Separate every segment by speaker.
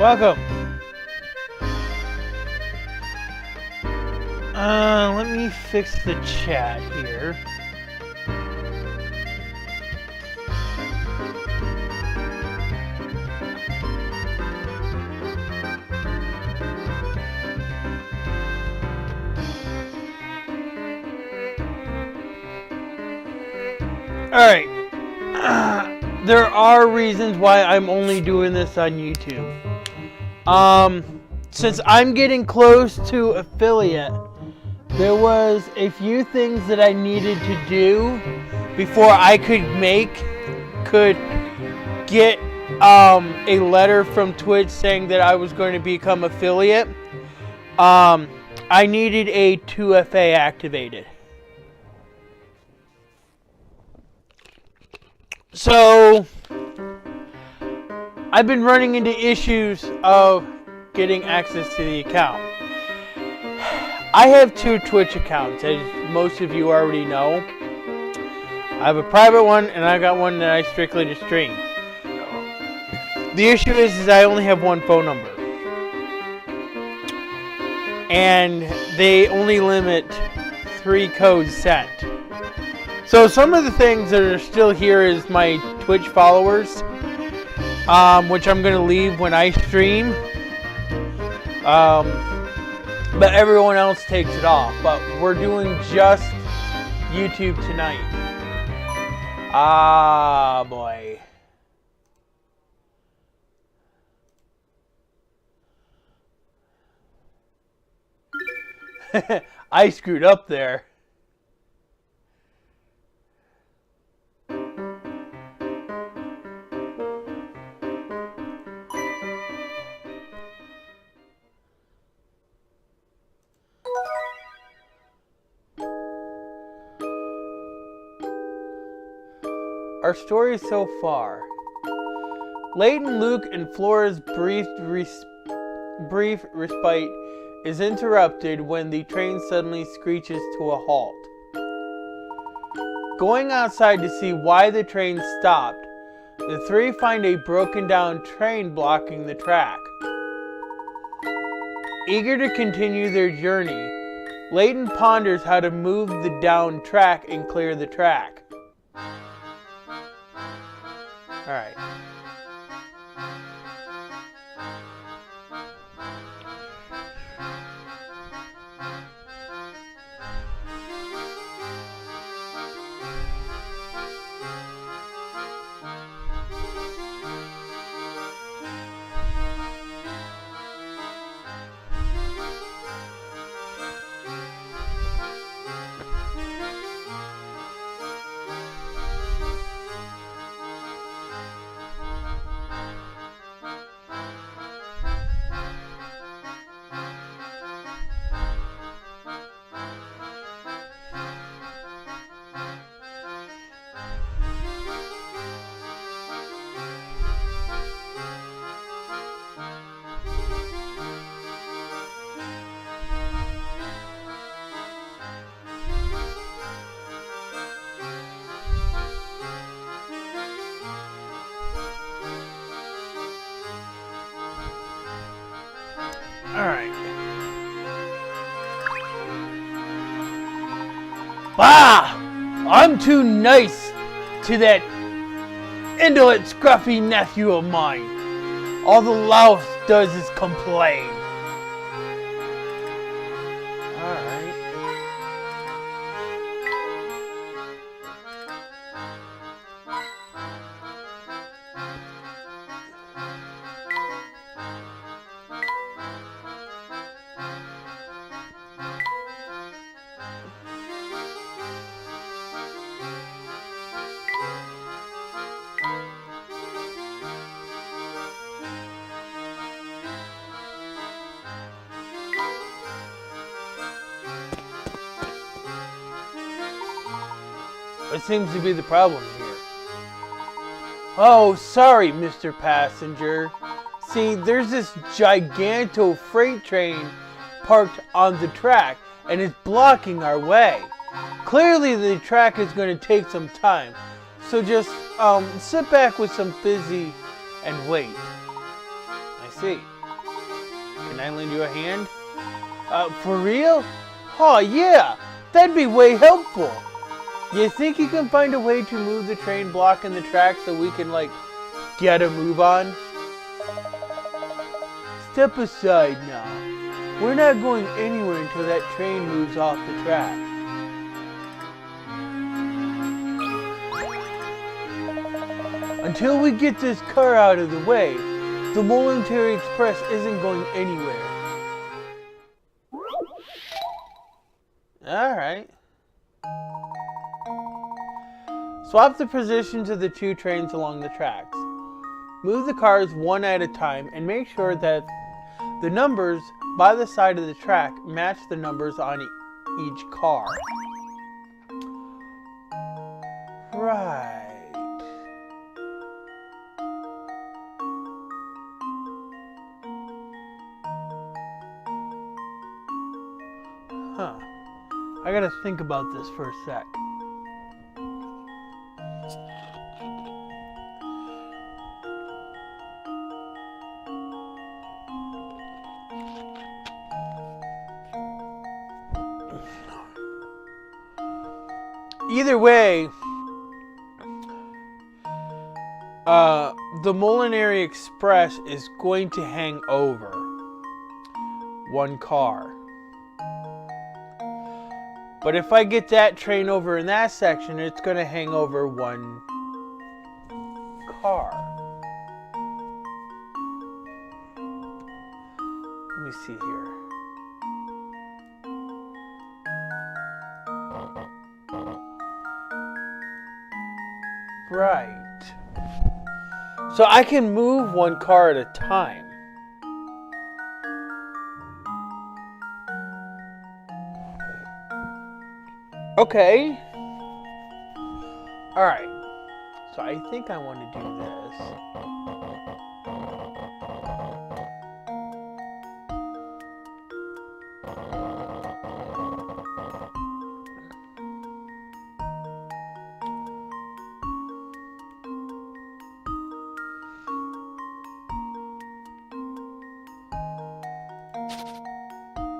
Speaker 1: Welcome. Let me fix the chat here. Alright. There are reasons why I'm only doing this on YouTube. Since I'm getting close to affiliate, there was a few things that I needed to do before I could get a letter from Twitch saying that I was going to become affiliate. I needed a 2FA activated. So I've been running into issues of getting access to the account. I have 2 Twitch accounts, as most of you already know. I have a private one and I got one that I strictly to stream. The issue is I only have 1 phone number. And they only limit 3 codes sent. So some of the things that are still here is my Twitch followers, which I'm going to leave when I stream. But everyone else takes it off. But we're doing just YouTube tonight. Ah, boy. I screwed up there. Our story so far. Layton, Luke, and Flora's brief respite is interrupted when the train suddenly screeches to a halt. Going outside to see why the train stopped, the 3 find a broken down train blocking the track. Eager to continue their journey, Layton ponders how to move the down track and clear the track. Alright. Alright. Bah! I'm too nice to that indolent, scruffy nephew of mine. All the louse does is complain. Alright. What seems to be the problem here? Oh, sorry, Mr. Passenger. See, there's this giganto freight train parked on the track, and it's blocking our way. Clearly, the track is going to take some time, so just sit back with some fizzy and wait. I see. I lend you a hand? For real? Oh yeah, that'd be way helpful. You think you can find a way to move the train blocking the track so we can, like, get a move on? Step aside now. We're not going anywhere until that train moves off the track. Until we get this car out of the way, the Voluntary Express isn't going anywhere. Alright. Swap the positions of the two trains along the tracks. Move the cars one at a time and make sure that the numbers by the side of the track match the numbers on each car. Right. Huh. I gotta think about this for a sec. Either way, the Molinary Express is going to hang over one car. But if I get that train over in that section, it's going to hang over one car. Let me see here. Right. So I can move one car at a time. Okay. Alright. So I think I want to do this.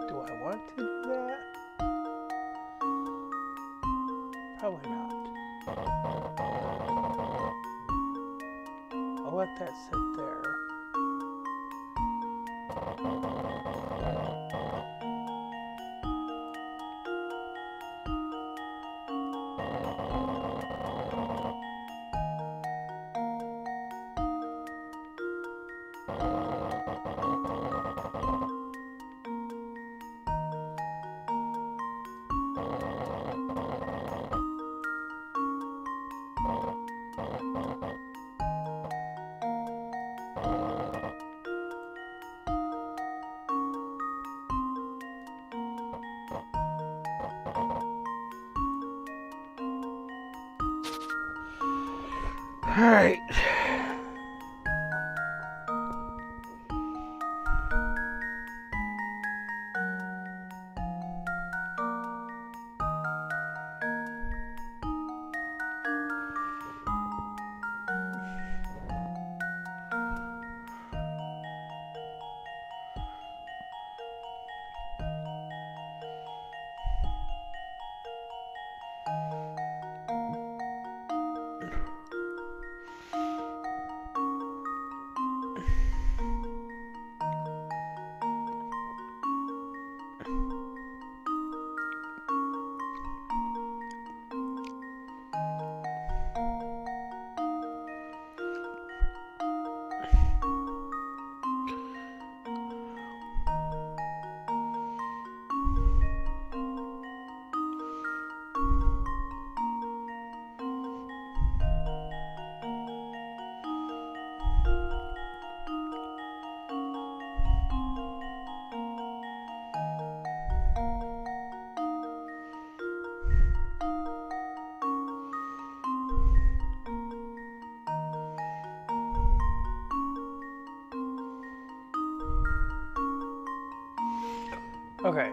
Speaker 1: Do I want to do that? Probably not. I'll let that sit there. All right. Okay.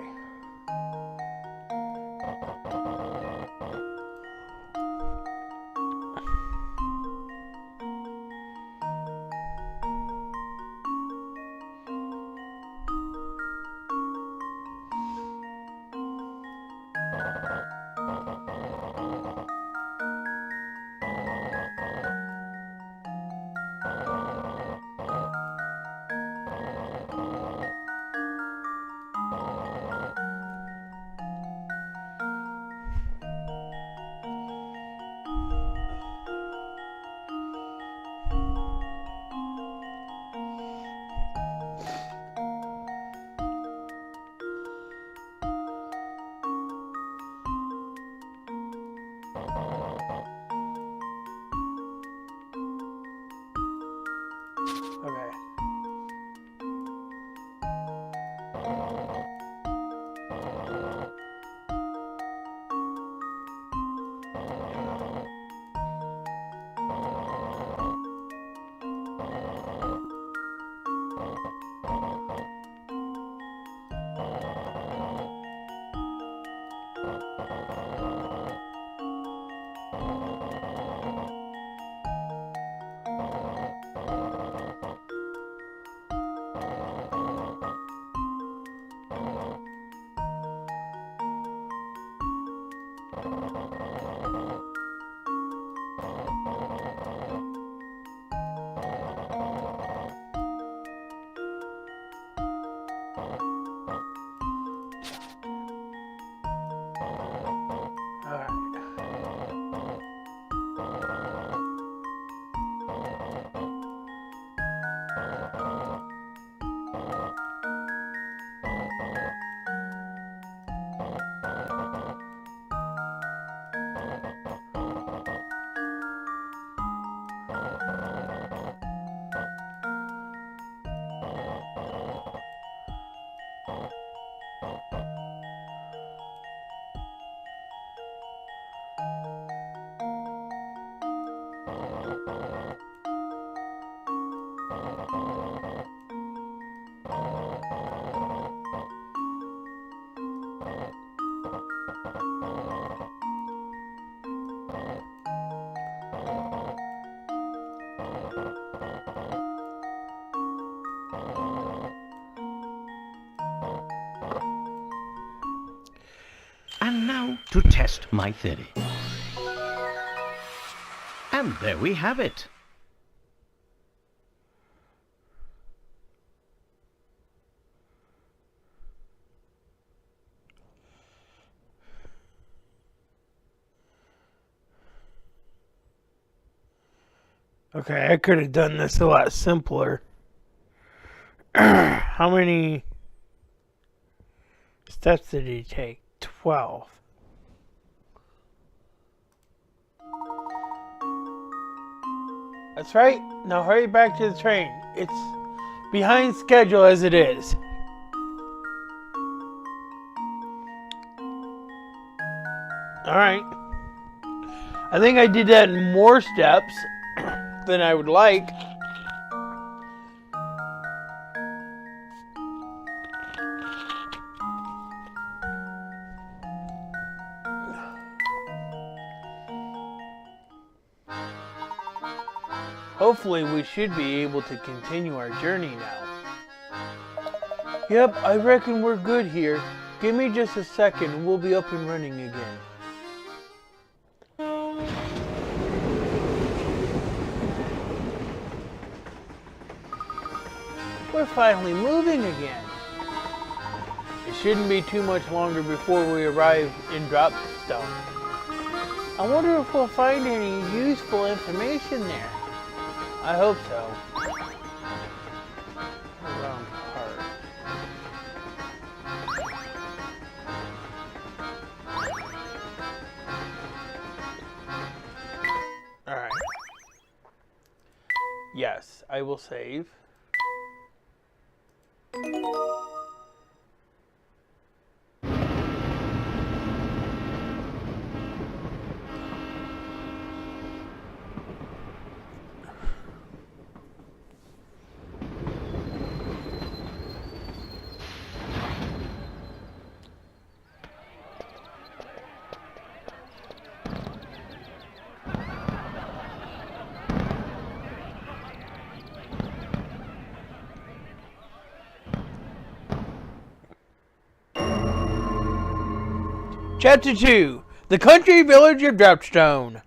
Speaker 2: test my theory. And there we have it.
Speaker 1: Okay, I could have done this a lot simpler. How many steps did he take? 12. That's right. Now hurry back to the train. It's behind schedule as it is. Alright. I think I did that in more steps than I would like. Hopefully we should be able to continue our journey now. Yep, I reckon we're good here. Give me just a second and we'll be up and running again. We're finally moving again. It shouldn't be too much longer before we arrive in Dropstone. I wonder if we'll find any useful information there. I hope so. Wrong part. Alright. Yes, I will save. Chapter 2, The Country Village of Dropstone.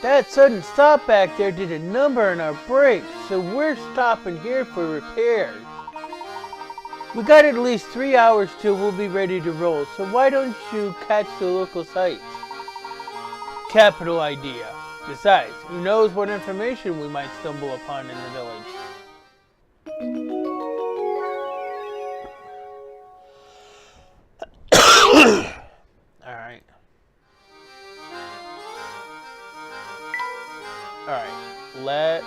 Speaker 1: That sudden stop back there did a number on our brakes, so we're stopping here for repairs. We got at least 3 hours till we'll be ready to roll, so why don't you catch the local sites? Capital idea. Besides, who knows what information we might stumble upon in the village. Alright, let's...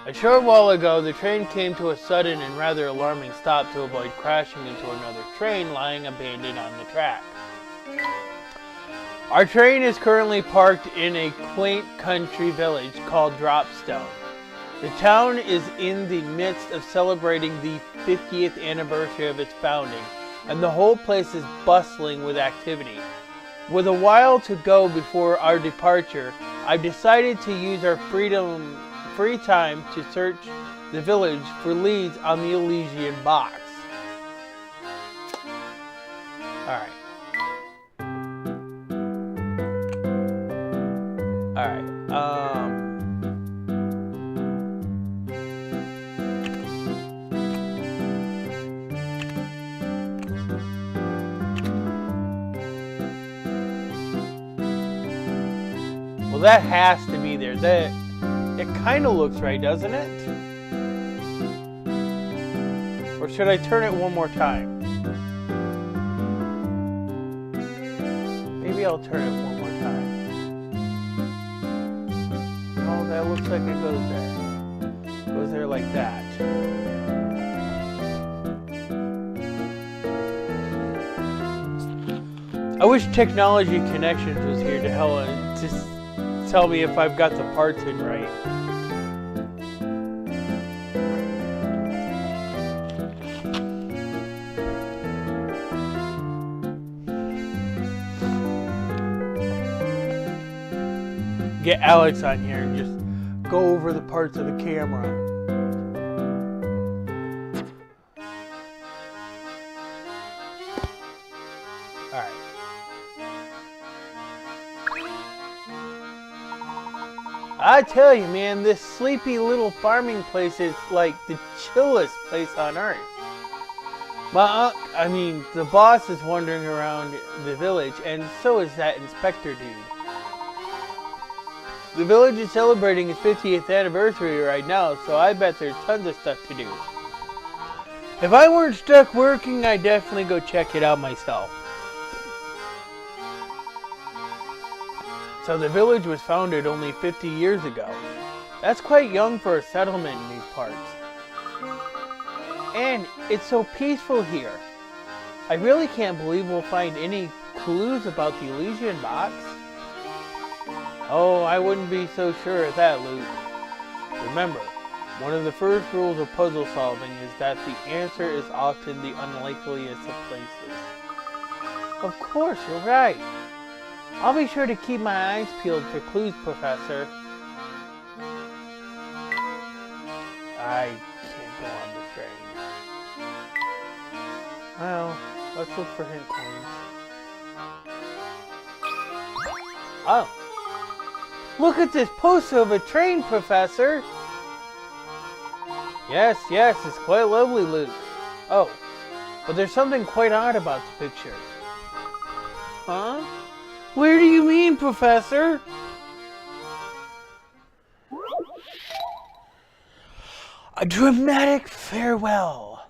Speaker 1: A short while ago, the train came to a sudden and rather alarming stop to avoid crashing into another train lying abandoned on the track. Our train is currently parked in a quaint country village called Dropstone. The town is in the midst of celebrating the 50th anniversary of its founding, and the whole place is bustling with activity. With a while to go before our departure, I've decided to use our free time to search the village for leads on the Elysian box. Alright. Well, that has to be there. It kind of looks right, doesn't it? Or should I turn it one more time? Maybe I'll turn it one more time. No, that looks like it goes there. It goes there like that. I wish Technology Connections was here to help just tell me if I've got the parts in right. Get Alex on here and just go over the parts of the camera. I tell you, man, this sleepy little farming place is like the chillest place on earth. The boss is wandering around the village, and so is that inspector dude. The village is celebrating its 50th anniversary right now, so I bet there's tons of stuff to do. If I weren't stuck working, I'd definitely go check it out myself. So the village was founded only 50 years ago. That's quite young for a settlement in these parts. And it's so peaceful here. I really can't believe we'll find any clues about the Elysian box. Oh, I wouldn't be so sure of that, Luke. Remember, one of the first rules of puzzle solving is that the answer is often the unlikeliest of places. Of course, you're right. I'll be sure to keep my eyes peeled for clues, Professor. I can't go on the train. Well, let's look for hint coins. Oh. Look at this poster of a train, Professor! Yes, it's quite lovely, Luke. Oh, but there's something quite odd about the picture. Huh? Where do you mean, Professor? A dramatic farewell.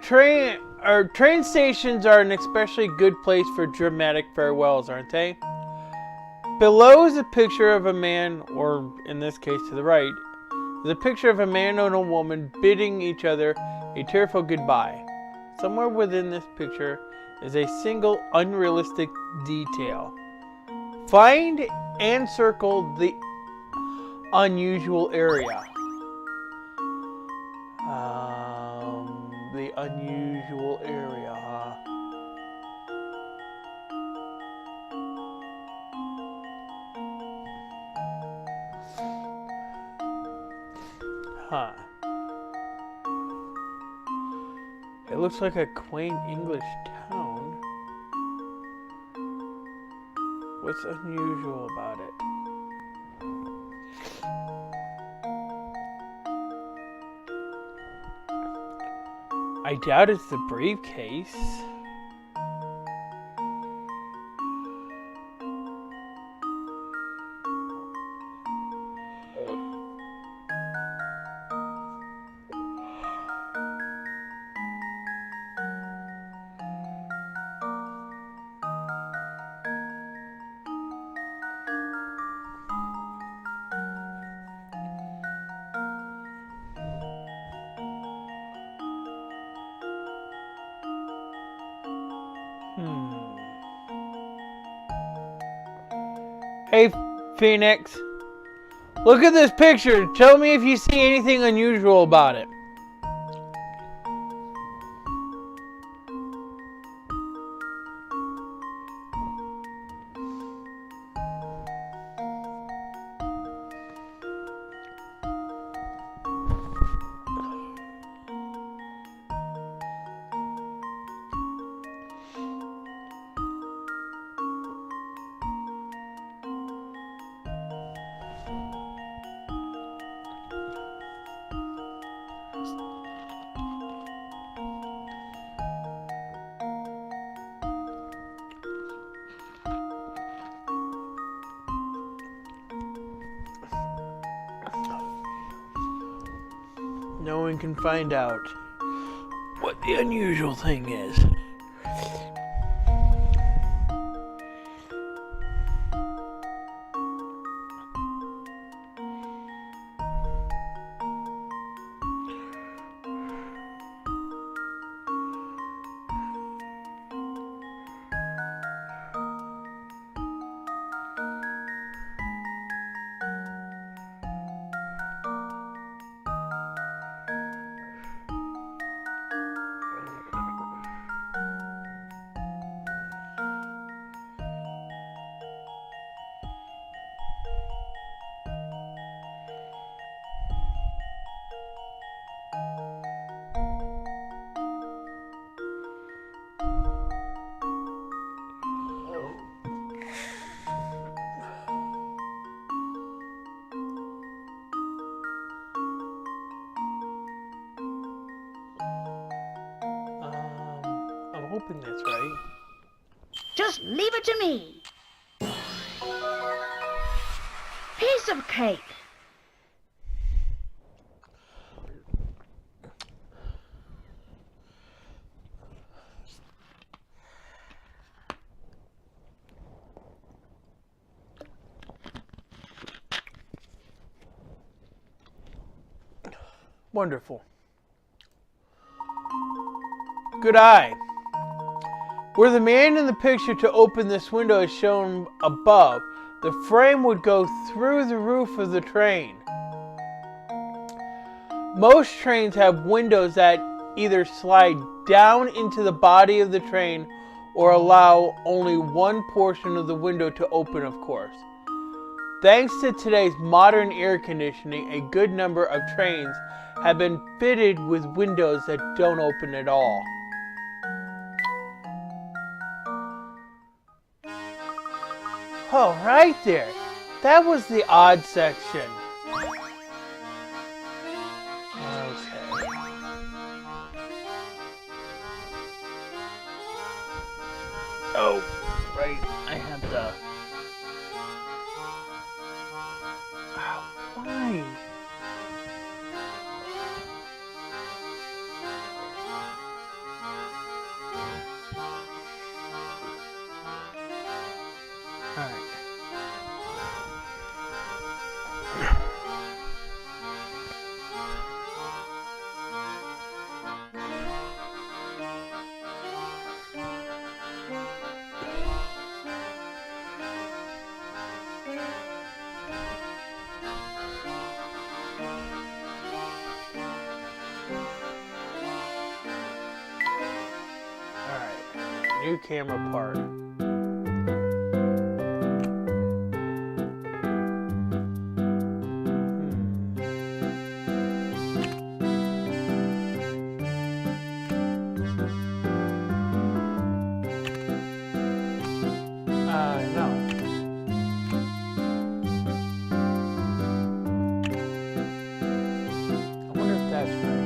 Speaker 1: Train stations are an especially good place for dramatic farewells, aren't they? Below is a picture of a man, or in this case to the right, is a picture of a man and a woman bidding each other a tearful goodbye. Somewhere within this picture is a single unrealistic detail. Find and circle the unusual area. The unusual area, huh? Huh. It looks like a quaint English town. What's unusual about it? I doubt it's the briefcase. Hey, Phoenix. Look at this picture. Tell me if you see anything unusual about it. No one can find out what the unusual thing is. hoping that's right.
Speaker 3: Just leave it to me. Piece of cake.
Speaker 1: Wonderful. Good eye. Were the man in the picture to open this window as shown above, the frame would go through the roof of the train. Most trains have windows that either slide down into the body of the train or allow only one portion of the window to open, of course. Thanks to today's modern air conditioning, a good number of trains have been fitted with windows that don't open at all. Oh, right there. That was the odd section. Okay. Oh, right. I have to... Oh, why? Alright. New camera part. No. I wonder if that's right.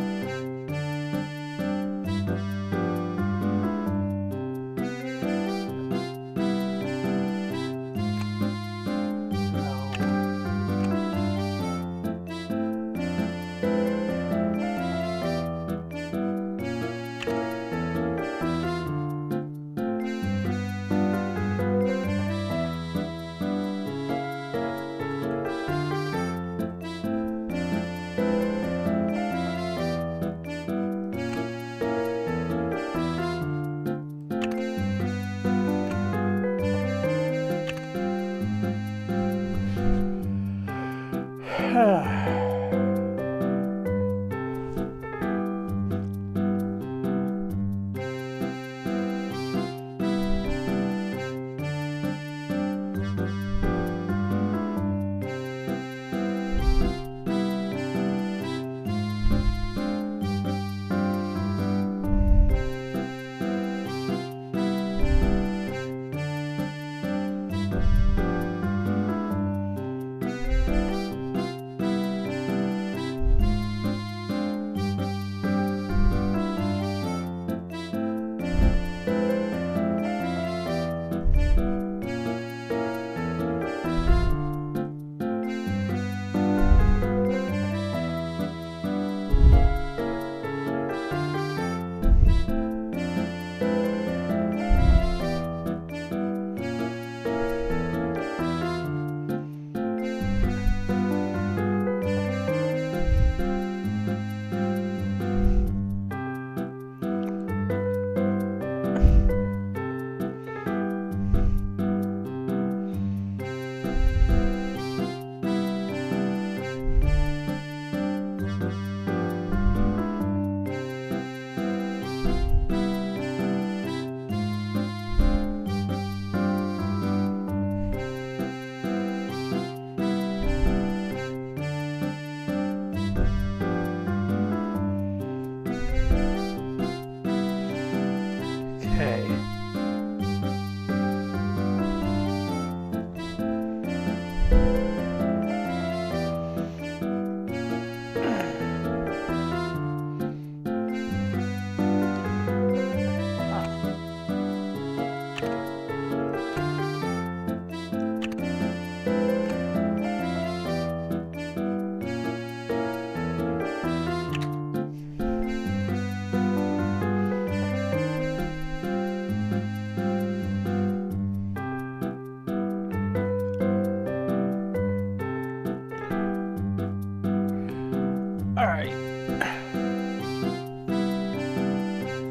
Speaker 1: Alright.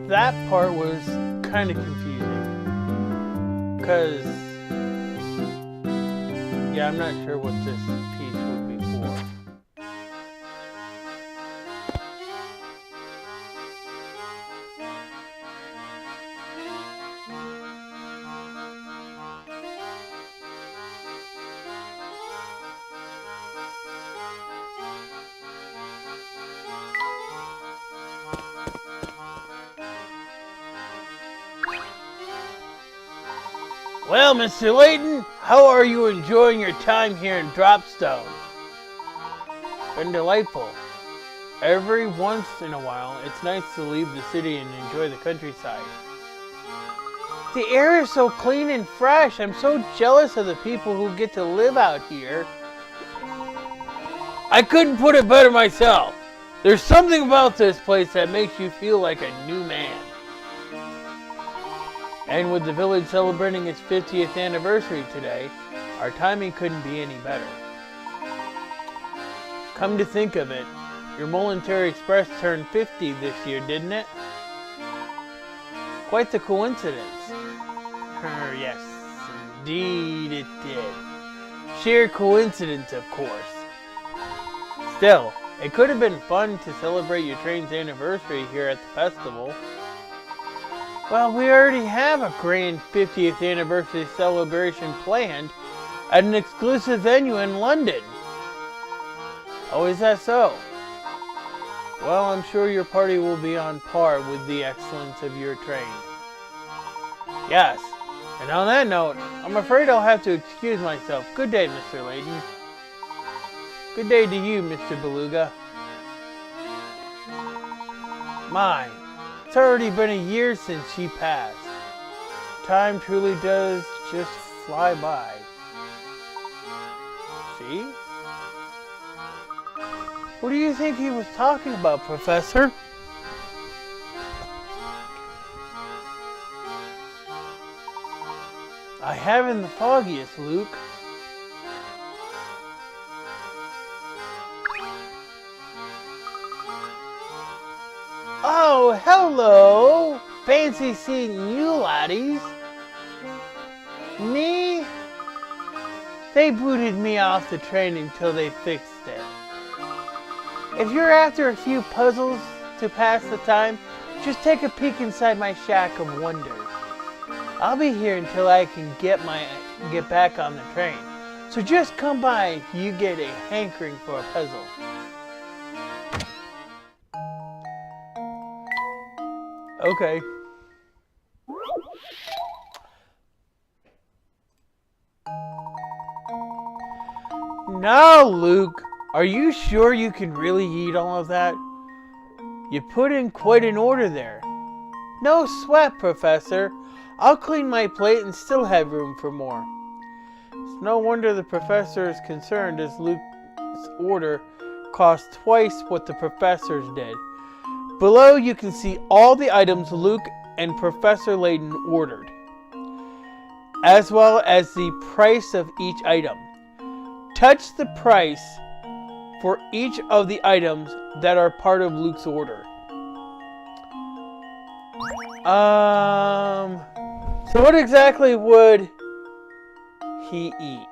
Speaker 1: That part was kind of confusing. Because, yeah, I'm not sure what this piece would be for. Well, Mr. Layton, how are you enjoying your time here in Dropstone? Been delightful. Every once in a while, it's nice to leave the city and enjoy the countryside. The air is so clean and fresh. I'm so jealous of the people who get to live out here. I couldn't put it better myself. There's something about this place that makes you feel like a new man. And with the village celebrating its 50th anniversary today, our timing couldn't be any better. Come to think of it, your Momentary Express turned 50 this year, didn't it? Quite the coincidence. Yes, indeed it did. Sheer coincidence, of course. Still, it could have been fun to celebrate your train's anniversary here at the festival. Well, we already have a grand 50th anniversary celebration planned at an exclusive venue in London. Oh, is that so? Well, I'm sure your party will be on par with the excellence of your train. Yes, and on that note, I'm afraid I'll have to excuse myself. Good day, Mr. Layton. Good day to you, Mr. Beluga. My. It's already been a year since she passed. Time truly does just fly by. See? What do you think he was talking about, Professor? I haven't the foggiest, Luke. Oh, hello! Fancy seeing you, laddies. Me? They booted me off the train until they fixed it. If you're after a few puzzles to pass the time, just take a peek inside my shack of wonders. I'll be here until I can get back on the train. So just come by if you get a hankering for a puzzle. Okay. Now, Luke, are you sure you can really eat all of that? You put in quite an order there. No sweat, Professor. I'll clean my plate and still have room for more. It's no wonder the Professor is concerned, as Luke's order cost twice what the Professor's did. Below you can see all the items Luke and Professor Layton ordered, as well as the price of each item. Touch the price for each of the items that are part of Luke's order. So what exactly would he eat?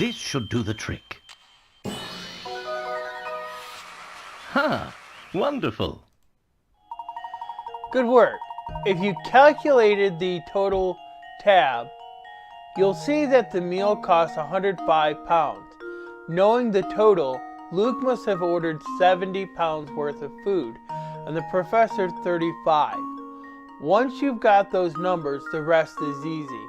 Speaker 2: This should do the trick. Ha! Wonderful.
Speaker 1: Good work. If you calculated the total tab, you'll see that the meal costs 105 pounds. Knowing the total, Luke must have ordered 70 pounds worth of food, and the professor 35. Once you've got those numbers, the rest is easy.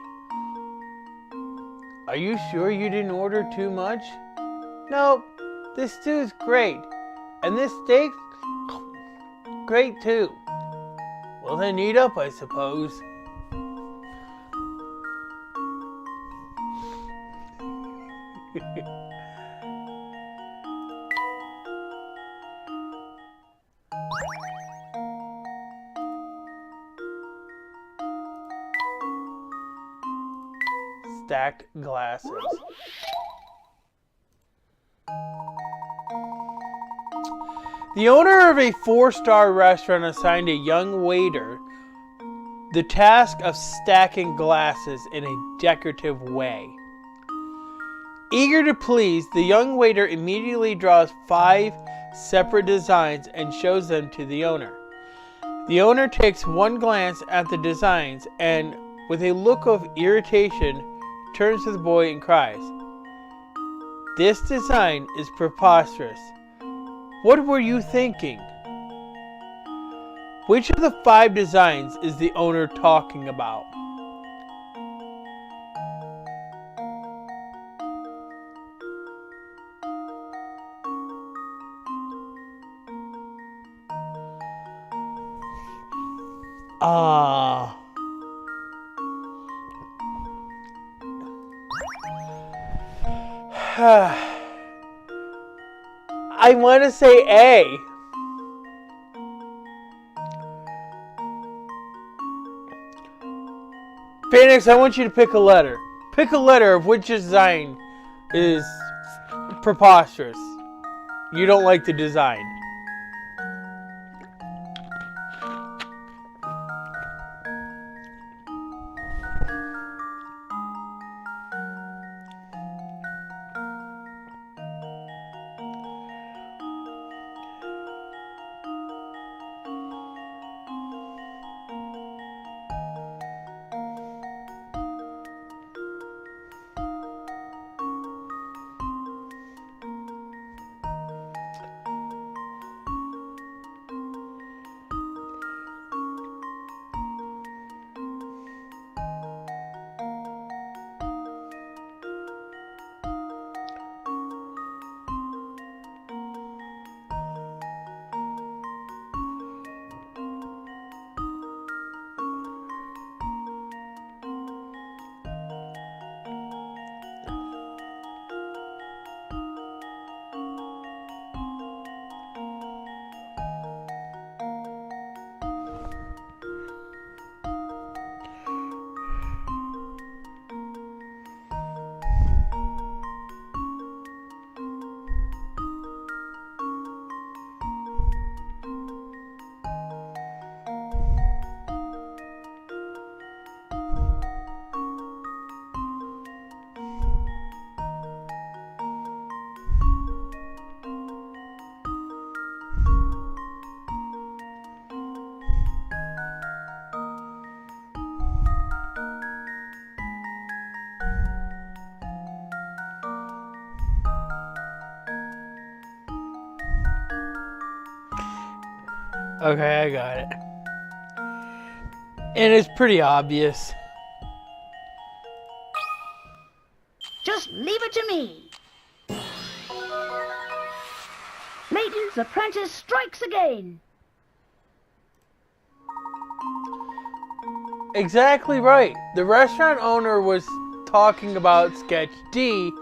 Speaker 1: Are you sure you didn't order too much? Nope, this stew's great, and this steak's great too. Well then eat up, I suppose. Stacked glasses. The owner of a 4-star restaurant assigned a young waiter the task of stacking glasses in a decorative way. Eager to please, the young waiter immediately draws 5 separate designs and shows them to the owner. The owner takes one glance at the designs and, with a look of irritation, turns to the boy and cries, "This design is preposterous. What were you thinking?" Which of the 5 designs is the owner talking about? I want to say A. Phoenix, I want you to pick a letter. Pick a letter of which design is preposterous. You don't like the design. Okay, I got it. And it's pretty obvious.
Speaker 3: Just leave it to me. Layton's apprentice strikes again.
Speaker 1: Exactly right. The restaurant owner was talking about sketch D.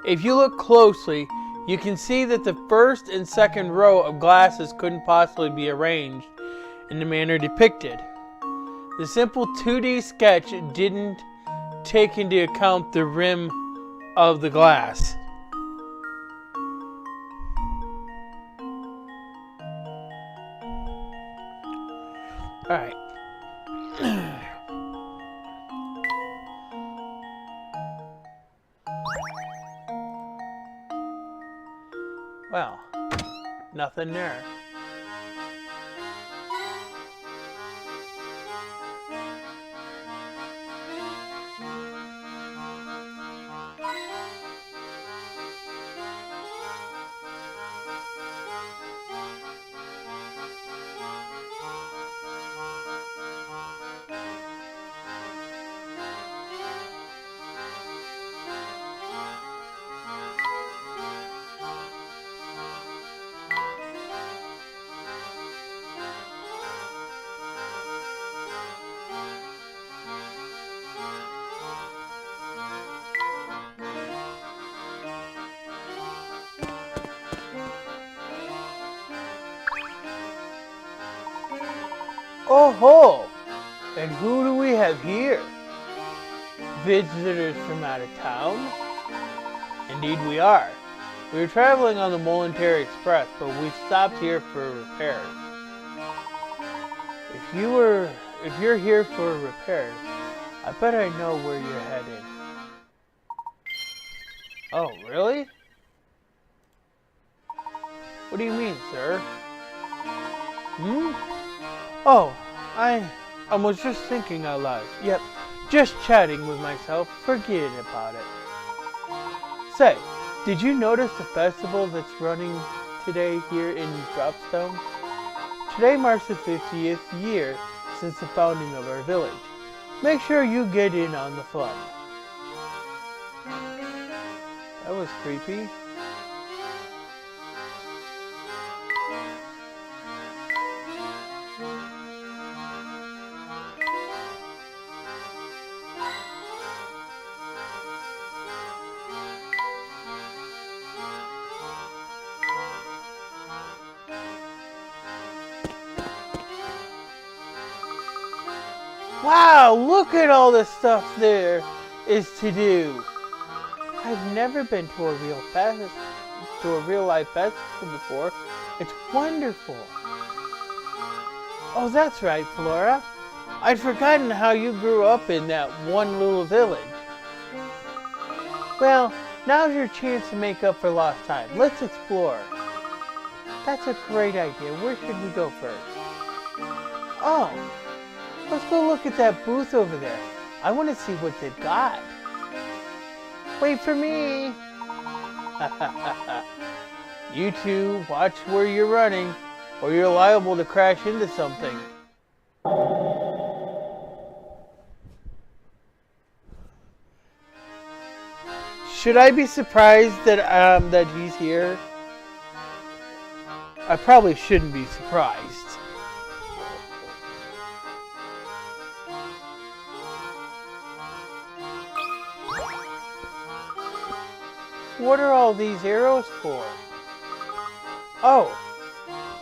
Speaker 1: If you look closely, you can see that the first and second row of glasses couldn't possibly be arranged in the manner depicted. The simple 2D sketch didn't take into account the rim of the glass. All right. Nothing there. Oh ho! And who do we have here? Visitors from out of town? Indeed we are. We were traveling on the Voluntary Express, but we stopped here for repairs. If you're here for repairs, I bet I know where you're headed. Oh, really? What do you mean, sir? Oh, I was just thinking out loud. Yep, just chatting with myself, forgetting about it. Say, did you notice the festival that's running today here in Dropstone? Today marks the 50th year since the founding of our village. Make sure you get in on the fun. That was creepy. Wow, look at all the stuff there is to do. I've never been to a real life festival before. It's wonderful. Oh, that's right, Flora. I'd forgotten how you grew up in that one little village. Well, now's your chance to make up for lost time. Let's explore. That's a great idea. Where should we go first? Oh, let's go look at that booth over there. I want to see what they've got. Wait for me. You two, watch where you're running, or you're liable to crash into something. Should I be surprised that he's here? I probably shouldn't be surprised. What are all these arrows for? Oh,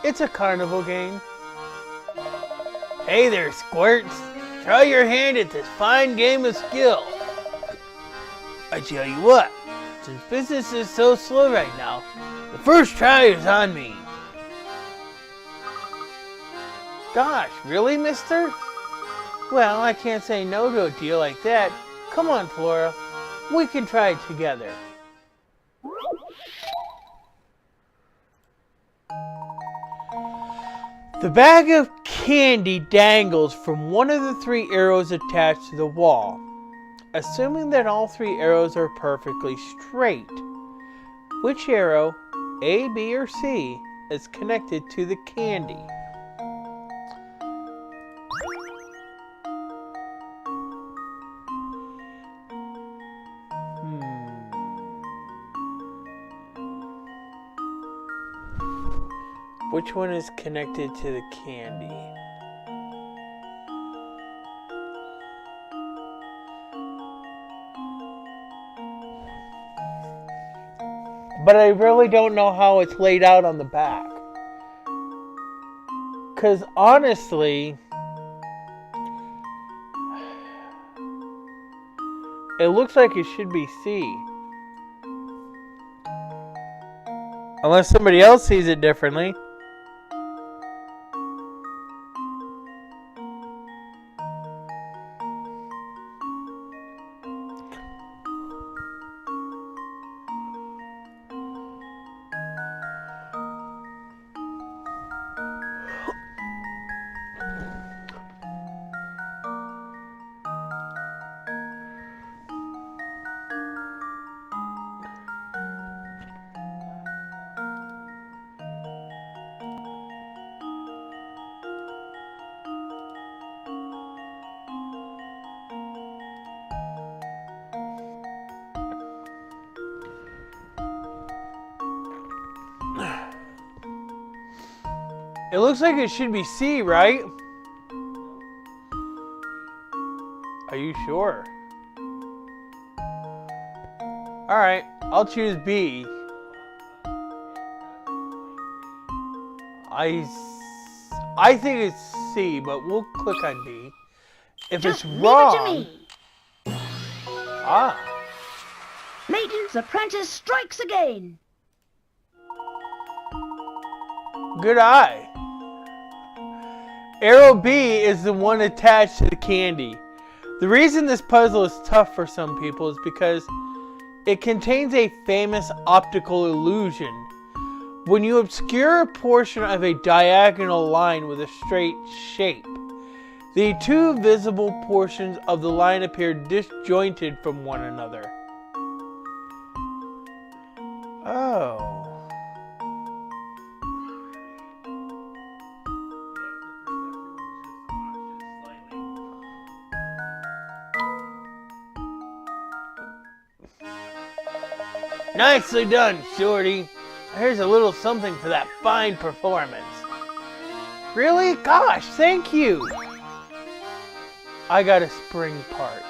Speaker 1: it's a carnival game. Hey there, squirts. Try your hand at this fine game of skill. I tell you what, since business is so slow right now, the first try is on me. Gosh, really, mister? Well, I can't say no to a deal like that. Come on, Flora. We can try it together. The bag of candy dangles from one of the 3 arrows attached to the wall. Assuming that all 3 arrows are perfectly straight, which arrow, A, B, or C, is connected to the candy? Which one is connected to the candy? But I really don't know how it's laid out on the back. Because honestly, it looks like it should be C. Unless somebody else sees it differently. It looks like it should be C, right? Are you sure? Alright, I'll choose B. I think it's C, but we'll click on B. If
Speaker 3: Just
Speaker 1: it's
Speaker 3: leave
Speaker 1: wrong...
Speaker 3: it to me.
Speaker 1: Ah.
Speaker 3: Layton's apprentice strikes again.
Speaker 1: Good eye. Arrow B is the one attached to the candy. The reason this puzzle is tough for some people is because it contains a famous optical illusion. When you obscure a portion of a diagonal line with a straight shape, the two visible portions of the line appear disjointed from one another. Oh. Nicely done, Shorty. Here's a little something for that fine performance. Really? Gosh, thank you. I got a spring part.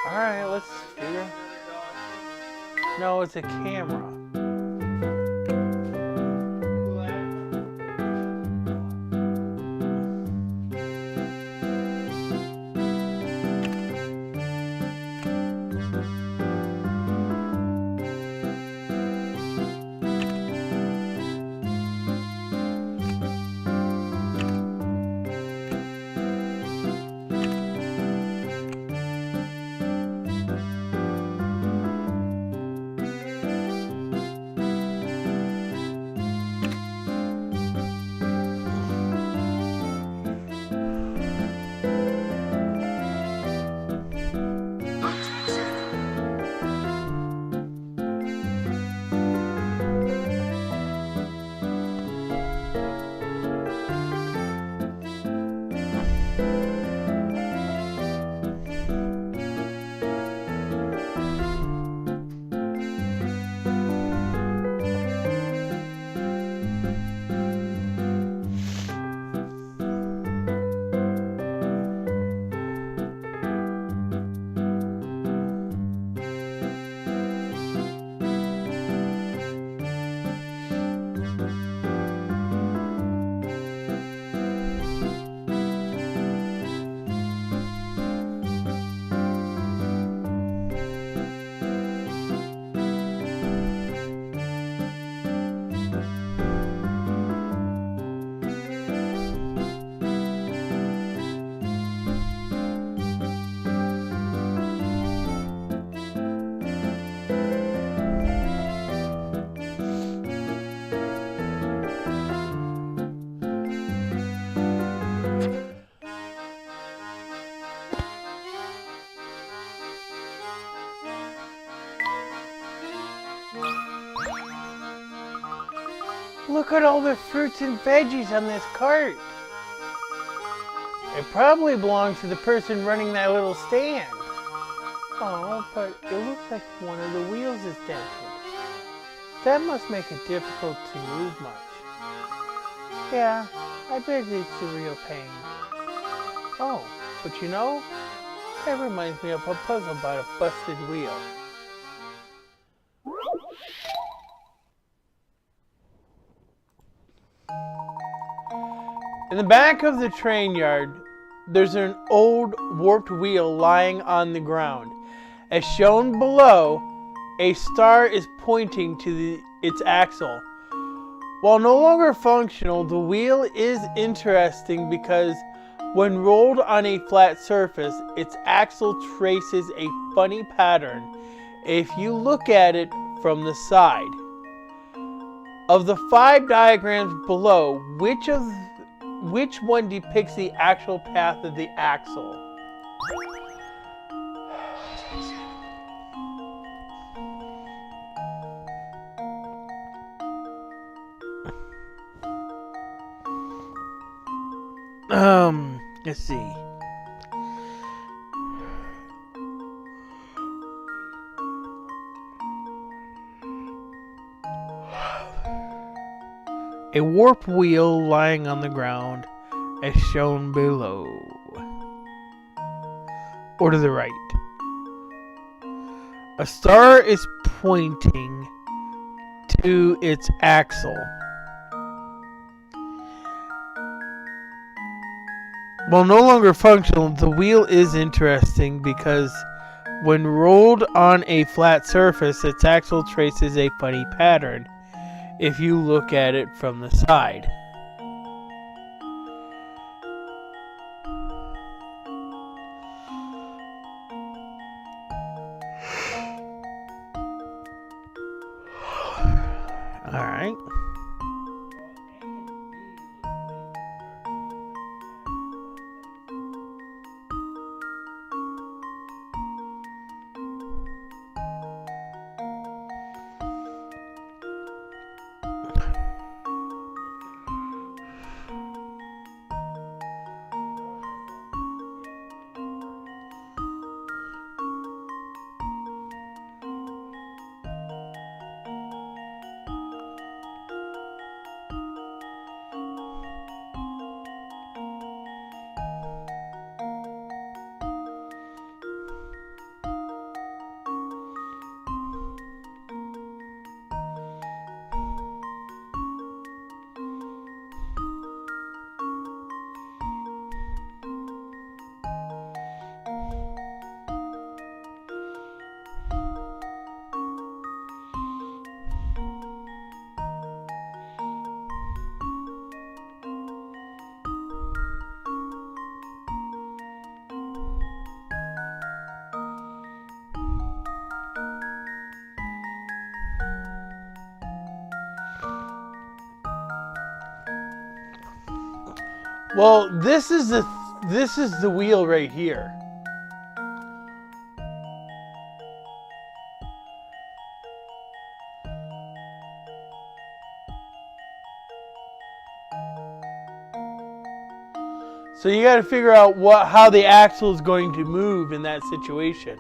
Speaker 1: Alright, let's figure. No, it's a camera. Look at all the fruits and veggies on this cart. It probably belongs to the person running that little stand. Oh, but it looks like one of the wheels is dented. That must make it difficult to move much. Yeah, I bet it's a real pain. Oh, but you know, that reminds me of a puzzle about a busted wheel. In the back of the train yard, there's an old warped wheel lying on the ground. As shown below, a star is pointing to its axle. While no longer functional, the wheel is interesting because when rolled on a flat surface, its axle traces a funny pattern if you look at it from the side. Of the 5 diagrams below, which one depicts the actual path of the axle? Let's see. A warp wheel lying on the ground as shown below. Or to the right. A star is pointing to its axle. While no longer functional, the wheel is interesting because when rolled on a flat surface, its axle traces a funny pattern if you look at it from the side. Alright. Well, this is the wheel right here. So you got to figure out how the axle is going to move in that situation.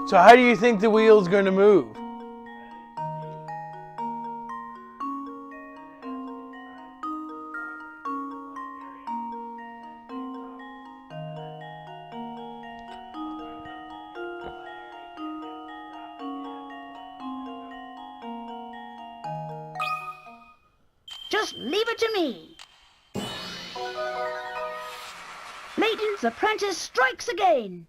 Speaker 1: So how do you think the wheel is going to move?
Speaker 3: Just leave it to me. Layton's apprentice strikes again.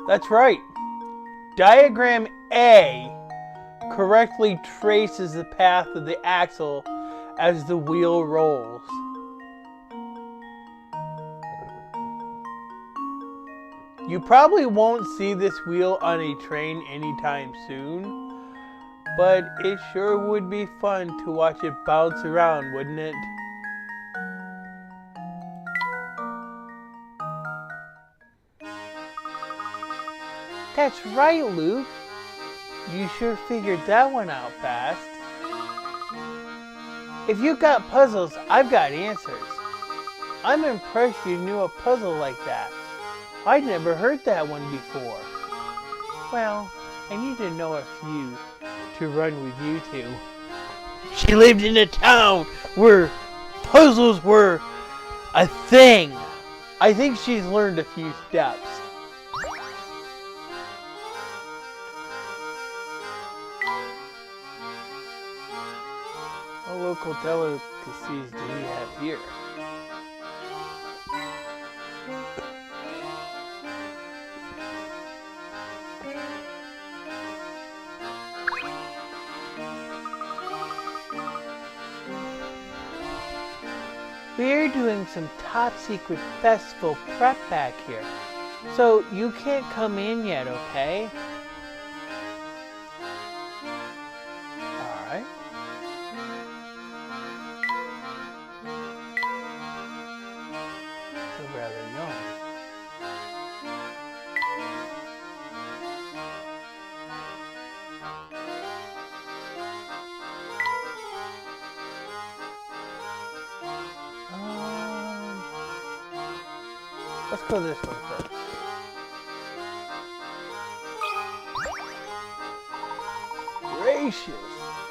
Speaker 1: That's right. Diagram A correctly traces the path of the axle as the wheel rolls. You probably won't see this wheel on a train anytime soon, but it sure would be fun to watch it bounce around, wouldn't it? That's right, Luke. You sure figured that one out fast. If you got puzzles, I've got answers. I'm impressed you knew a puzzle like that. I'd never heard that one before. Well, I need to know a few to run with you two. She lived in a town where puzzles were a thing. I think she's learned a few steps. What local delicacies do we have here? We're doing some top secret festival prep back here, so you can't come in yet, okay? Alright. So rather young. Let's go this one first. Gracious!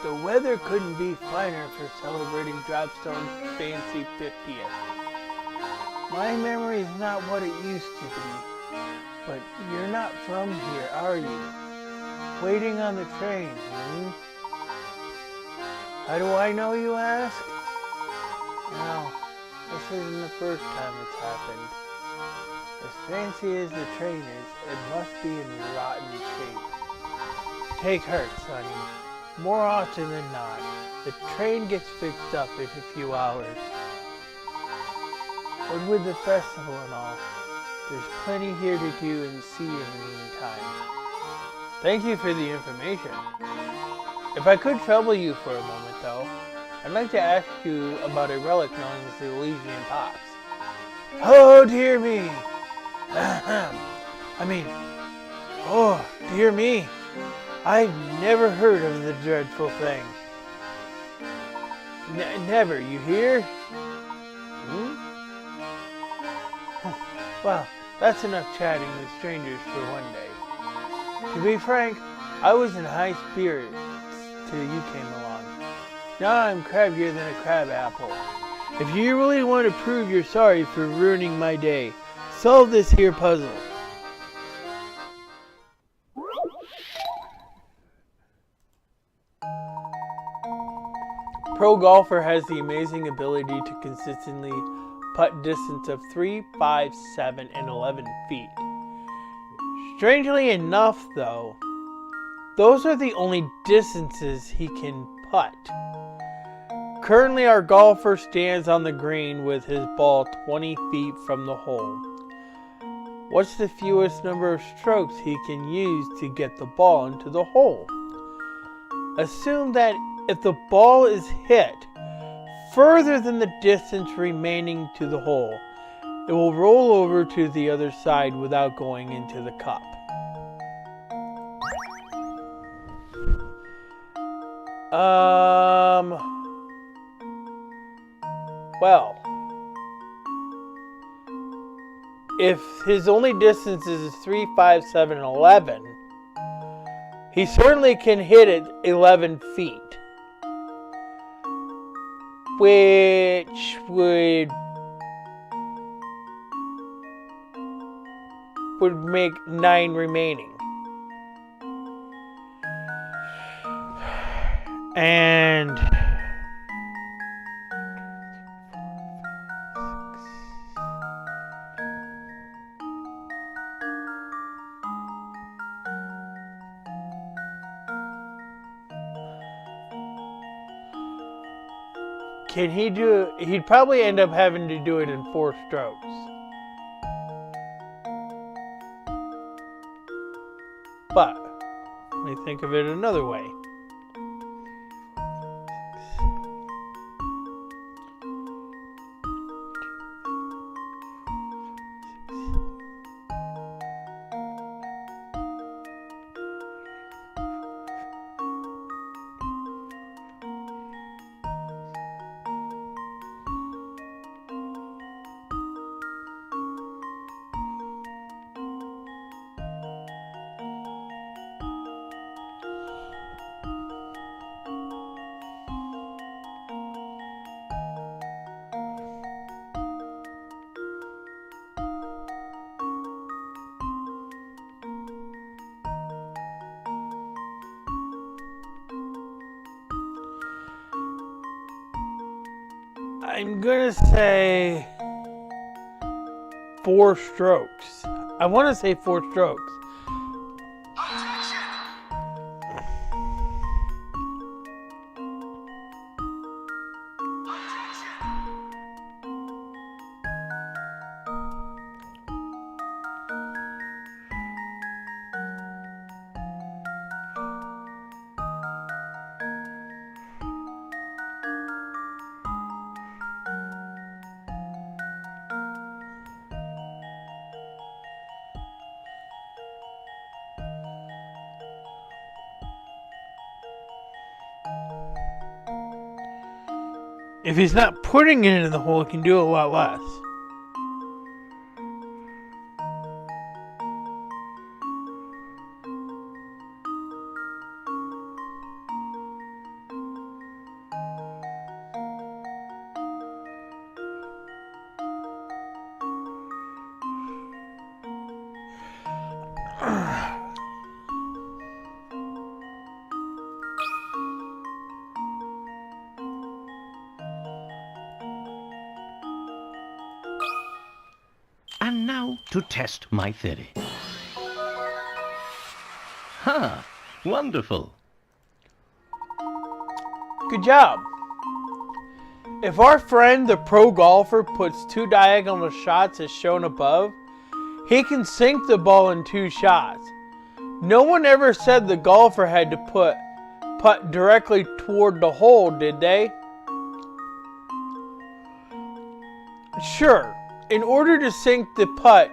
Speaker 1: The weather couldn't be finer for celebrating Dropstone's fancy 50th. My memory is not what it used to be. But you're not from here, are you? Waiting on the train, How do I know, you ask? Well, this isn't the first time it's happened. As fancy as the train is, it must be in rotten shape. Take heart, Sonny. More often than not, the train gets fixed up in a few hours. But with the festival and all, there's plenty here to do and see in the meantime. Thank you for the information. If I could trouble you for a moment, though, I'd like to ask you about a relic known as the Elysian Pops. Oh, dear me! Oh, dear me! I've never heard of the dreadful thing. Never, you hear? Well, that's enough chatting with strangers for one day. To be frank, I was in high spirits till you came along. Now I'm crabbier than a crab apple. If you really want to prove you're sorry for ruining my day, solve this here puzzle. Pro golfer has the amazing ability to consistently putt distance of 3, 5, 7, and 11 feet. Strangely enough, though, those are the only distances he can putt. Currently, our golfer stands on the green with his ball 20 feet from the hole. What's the fewest number of strokes he can use to get the ball into the hole? Assume that if the ball is hit further than the distance remaining to the hole, it will roll over to the other side without going into the cup. Well, if his only distances is 3, 5, 7, and 11, he certainly can hit it 11 feet. Which would make 9 remaining. And can he do it? He'd probably end up having to do it in 4 strokes. But let me think of it another way. I'm gonna say 4 strokes. I want to say 4 strokes. If he's not putting it in the hole, he can do a lot less.
Speaker 2: to test my theory. Ha! Wonderful.
Speaker 1: Good job. If our friend, the pro golfer, puts 2 diagonal shots as shown above, he can sink the ball in 2 shots. No one ever said the golfer had to putt directly toward the hole, did they? Sure, in order to sink the putt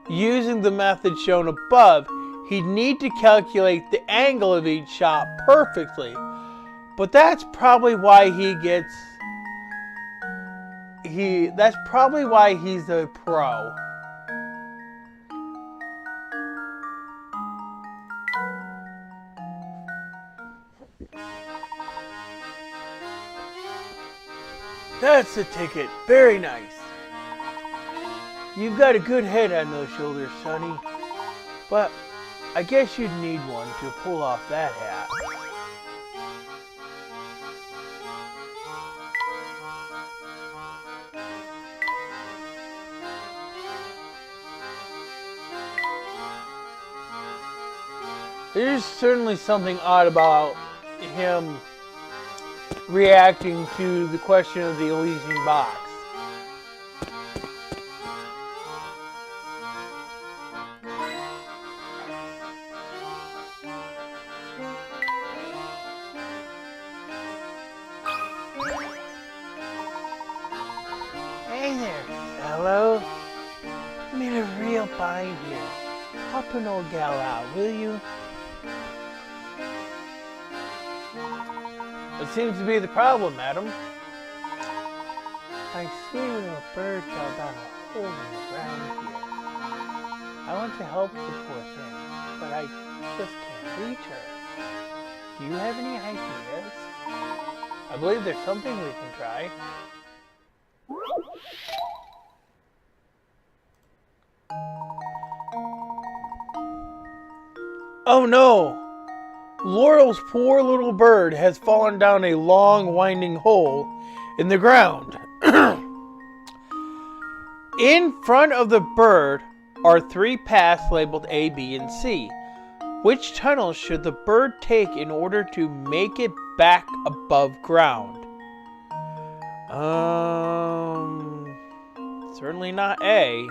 Speaker 1: using the method shown above, he'd need to calculate the angle of each shot perfectly. But that's probably why that's probably why he's a pro. That's the ticket. Very nice. You've got a good head on those shoulders, Sonny. But I guess you'd need one to pull off that hat. There's certainly something odd about him reacting to the question of the Elysian box. Hey there, fellow. I'm in a real bind here. Help an old gal out, will you? What seems to be the problem, madam? I see a little bird fell down a hole in the ground here. I want to help the poor thing, but I just can't reach her. Do you have any ideas? I believe there's something we can try. Oh no! Laurel's poor little bird has fallen down a long, winding hole in the ground. In front of the bird are 3 paths labeled A, B, and C. Which tunnel should the bird take in order to make it back above ground? Certainly not A.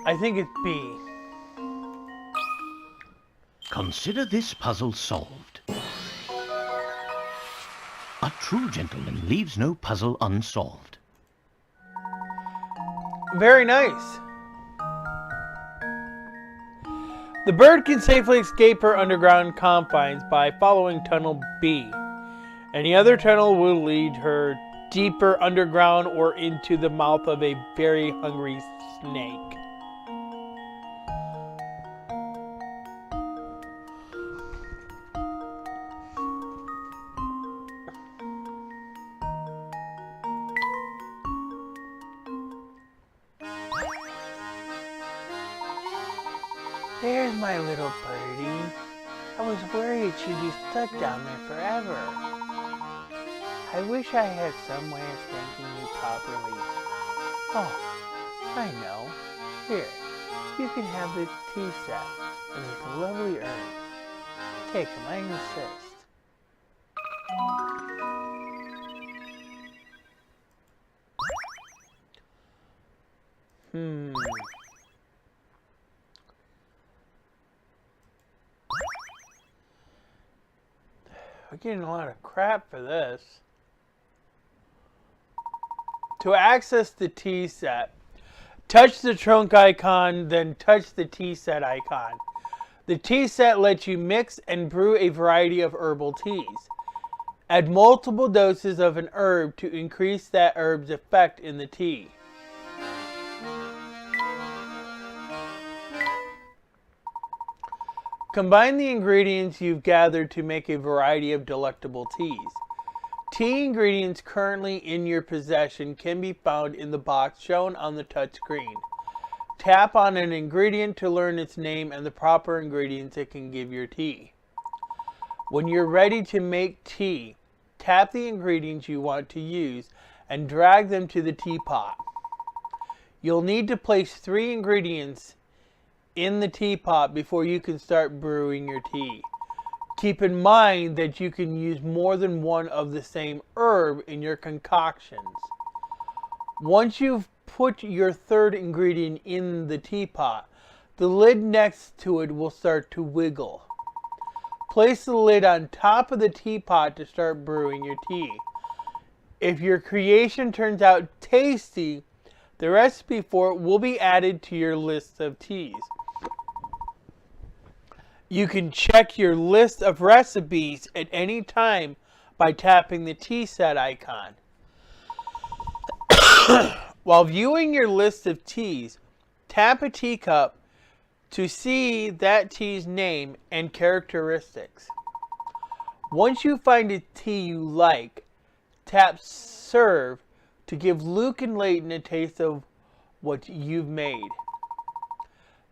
Speaker 1: I think it's B.
Speaker 2: Consider this puzzle solved. A true gentleman leaves no puzzle unsolved.
Speaker 1: Very nice. The bird can safely escape her underground confines by following tunnel B. Any other tunnel will lead her deeper underground or into the mouth of a very hungry snake. There's my little birdie. I was worried she'd be stuck down there forever. I wish I had some way of thanking you properly. Oh, I know. Here, you can have this tea set and this lovely urn. Take them, I insist. I'm getting a lot of crap for this. To access the tea set, touch the trunk icon, then touch the tea set icon. The tea set lets you mix and brew a variety of herbal teas. Add multiple doses of an herb to increase that herb's effect in the tea. Combine the ingredients you've gathered to make a variety of delectable teas. Tea ingredients currently in your possession can be found in the box shown on the touchscreen. Tap on an ingredient to learn its name and the proper ingredients it can give your tea. When you're ready to make tea, tap the ingredients you want to use and drag them to the teapot. You'll need to place 3 ingredients in the teapot before you can start brewing your tea. Keep in mind that you can use more than one of the same herb in your concoctions. Once you've put your 3rd ingredient in the teapot, the lid next to it will start to wiggle. Place the lid on top of the teapot to start brewing your tea. If your creation turns out tasty, the recipe for it will be added to your list of teas. You can check your list of recipes at any time by tapping the tea set icon. While viewing your list of teas, tap a teacup to see that tea's name and characteristics. Once you find a tea you like, tap serve to give Luke and Layton a taste of what you've made.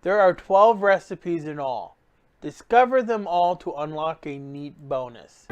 Speaker 1: There are 12 recipes in all. Discover them all to unlock a neat bonus.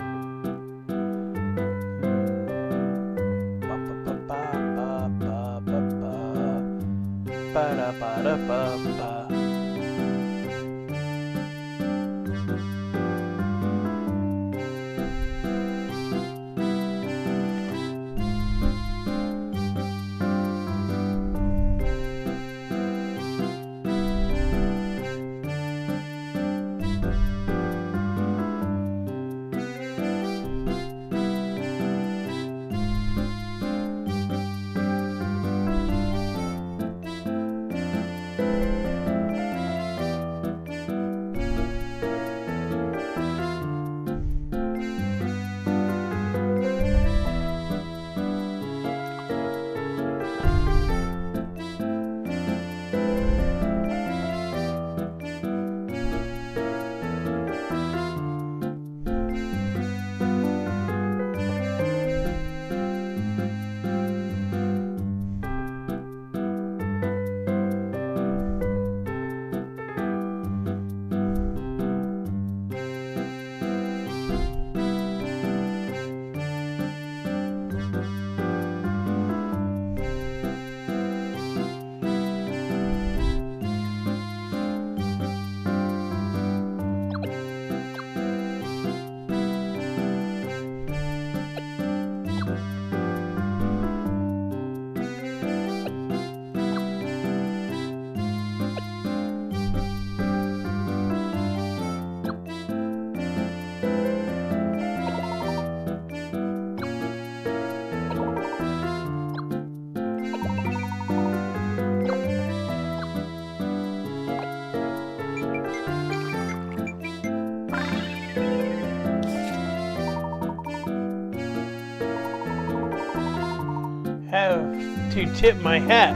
Speaker 1: Have to tip my hat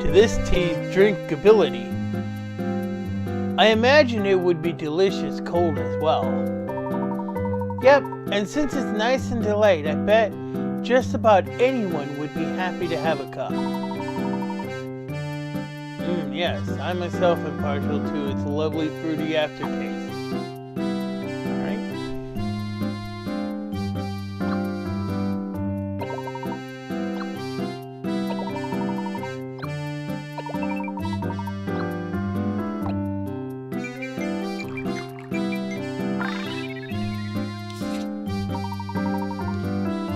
Speaker 1: to this tea's drinkability. I imagine it would be delicious cold as well. Yep, and since it's nice and delayed, I bet just about anyone would be happy to have a cup. Yes, I myself am partial to its lovely fruity aftertaste.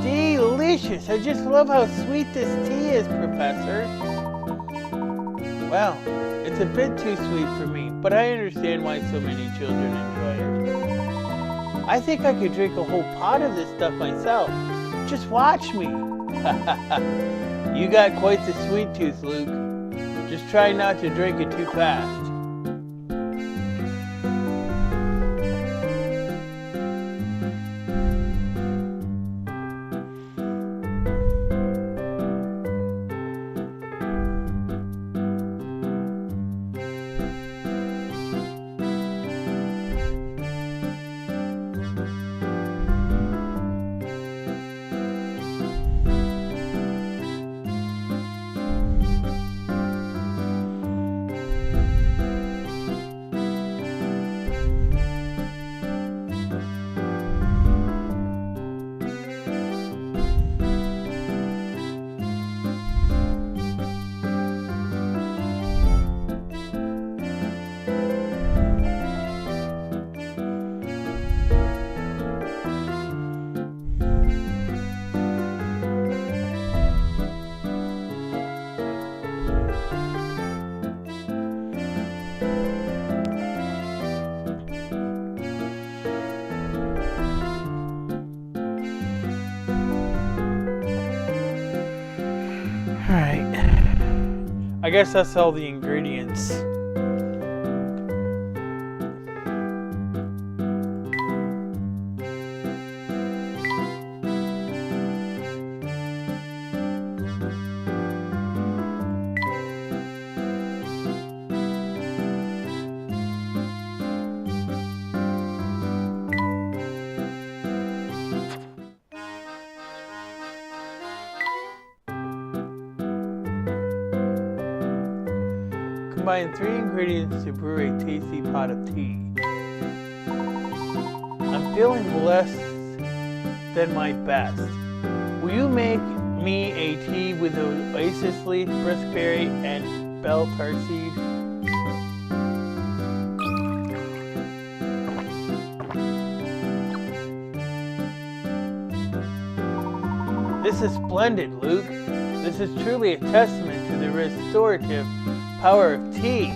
Speaker 1: Delicious! I just love how sweet this tea is, Professor. Well, it's a bit too sweet for me, but I understand why so many children enjoy it. I think I could drink a whole pot of this stuff myself. Just watch me. You got quite the sweet tooth, Luke. Just try not to drink it too fast. Alright. I guess that's all the ingredients. Combine 3 ingredients to brew a tasty pot of tea. I'm feeling less than my best. Will you make me a tea with oasis leaf, briskberry, and bell tar seed? This is splendid, Luke. This is truly a testament to the restorative power of tea.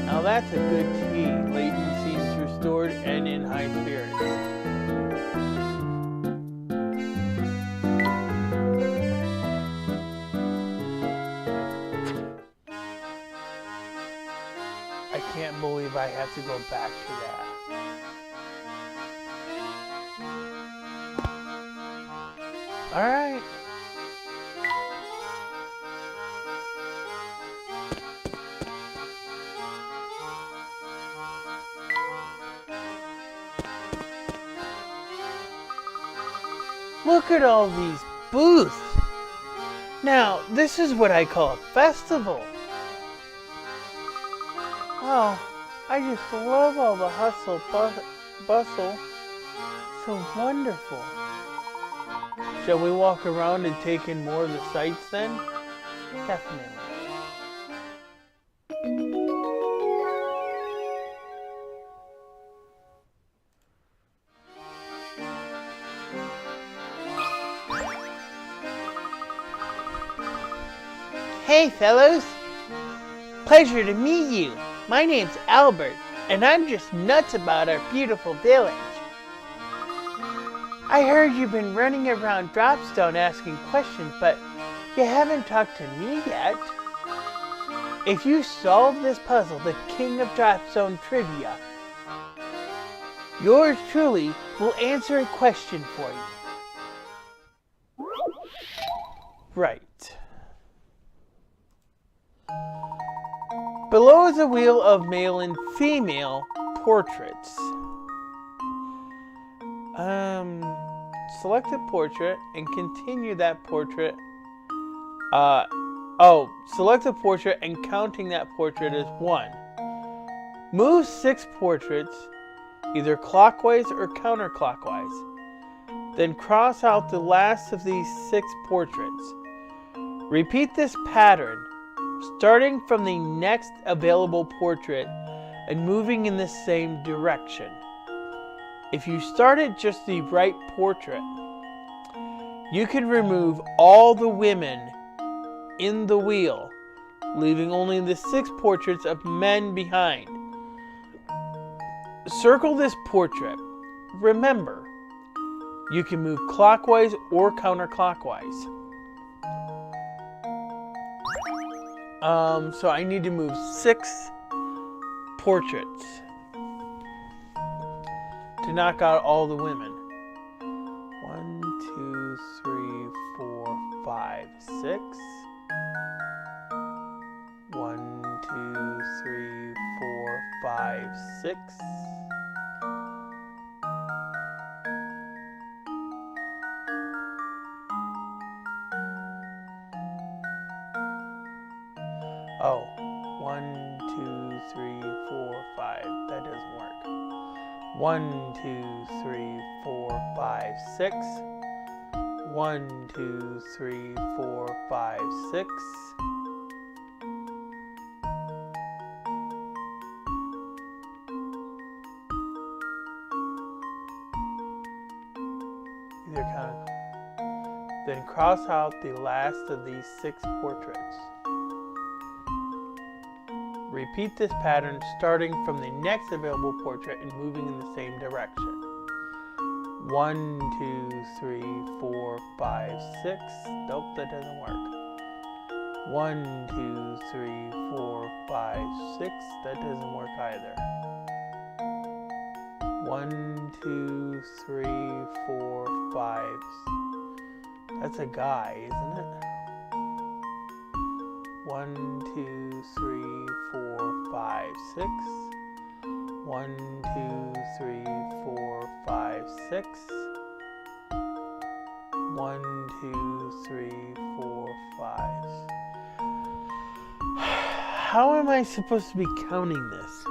Speaker 1: Now that's a good tea. Layton seems restored and in high spirits. I can't believe I have to go back to that. Alright. Look at all these booths. Now, this is what I call a festival. Oh, I just love all the hustle, bustle. So wonderful. Shall we walk around and take in more of the sights then? Definitely. Hey fellows! Pleasure to meet you. My name's Albert, and I'm just nuts about our beautiful village. I heard you've been running around Dropstone asking questions, but you haven't talked to me yet. If you solve this puzzle, the King of Dropstone Trivia, yours truly will answer a question for you. Right. Below is a wheel of male and female portraits. Select a portrait and continue that portrait. Select a portrait and counting that portrait as 1. Move 6 portraits, either clockwise or counterclockwise. Then cross out the last of these 6 portraits. Repeat this pattern, starting from the next available portrait and moving in the same direction. If you started just the right portrait, you can remove all the women in the wheel, leaving only the 6 portraits of men behind. Circle this portrait. Remember, you can move clockwise or counterclockwise. So I need to move 6 portraits to knock out all the women. 1, 2, 3, 4, 5, 6. 1, 2, 3, 4, 5, 6. Oh, 1, 2, 3, 4, 5. That doesn't work. 1, 2, 3, 4, 5, 6. 1, 2, 3, 4, 5, 6. Either count. Then cross out the last of these 6 portraits. Repeat this pattern starting from the next available portrait and moving in the same direction. 1, 2, 3, 4, 5, 6. Nope, that doesn't work. 1, 2, 3, 4, 5, 6. That doesn't work either. 1, 2, 3, 4, 5. That's a guy, isn't it? 1, 2, 3, 4, 5, 6. 1, 2, 3, 4, 5, 6. 1, 2, 3, 4, 5. How am I supposed to be counting this?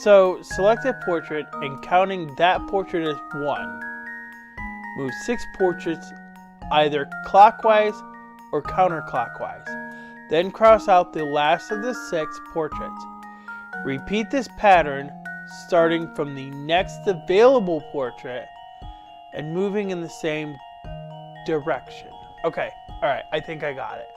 Speaker 1: So, select a portrait and counting that portrait as 1. Move 6 portraits either clockwise or counterclockwise. Then cross out the last of the 6 portraits. Repeat this pattern starting from the next available portrait and moving in the same direction. Okay, alright, I think I got it.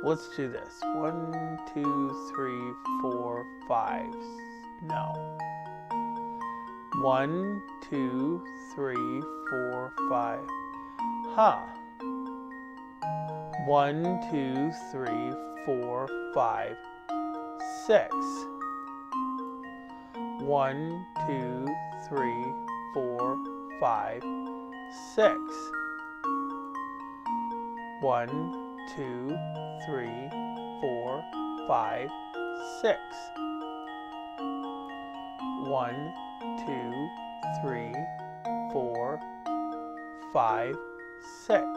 Speaker 1: Let's do this. 1, 2, 3, 4, 5. No. 1, 2, 3, 4, 5. Huh. 1, 2, 3, 4, 5, 6. 1, 2, 3, 4, 5, 6. 1, 2, 3, 4, 5, 6. 1, 2, 3, 4, 5, 6.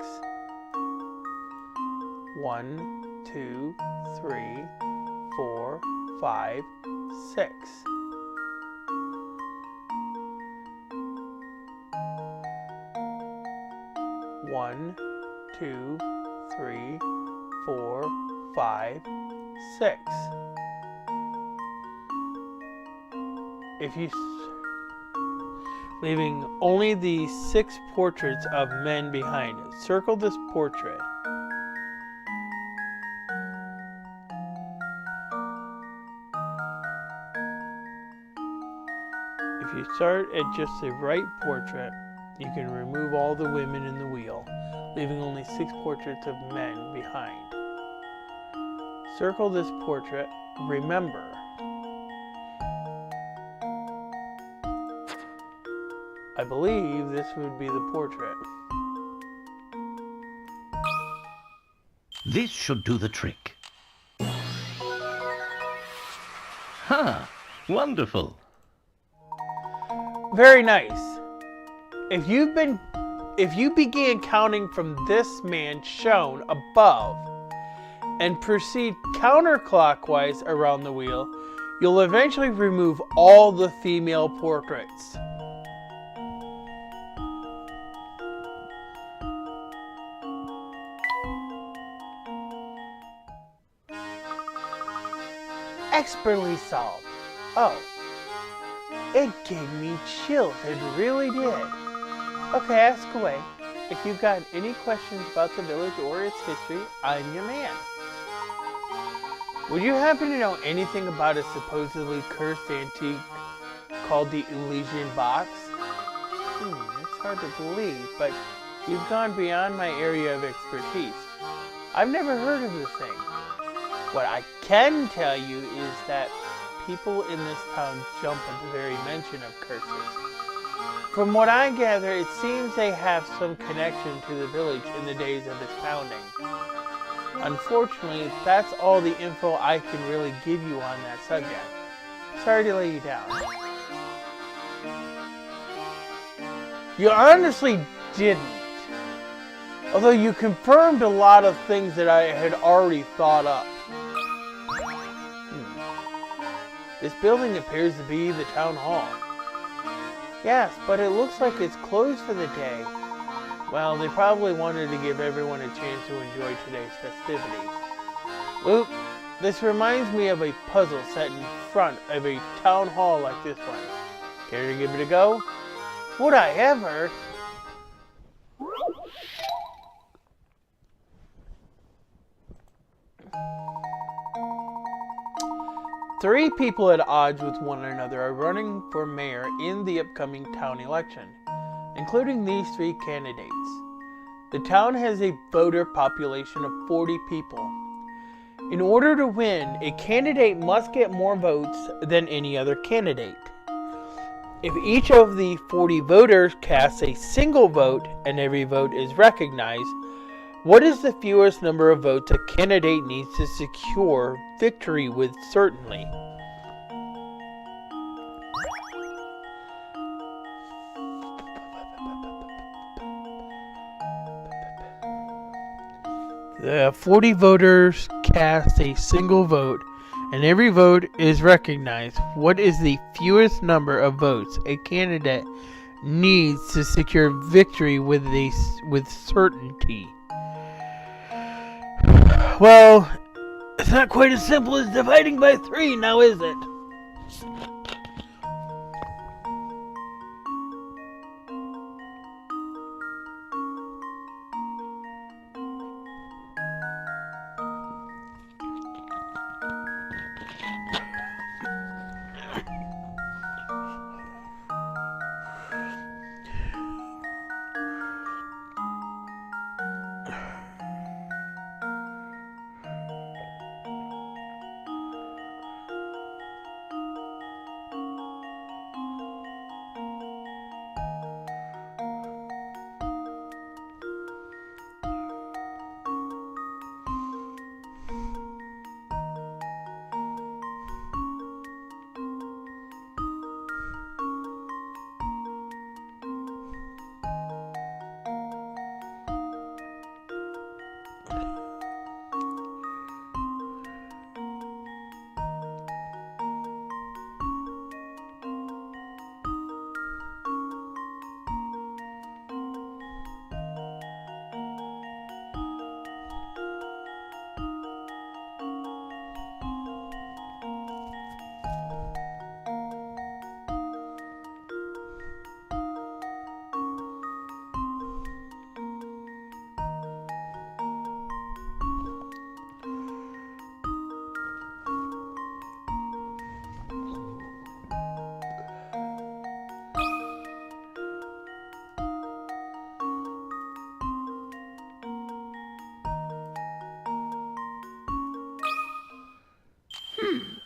Speaker 1: 1, 2, 3, 4, 5, 6. 1, 2, 3, 4, 5, 6. If you leaving only the 6 portraits of men behind it. Circle this portrait. If you start at just the right portrait, you can remove all the women in the wheel, leaving only 6 portraits of men behind. Circle this portrait. Remember, I believe this would be the portrait.
Speaker 2: This should do the trick. Ha! Wonderful!
Speaker 1: Very nice. If you began counting from this man shown above and proceed counterclockwise around the wheel, you'll eventually remove all the female portraits. Expertly solved. Oh, it gave me chills. It really did. Okay, ask away. If you've got any questions about the village or its history, I'm your man. Would you happen to know anything about a supposedly cursed antique called the Elysian Box? It's hard to believe, but you've gone beyond my area of expertise. I've never heard of this thing. What I can tell you is that people in this town jump at the very mention of curses. From what I gather, it seems they have some connection to the village in the days of its founding. Unfortunately, that's all the info I can really give you on that subject. Sorry to lay you down. You honestly didn't. Although you confirmed a lot of things that I had already thought up. This building appears to be the town hall. Yes, but it looks like it's closed for the day. Well, they probably wanted to give everyone a chance to enjoy today's festivities. Luke, this reminds me of a puzzle set in front of a town hall like this one. Care to give it a go? Would I ever? 3 people at odds with one another are running for mayor in the upcoming town election, including these 3 candidates. The town has a voter population of 40 people. In order to win, a candidate must get more votes than any other candidate. If each of the 40 voters casts a single vote and every vote is recognized, what is the fewest number of votes a candidate needs to secure victory with certainty? The 40 voters cast a single vote and every vote is recognized. What is the fewest number of votes a candidate needs to secure victory with certainty? Well, it's not quite as simple as dividing by 3 now, is it?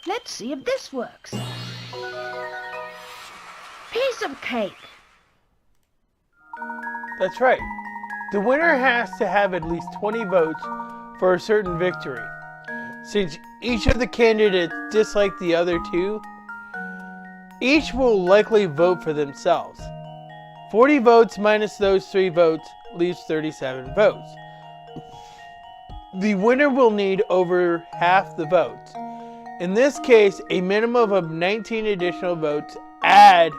Speaker 3: Let's see if this works. Piece of cake.
Speaker 1: That's right. The winner has to have at least 20 votes for a certain victory. Since each of the candidates dislike the other 2, each will likely vote for themselves. 40 votes minus those 3 votes leaves 37 votes. The winner will need over half the votes. In this case, a minimum of 19 additional votes add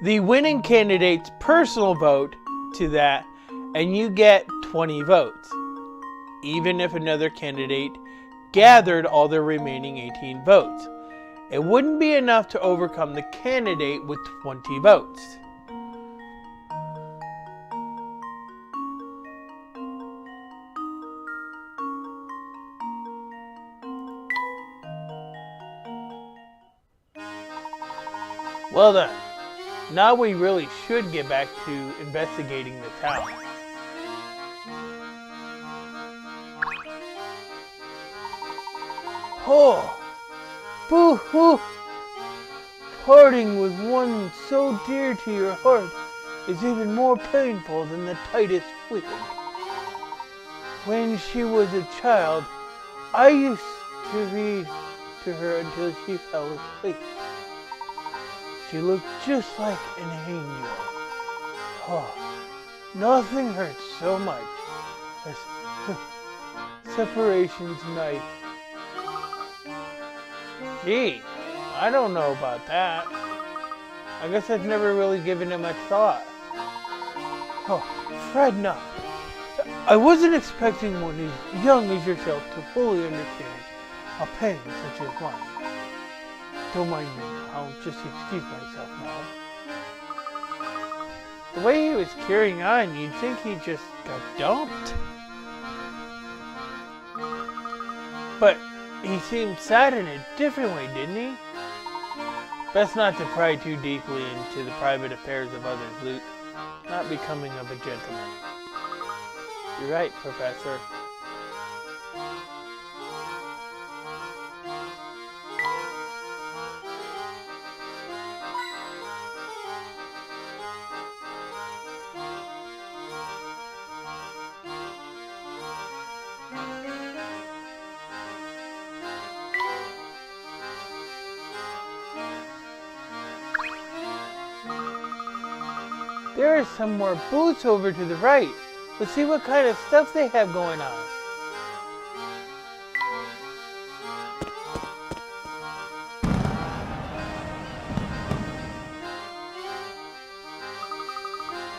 Speaker 1: the winning candidate's personal vote to that, and you get 20 votes, even if another candidate gathered all the remaining 18 votes. It wouldn't be enough to overcome the candidate with 20 votes. Well done. Now we really should get back to investigating the town. Oh, boo-hoo! Parting with one so dear to your heart is even more painful than the tightest whip. When she was a child, I used to read to her until she fell asleep. She looked just like an angel. Oh, nothing hurts so much as separation's knife. Gee, I don't know about that. I guess I've never really given it much thought. Oh, fret not. I wasn't expecting one as young as yourself to fully understand a pain such as mine. Don't mind me, I'll just excuse myself now. The way he was carrying on, you'd think he just got dumped. But He seemed sad in a different way, didn't he? Best not to pry too deeply into the private affairs of others, Luke. Not becoming of a gentleman. You're right, Professor. There are some more booths over to the right. Let's see what kind of stuff they have going on.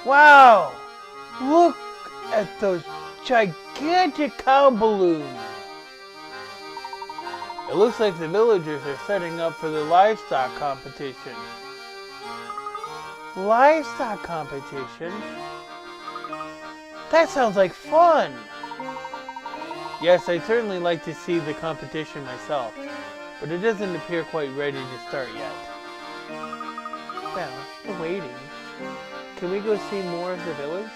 Speaker 1: Wow! Look at those gigantic cow balloons. It looks like the villagers are setting up for the livestock competition. Livestock competition? That sounds like fun! Yes, I'd certainly like to see the competition myself, but it doesn't appear quite ready to start yet. Well, we're waiting. Can we go see more of the village?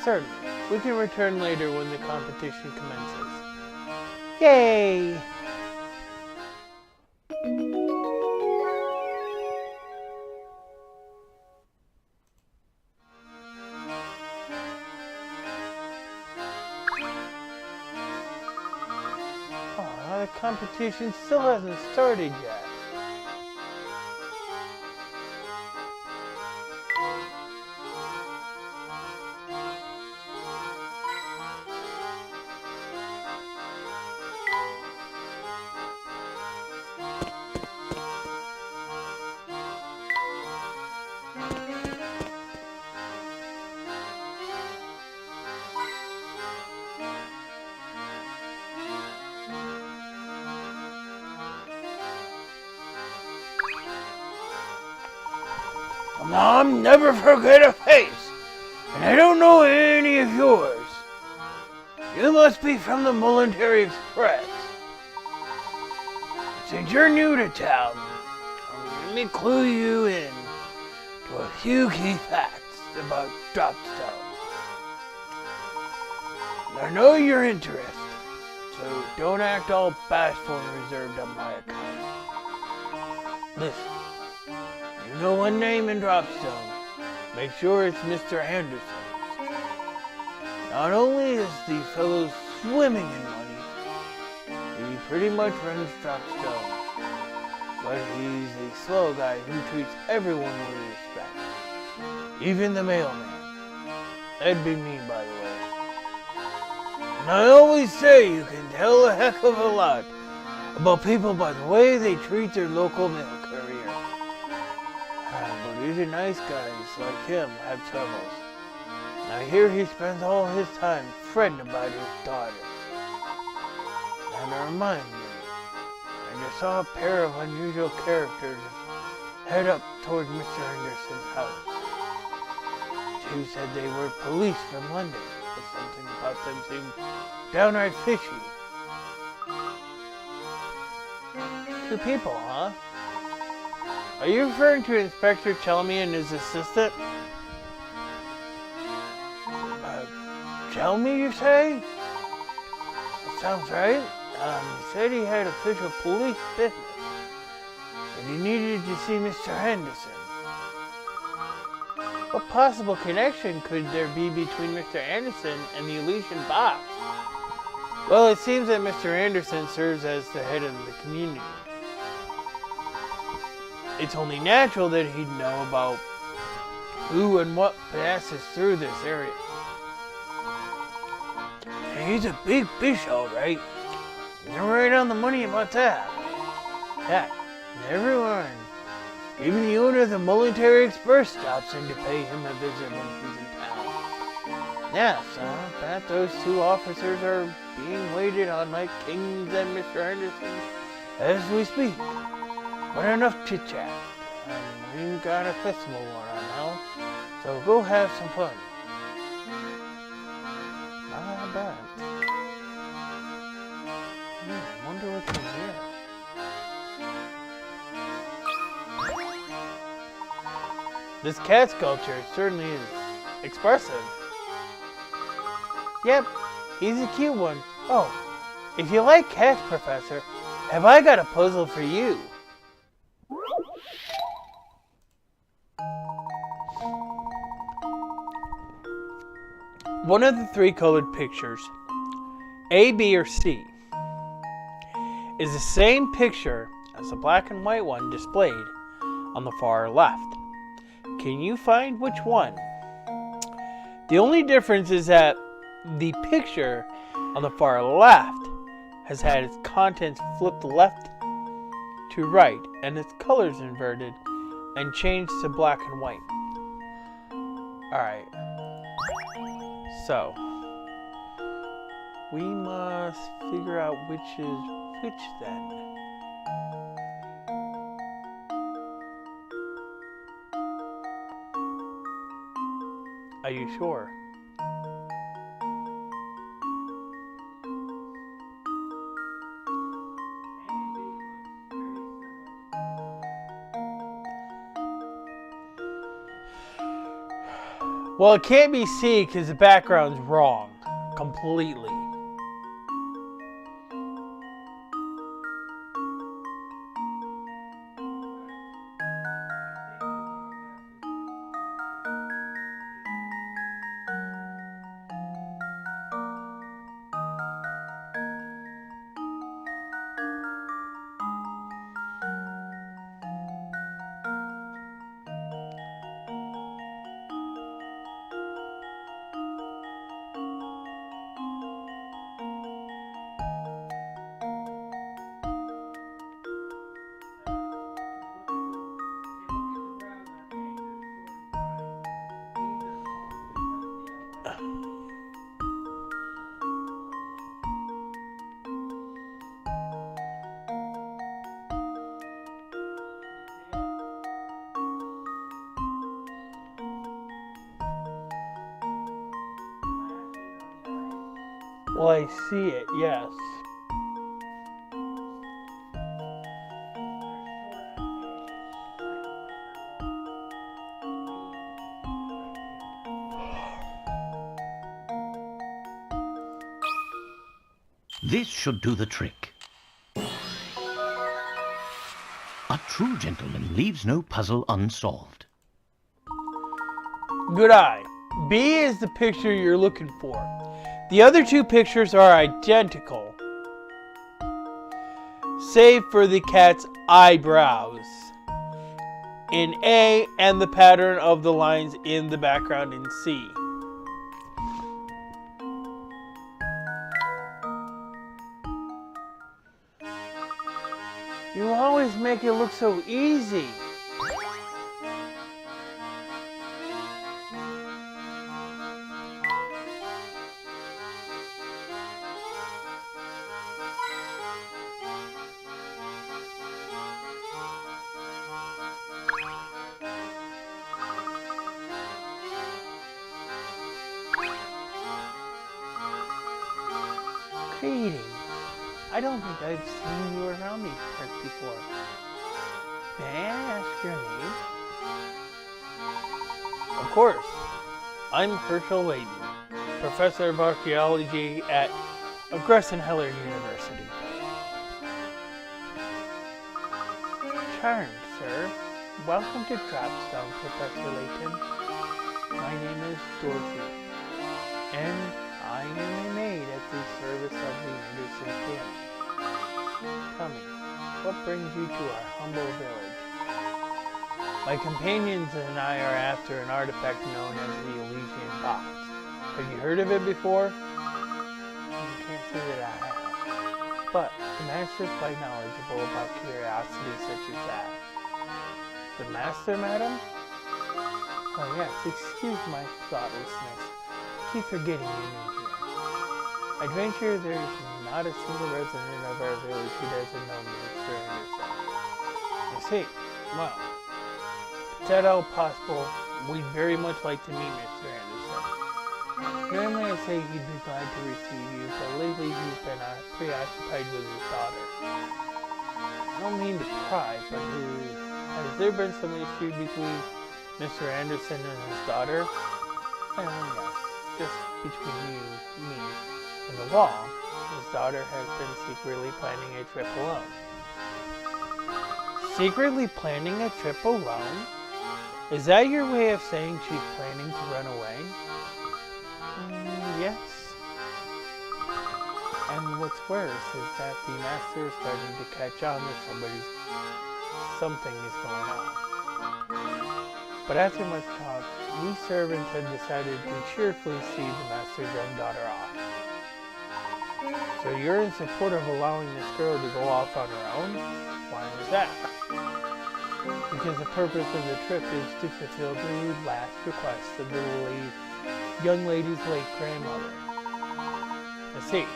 Speaker 1: Certainly. We can return later when the competition commences. Yay! The competition still hasn't started yet. Mom never forget a face, and I don't know any of yours. You must be from the Military Express. Since you're new to town, let me clue you in to a few key facts about Dropstone. I know you're interested, so don't act all bashful and reserved on my account. Listen. You know one name in Dropstone. Make sure it's Mr. Anderson's. Not only is the fellow swimming in money, he pretty much runs Dropstone, but he's a slow guy who treats everyone with respect. Even the mailman. That'd be me, by the way. And I always say you can tell a heck of a lot about people by the way they treat their local mail courier. But even nice guys like him have troubles. And I hear he spends all his time fretting about his daughter. And it reminds me, I just saw a pair of unusual characters head up towards Mr. Anderson's house. Two said they were police from London, but something about them seemed downright fishy. Two people, huh? Are you referring to Inspector Chelmy and his assistant? Chelmy, you say? That sounds right. He said he had official police business, and he needed to see Mr. Henderson. What possible connection could there be between Mr. Anderson and the Elysian box? Well, it seems that Mr. Anderson serves as the head of the community. It's only natural that he'd know about who and what passes through this area. And he's a big fish, all right. You're right on the money about that. Heck, everyone, even the owner of the Military Express, stops in to pay him a visit when he's in town. Yes, I bet those two officers are being waited on like kings and Mr. Henderson as we speak. But enough chit-chat. We've got a festival going on now, so go have some fun. Not bad. wonder what's in here. This cat sculpture certainly is expressive. Yep, he's a cute one. Oh, if you like cats, Professor, have I got a puzzle for you? One of the three colored pictures, A, B, or C, is the same picture as the black and white one displayed on the far left. Can you find which one? The only difference is that the picture on the far left has had its contents flipped left to right and its colors inverted and changed to black and white. Alright. So, we must figure out which is which then. Are you sure? Well, it can't be C because the background's wrong. Completely. Well, I see it, yes.
Speaker 2: This should do the trick. A true gentleman leaves no puzzle unsolved.
Speaker 1: Good eye. B is the picture you're looking for. The other two pictures are identical, save for the cat's eyebrows in A and the pattern of the lines in the background in C. You always make it look so easy. Greetings. I don't think I've seen you around these parts before. May I ask your name? Of course. I'm Herschel Layton, Professor of Archaeology at Heller University. Charmed, sir. Welcome to Dropstone, Professor Layton. My name is Dorothy, and I am a maid at the service of the Anderson family. Tell me, what brings you to our humble village? My companions and I are after an artifact known as the Elysian Box. Have you heard of it before? You can't say that I have. But the master's quite knowledgeable about curiosities such as that. The master, madam? Oh yes, excuse my thoughtlessness. Keep forgetting you knew here. I'd venture there's not a single resident of our village who doesn't know Mr. Anderson. You see, well, if it's at all possible, we'd very much like to meet Mr. Anderson. Normally I'd say he'd be glad to receive you, but lately he's been preoccupied with his daughter. I don't mean to pry, but has there been some issue between Mr. Anderson and his daughter? Well, yes, just between me, and the wall. His daughter has been secretly planning a trip alone. Secretly planning a trip alone? Is that your way of saying she's planning to run away? Yes. And what's worse is that the master is starting to catch on that something is going on. But after much talk, we servants had decided to cheerfully see the master's young daughter off. So you're in support of allowing this girl to go off on her own? Why is that? Because the purpose of the trip is to fulfill the last request of the young lady's late grandmother. I see.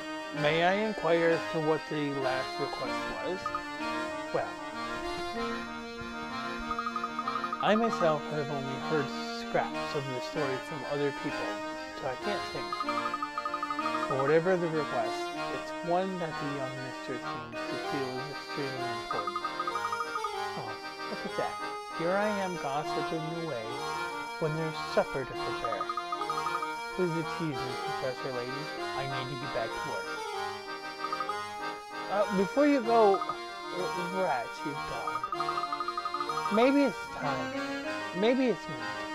Speaker 1: May I inquire as to what the last request was? Well, I myself have only heard scraps of the story from other people, so I can't say much. But whatever the request, it's one that the young mister seems to feel is extremely important. Oh, look at that. Here I am gossiping away when there's supper to prepare. Please excuse me, Professor Layton. I need to get back to work. Before you go, rats, you've gone. Maybe it's time. Maybe it's me.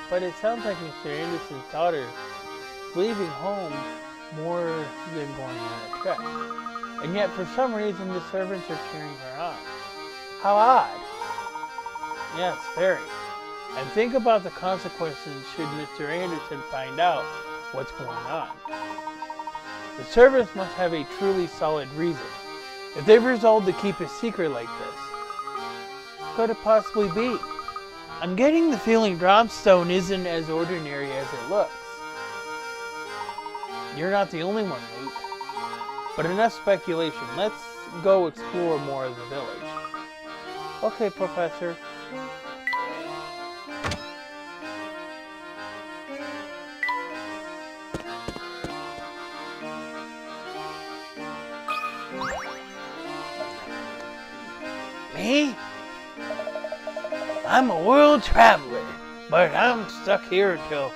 Speaker 1: But it sounds like Mr. Anderson's daughter is leaving home more than going on a trip. And yet, for some reason, the servants are cheering her on. How odd. Yes, very. And think about the consequences should Mr. Anderson find out what's going on. The servants must have a truly solid reason. If they've resolved to keep a secret like this, what could it possibly be? I'm getting the feeling Dropstone isn't as ordinary as it looks. You're not the only one, Luke. But enough speculation. Let's go explore more of the village. Okay, Professor. Me? I'm a world traveler, but I'm stuck here until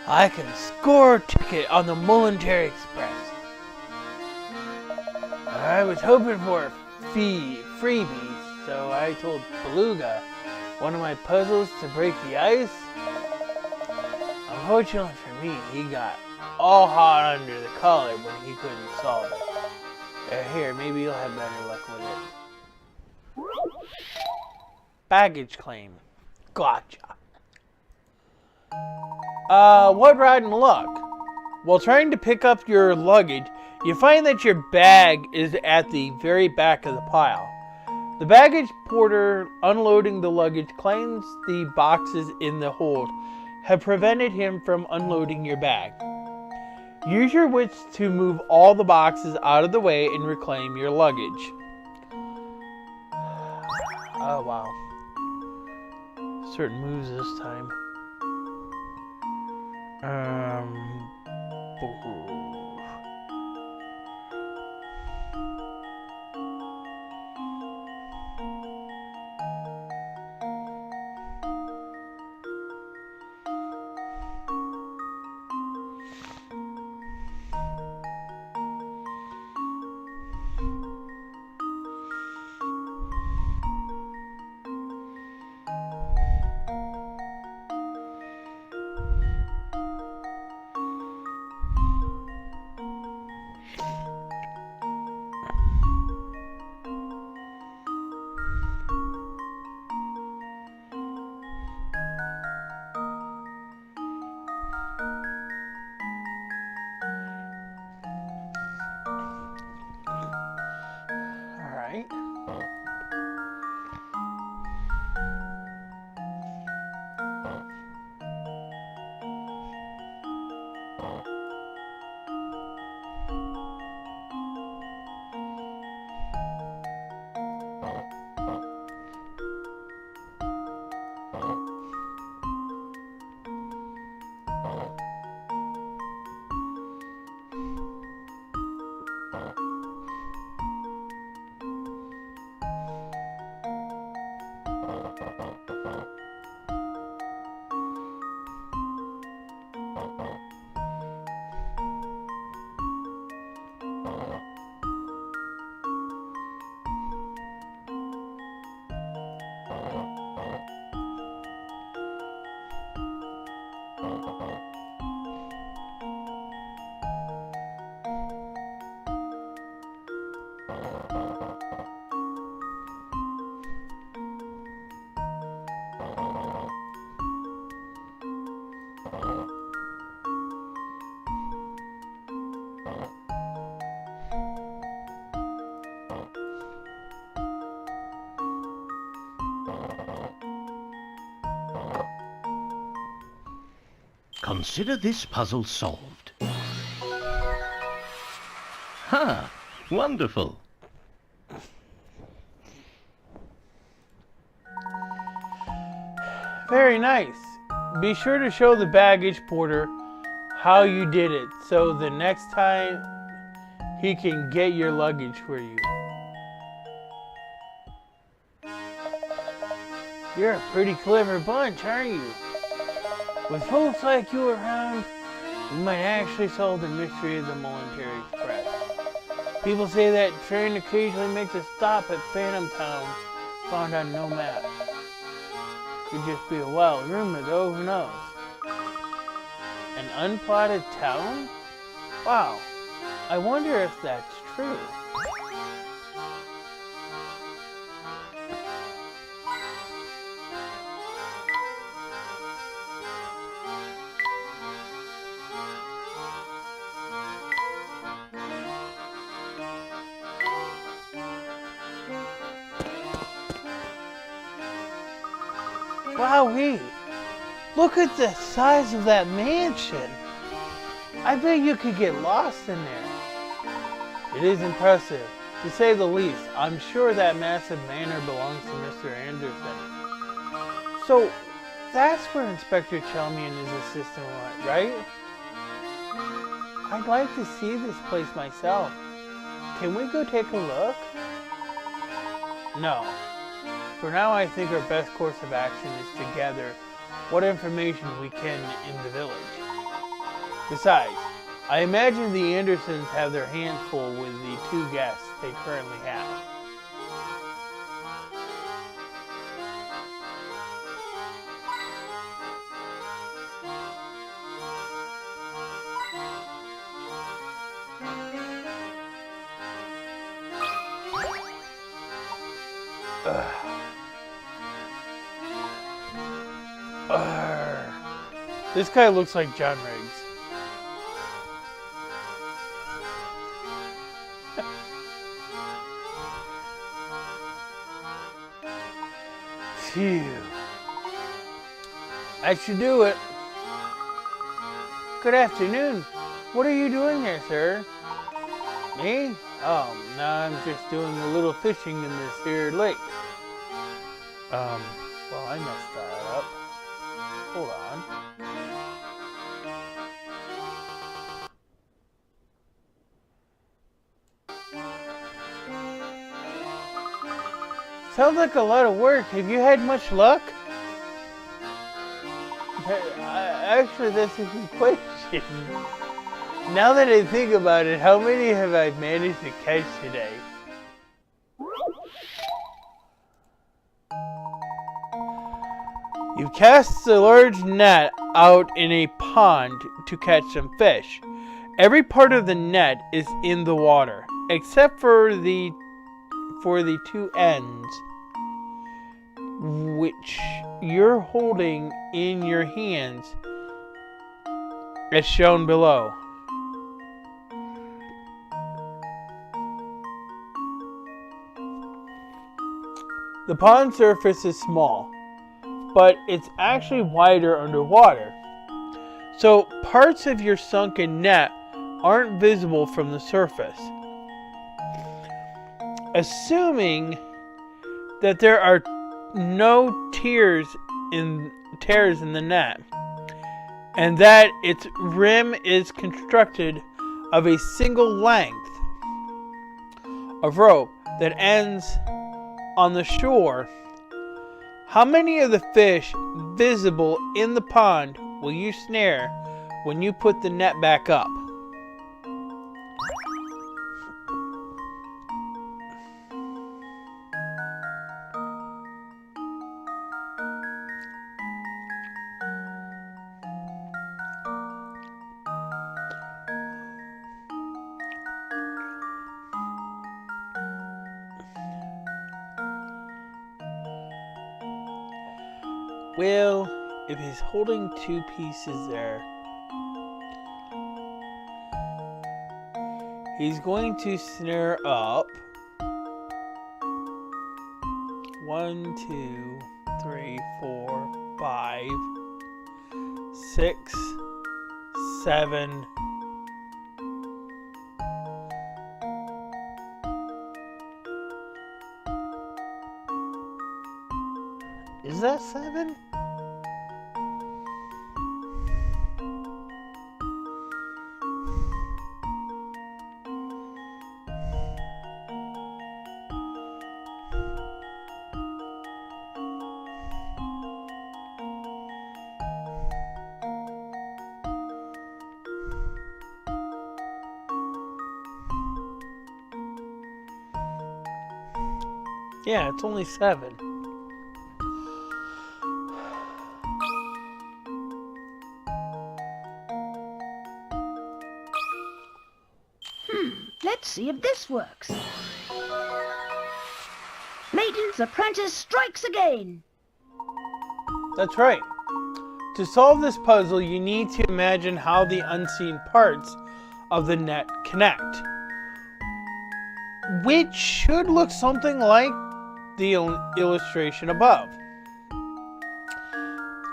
Speaker 1: I can score a ticket on the Mullantary Express. I was hoping for a freebie, so I told Beluga one of my puzzles to break the ice. Unfortunately for me, he got all hot under the collar when he couldn't solve it. Here, maybe you'll have better luck with it. Baggage claim. Gotcha. What rotten luck? While trying to pick up your luggage, you find that your bag is at the very back of the pile. The baggage porter unloading the luggage claims the boxes in the hold have prevented him from unloading your bag. Use your wits to move all the boxes out of the way and reclaim your luggage. Oh, wow. Certain moves this time.
Speaker 2: Consider this puzzle solved. Ha! Wonderful.
Speaker 1: Very nice. Be sure to show the baggage porter how you did it, so the next time he can get your luggage for you. You're a pretty clever bunch, aren't you? With folks like you around, we might actually solve the mystery of the Military Express. People say that train occasionally makes a stop at Phantom Town, found on no map. Could just be a wild rumor though, who knows? An unplotted town? Wow, I wonder if that's true. Wowee! Look at the size of that mansion! I bet you could get lost in there. It is impressive, to say the least. I'm sure that massive manor belongs to Mr. Anderson. So, that's where Inspector Chelmy and his assistant went, right? I'd like to see this place myself. Can we go take a look? No. For now, I think our best course of action is to gather what information we can in the village. Besides, I imagine the Andersons have their hands full with the 2 guests they currently have. This guy looks like John Riggs. Phew. That should do it. Good afternoon. What are you doing there, sir? Me? Oh, no, I'm just doing a little fishing in this here lake. Well, I messed that up. Hold on. Sounds like a lot of work. Have you had much luck? Actually, that's a good question. Now that I think about it, how many have I managed to catch today? You cast a large net out in a pond to catch some fish. Every part of the net is in the water, except for the 2 ends, which you're holding in your hands, as shown below. The pond surface is small, but it's actually wider underwater. So parts of your sunken net aren't visible from the surface. Assuming that there are no tears in the net, and that its rim is constructed of a single length of rope that ends on the shore, how many of the fish visible in the pond will you snare when you put the net back up? Well, if he's holding 2 pieces there, he's going to snare up 1, 2, 3, 4, 5, 6, 7. Is that 7? Yeah, it's only 7.
Speaker 3: Let's see if this works. Layton's apprentice strikes again.
Speaker 1: That's right. To solve this puzzle, you need to imagine how the unseen parts of the net connect, which should look something like the illustration above.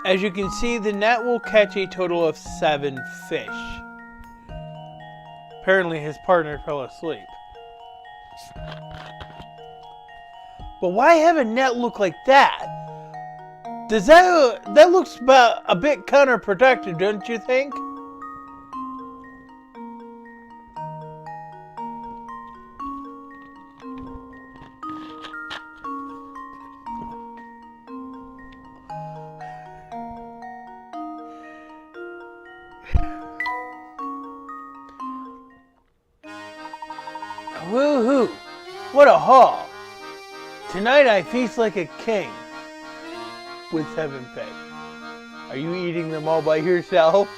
Speaker 1: As you can see, the net will catch a total of 7 fish. Apparently his partner fell asleep. But why have a net look like that? That looks about a bit counterproductive, don't you think? Woohoo! What a haul! Tonight I feast like a king with 7 fish. Are you eating them all by yourself?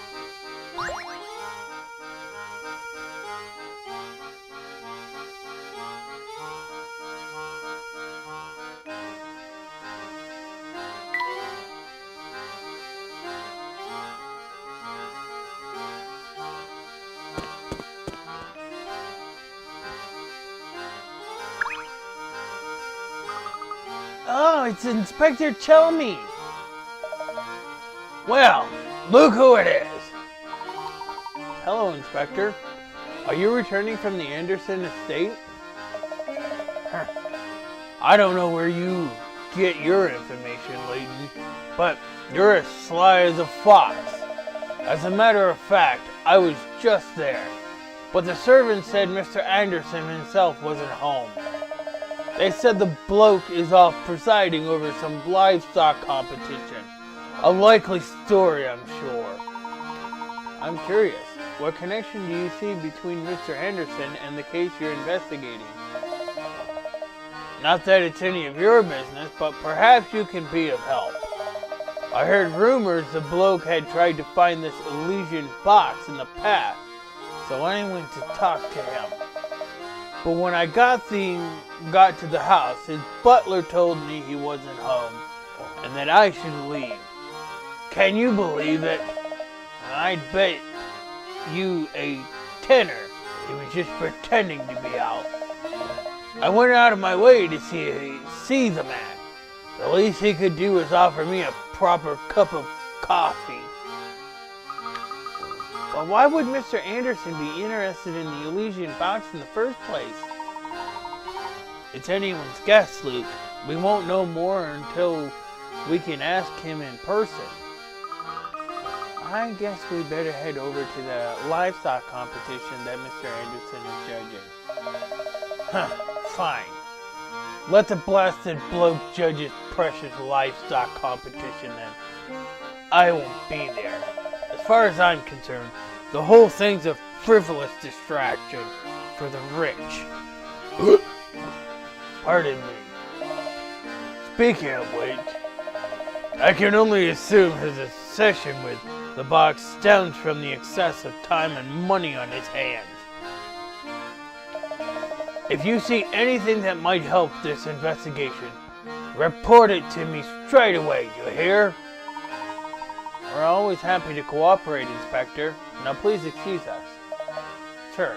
Speaker 1: Oh, it's Inspector Chelmy. Well, look who it is. Hello, Inspector. Are you returning from the Anderson estate? I don't know where you get your information, Layton, but you're as sly as a fox. As a matter of fact, I was just there, but the servant said Mr. Anderson himself wasn't home. They said the bloke is off presiding over some livestock competition. A likely story, I'm sure. I'm curious, what connection do you see between Mr. Anderson and the case you're investigating? Not that it's any of your business, but perhaps you can be of help. I heard rumors the bloke had tried to find this Elysian box in the past, so I went to talk to him. But when I got to the house, his butler told me he wasn't home and that I should leave. Can you believe it? I'd bet you a tenner he was just pretending to be out. I went out of my way to see the man. The least he could do was offer me a proper cup of coffee. But why would Mr. Anderson be interested in the Elysian box in the first place? It's anyone's guess, Luke. We won't know more until we can ask him in person. I guess we better head over to the livestock competition that Mr. Anderson is judging. Fine. Let the blasted bloke judge his precious livestock competition then. I won't be there. As far as I'm concerned, the whole thing's a frivolous distraction for the rich. Pardon me. Speaking of which, I can only assume his obsession with the box stems from the excess of time and money on his hands. If you see anything that might help this investigation, report it to me straight away, you hear? We're always happy to cooperate, Inspector. Now please excuse us. Sure,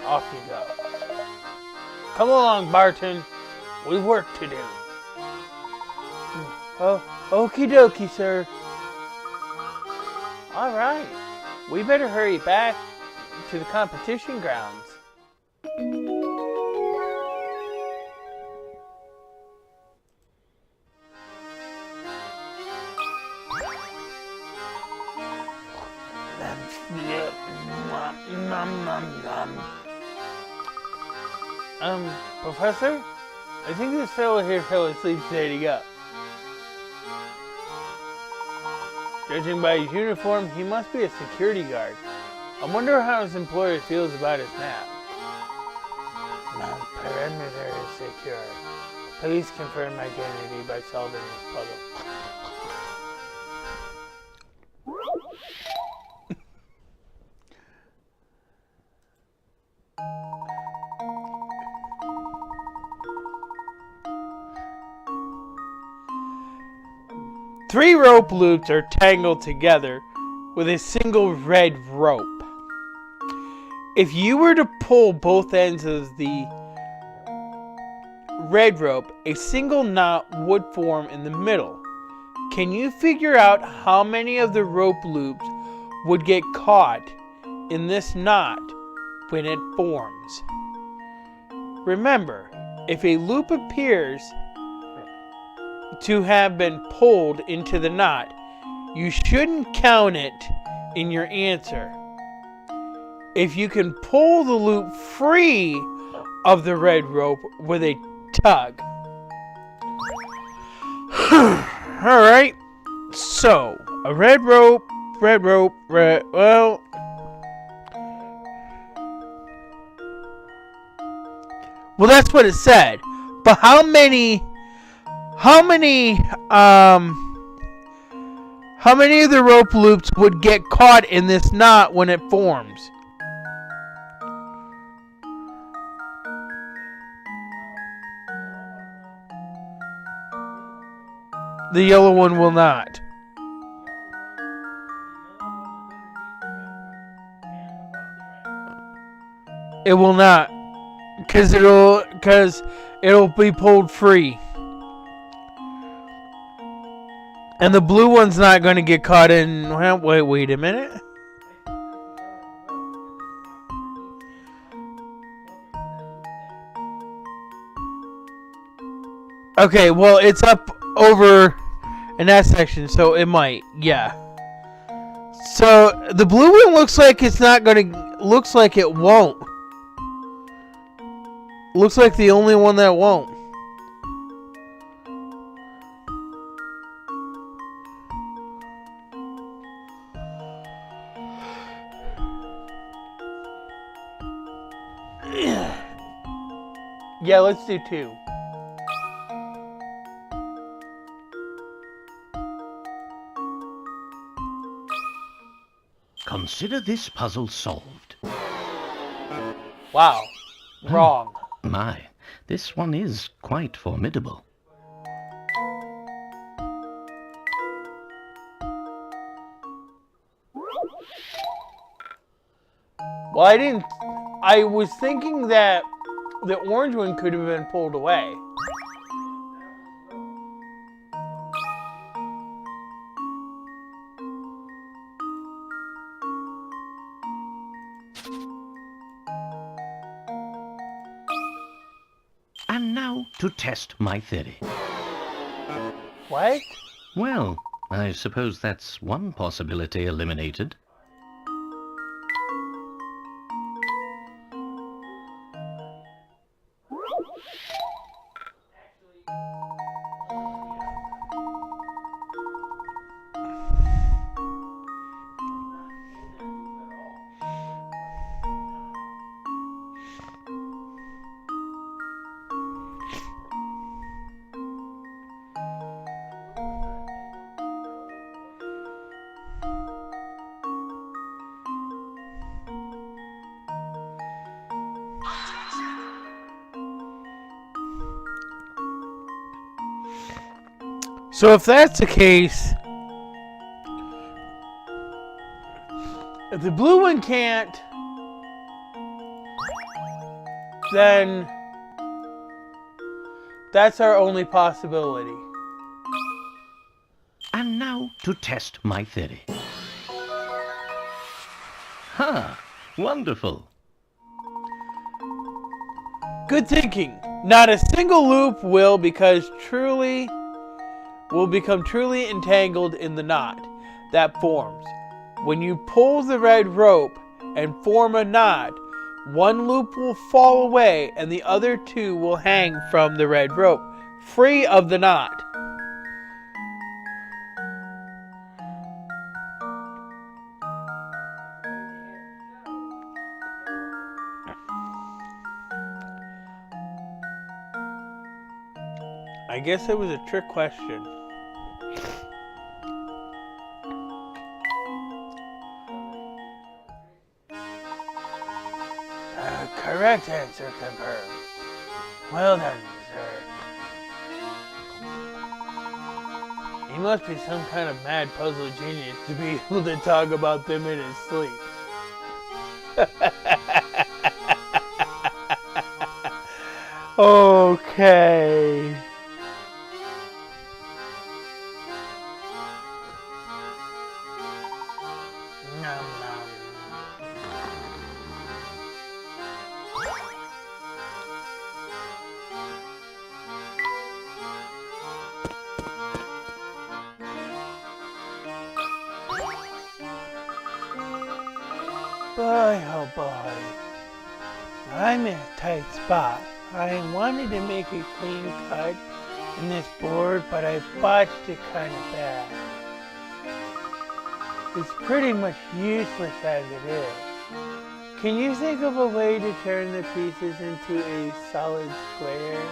Speaker 1: off you go. Come along, Barton. We've work to do. Oh, okie dokie, sir. Alright. We better hurry back to the competition grounds. Professor? I think this fellow here fell asleep standing up. Judging by his uniform, he must be a security guard. I wonder how his employer feels about his nap. My perimeter is secure. Please confirm my identity by solving this puzzle. 3 rope loops are tangled together with a single red rope. If you were to pull both ends of the red rope, a single knot would form in the middle. Can you figure out how many of the rope loops would get caught in this knot when it forms? Remember, if a loop appears to have been pulled into the knot, you shouldn't count it in your answer. If you can pull the loop free of the red rope with a tug. Alright, so a red rope, well, that's what it said. But how many of the rope loops would get caught in this knot when it forms? The yellow one will not. It will not, because it'll be pulled free. And the blue one's not going to get caught in. Well, wait a minute. Okay, well, it's up over in that section, so it might, yeah. So the blue one looks like it's not going to. Looks like it won't. Looks like the only one that won't. Yeah, let's do 2.
Speaker 2: Consider this puzzle solved.
Speaker 1: Wow. Wrong.
Speaker 2: My, this one is quite formidable.
Speaker 1: Well, I was thinking that the orange one could have been pulled away.
Speaker 2: And now to test my theory.
Speaker 1: What?
Speaker 2: Well, I suppose that's one possibility eliminated.
Speaker 1: So if that's the case, if the blue one can't, then that's our only possibility.
Speaker 2: And now to test my theory. Ah, wonderful.
Speaker 1: Good thinking. Not a single loop will become truly entangled in the knot that forms. When you pull the red rope and form a knot, one loop will fall away and the other two will hang from the red rope, free of the knot. I guess it was a trick question. Correct answer confirmed. Well done, sir. He must be some kind of mad puzzle genius to be able to talk about them in his sleep. Okay. Nom, nom. Boy, oh boy. I'm in a tight spot. I wanted to make a clean cut in this board, but I botched it kind of bad. It's pretty much useless as it is. Can you think of a way to turn the pieces into a solid square?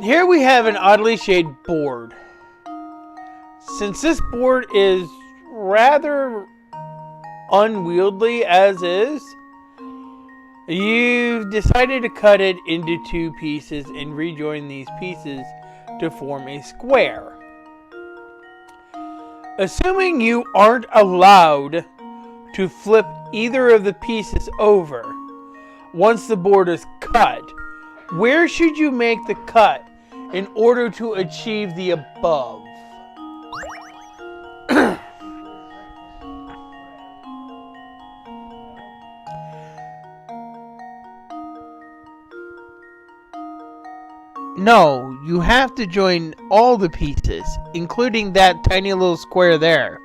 Speaker 1: Here we have an oddly shaped board. Since this board is rather unwieldy as is, you've decided to cut it into two pieces and rejoin these pieces to form a square. Assuming you aren't allowed to flip either of the pieces over once the board is cut, where should you make the cut in order to achieve the above? No, you have to join all the pieces, including that tiny little square there.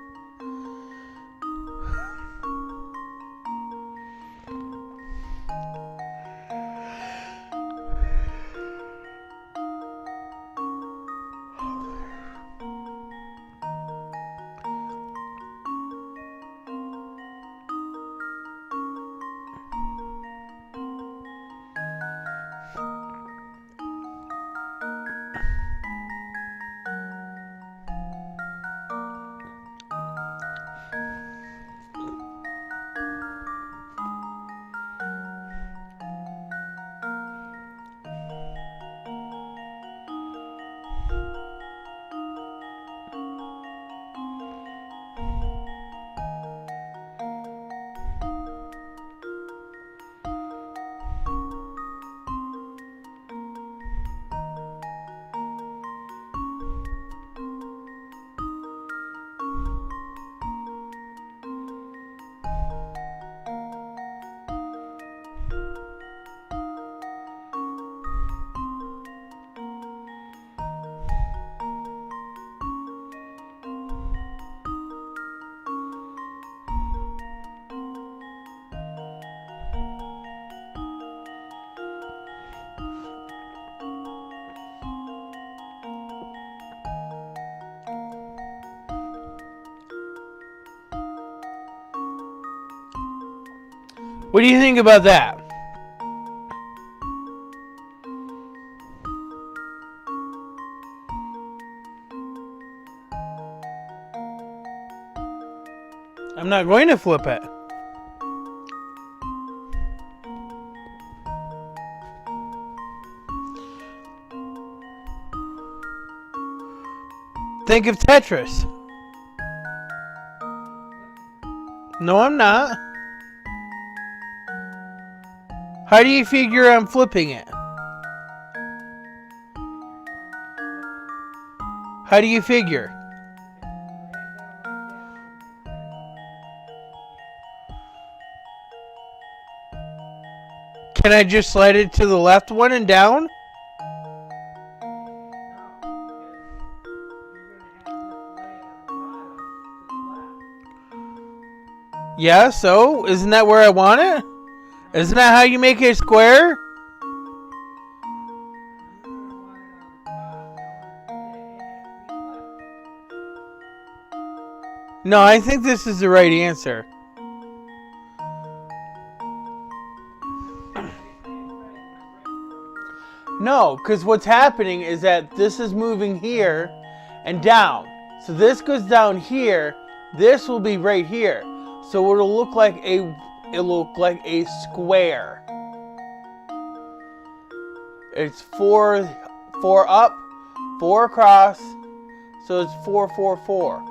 Speaker 1: What do you think about that? I'm not going to flip it. Think of Tetris. No, I'm not. How do you figure I'm flipping it? How do you figure? can I just slide it to the left one and down? Yeah, so? Isn't that where I want it? Isn't that how you make it square? No, I think this is the right answer. No, because what's happening is that this is moving here and down. So this goes down here. This will be right here. So it'll look like a square. It's four up, 4 across. So it's 4, 4, 4.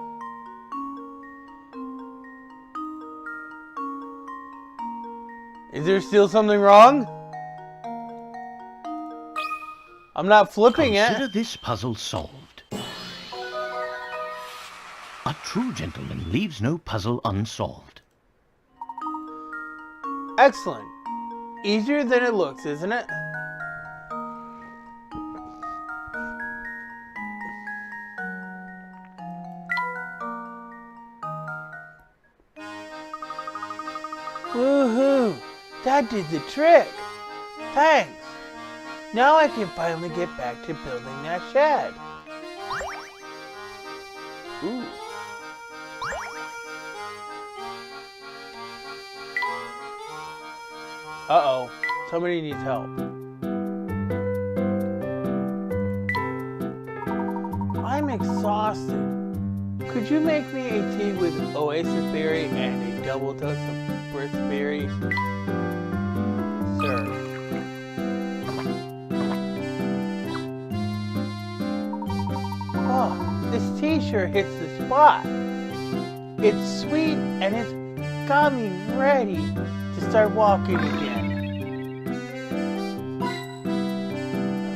Speaker 1: Is there still something wrong? I'm not flipping it.
Speaker 2: Consider this puzzle solved. A true gentleman leaves no puzzle unsolved.
Speaker 1: Excellent. Easier than it looks, isn't it? Woohoo! That did the trick. Thanks. Now I can finally get back to building that shed. Ooh. Uh-oh. Somebody needs help. I'm exhausted. Could you make me a tea with oasis berry and a double dose of berry? Sir. Oh, this tea sure hits the spot. It's sweet and it's got me ready to start walking again.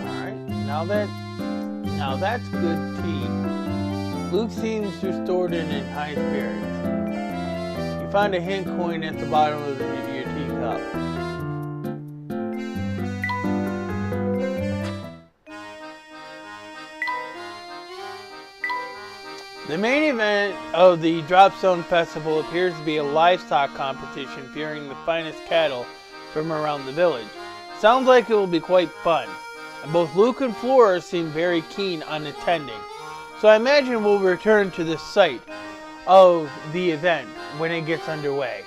Speaker 1: Alright, now that's good tea. Luke seems restored and in high spirits. You find a hint coin at the bottom of your teacup. The main event of the Dropstone Festival appears to be a livestock competition featuring the finest cattle from around the village. Sounds like it will be quite fun, and both Luke and Flora seem very keen on attending. So I imagine we'll return to the site of the event when it gets underway.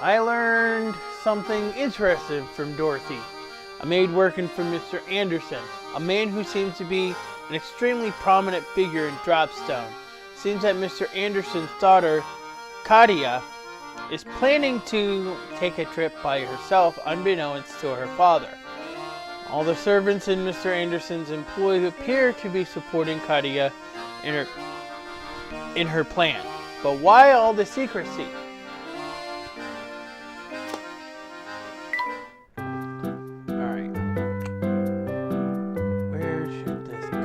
Speaker 1: I learned something interesting from Dorothy, a maid working for Mr. Anderson, a man who seems to be an extremely prominent figure in Dropstone. Seems that Mr. Anderson's daughter, Katia, is planning to take a trip by herself unbeknownst to her father. All the servants in Mr. Anderson's employ appear to be supporting Katia in her plan. But why all the secrecy? Alright. Where should this go?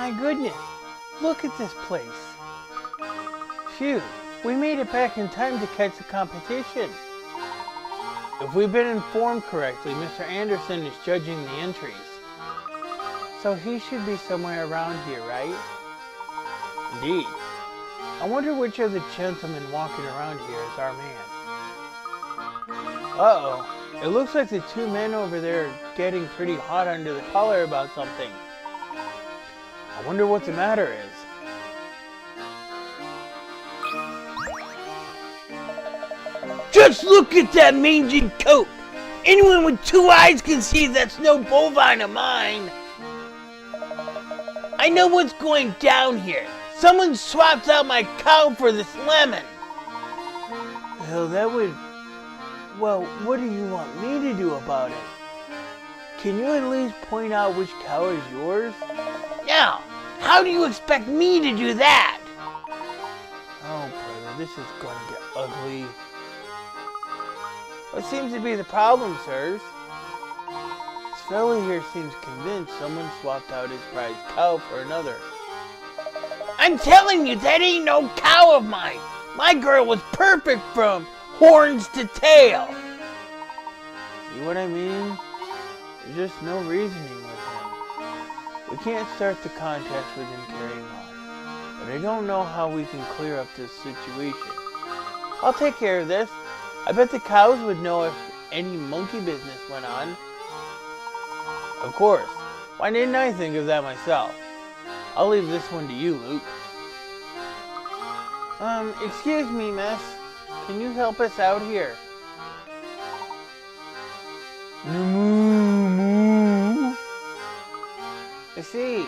Speaker 1: My goodness, look at this place. Phew, we made it back in time to catch the competition. If we've been informed correctly, Mr. Anderson is judging the entries. So he should be somewhere around here, right? Indeed. I wonder which of the gentlemen walking around here is our man. Uh-oh. It looks like the two men over there are getting pretty hot under the collar about something. I wonder what the matter is. Just look at that mangy coat! Anyone with 2 eyes can see that's no bovine of mine. I know what's going down here. Someone swapped out my cow for this lemon. Well, that would... Well, what do you want me to do about it? Can you at least point out which cow is yours? Now, how do you expect me to do that? Oh, brother, this is going to get ugly. What seems to be the problem, sirs? This fellow here seems convinced someone swapped out his prized cow for another. I'm telling you, that ain't no cow of mine. My girl was perfect from horns to tail. See what I mean? There's just no reasoning with him. We can't start the contest with him carrying on. But I don't know how we can clear up this situation. I'll take care of this. I bet the cows would know if any monkey business went on. Of course. Why didn't I think of that myself? I'll leave this one to you, Luke. Excuse me, miss. Can you help us out here? Moo, moo. I see.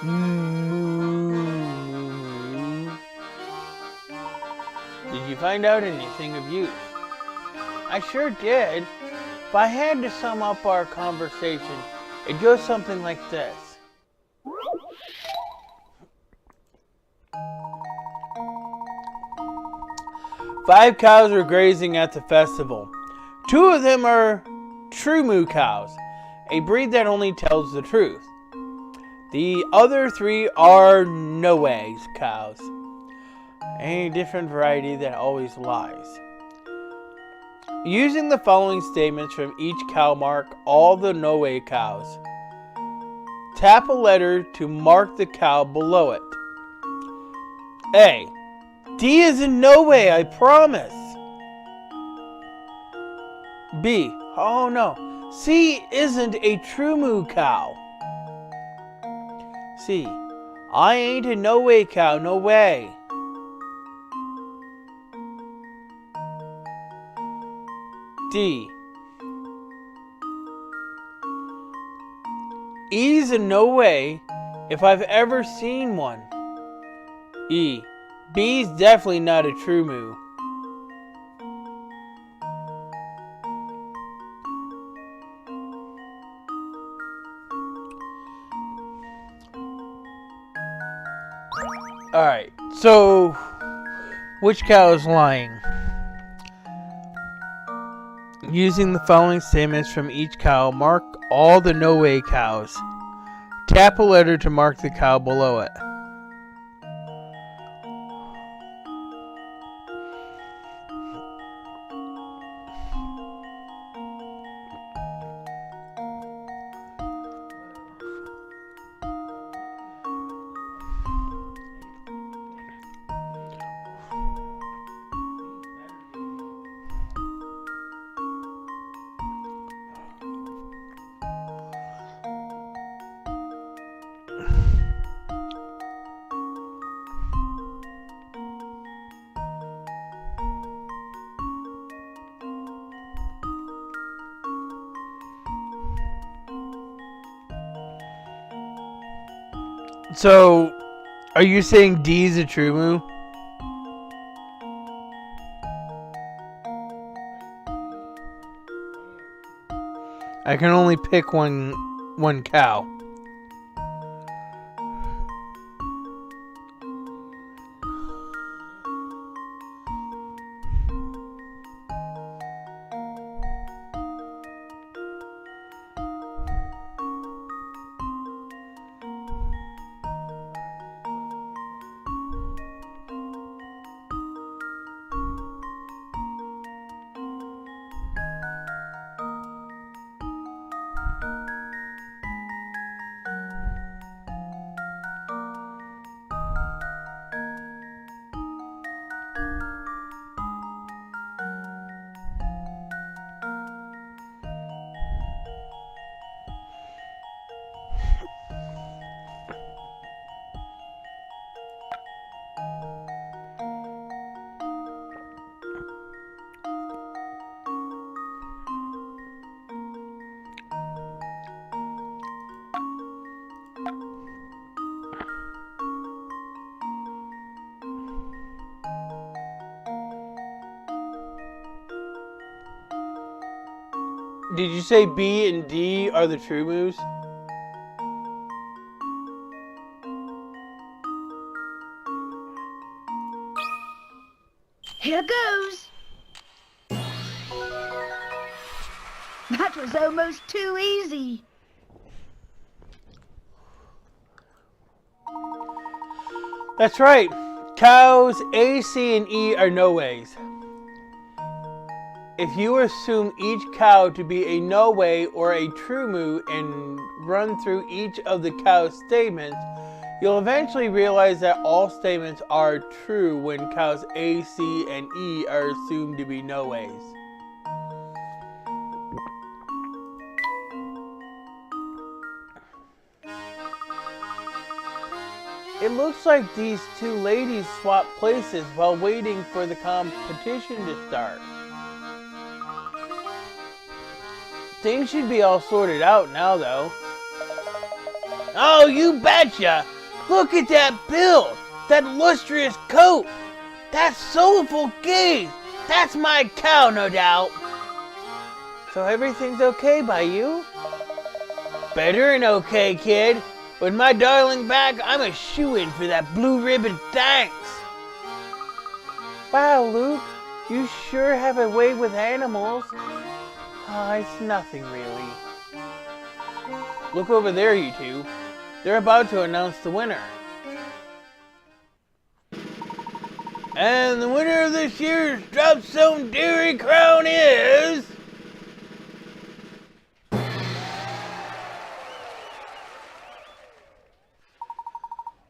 Speaker 1: Moo, moo. Did you find out anything of use? I sure did. If I had to sum up our conversation, it goes something like this. Five cows were grazing at the festival. 2 of them are true moo cows, a breed that only tells the truth. The other 3 are no ways cows, a different variety that always lies. Using the following statements from each cow, mark all the no way cows. Tap a letter to mark the cow below it. A. D is in no way, I promise. B. Oh no. C isn't a true moo cow. C. I ain't a no way cow, no way. D. E's a no way if I've ever seen one. E. B's definitely not a true moo. Alright, so which cow is lying? Using the following statements from each cow, mark all the no way cows. Tap a letter to mark the cow below it. So, are you saying D is a true moo? I can only pick one cow. Did you say B and D are the true moves?
Speaker 3: Here goes. That was almost too easy.
Speaker 1: That's right. Cows A, C, and E are no ways. If you assume each cow to be a no way or a true moo and run through each of the cow's statements, you'll eventually realize that all statements are true when cows A, C, and E are assumed to be no ways. It looks like these two ladies swapped places while waiting for the competition to start. Things should be all sorted out now, though. Oh, you betcha! Look at that build! That lustrous coat! That soulful gaze! That's my cow, no doubt! So everything's okay by you? Better than okay, kid. With my darling back, I'm a shoo-in for that blue ribbon thanks. Wow, Luke, you sure have a way with animals. It's nothing really. Look over there, you two. They're about to announce the winner. And the winner of this year's Drop Zone Dairy Crown is...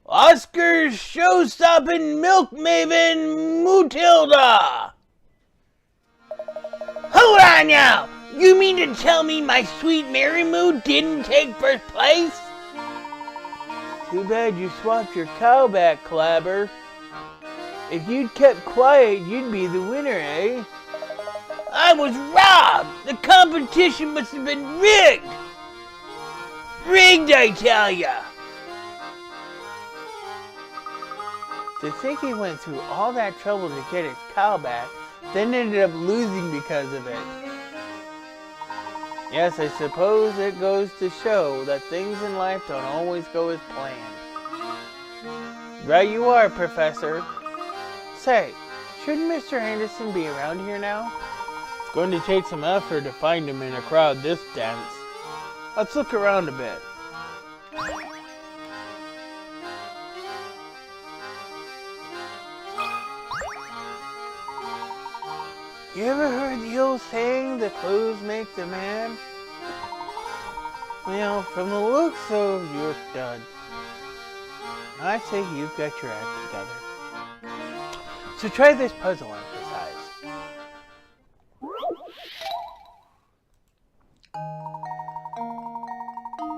Speaker 1: Oscar's show-stopping milk maven, Mutilda! Hold on now! You mean to tell me my sweet Mary Moo didn't take first place? Too bad you swapped your cow back, Clabber. If you'd kept quiet, you'd be the winner, eh? I was robbed! The competition must have been rigged! Rigged, I tell ya! To think he went through all that trouble to get his cow back, then ended up losing because of it. Yes, I suppose it goes to show that things in life don't always go as planned. Right you are, Professor. Say, shouldn't Mr. Anderson be around here now? It's going to take some effort to find him in a crowd this dense. Let's look around a bit. You ever heard the old saying, the clothes make the man? Well, from the looks of your stud, I say you've got your act together. So try this puzzle on for size.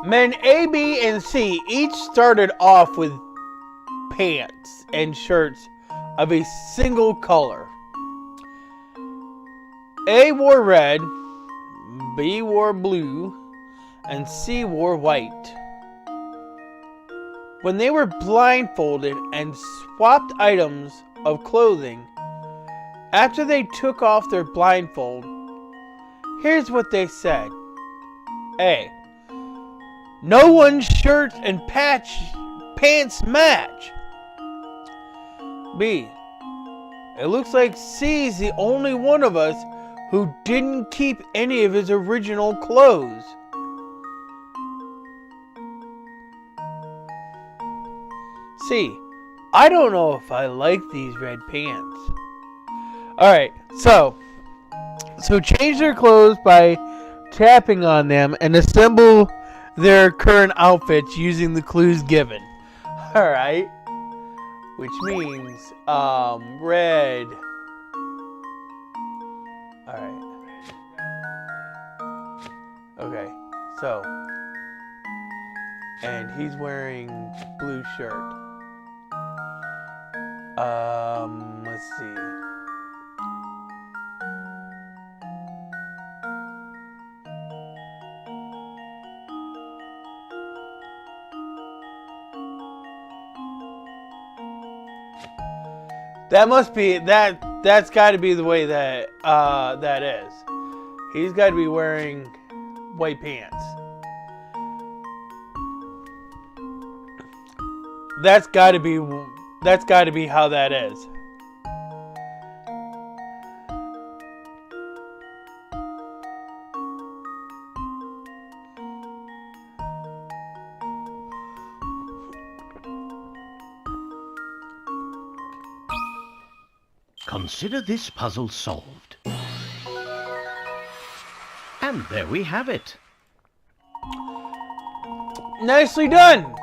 Speaker 1: Men A, B, and C each started off with pants and shirts of a single color. A wore red, B wore blue, and C wore white. When they were blindfolded and swapped items of clothing, after they took off their blindfold, here's what they said. A. No one's shirt and pants match. B. It looks like C's the only one of us who didn't keep any of his original clothes. C. I don't know if I like these red pants. Alright, so change their clothes by tapping on them and assemble their current outfits using the clues given. Alright. Which means, red. Alright. Okay, so. And he's wearing blue shirt. Let's see. That must be, that's got to be the way that, that is. He's got to be wearing white pants. That's got to be how that is.
Speaker 2: Consider this puzzle solved. And there we have it.
Speaker 1: Nicely done!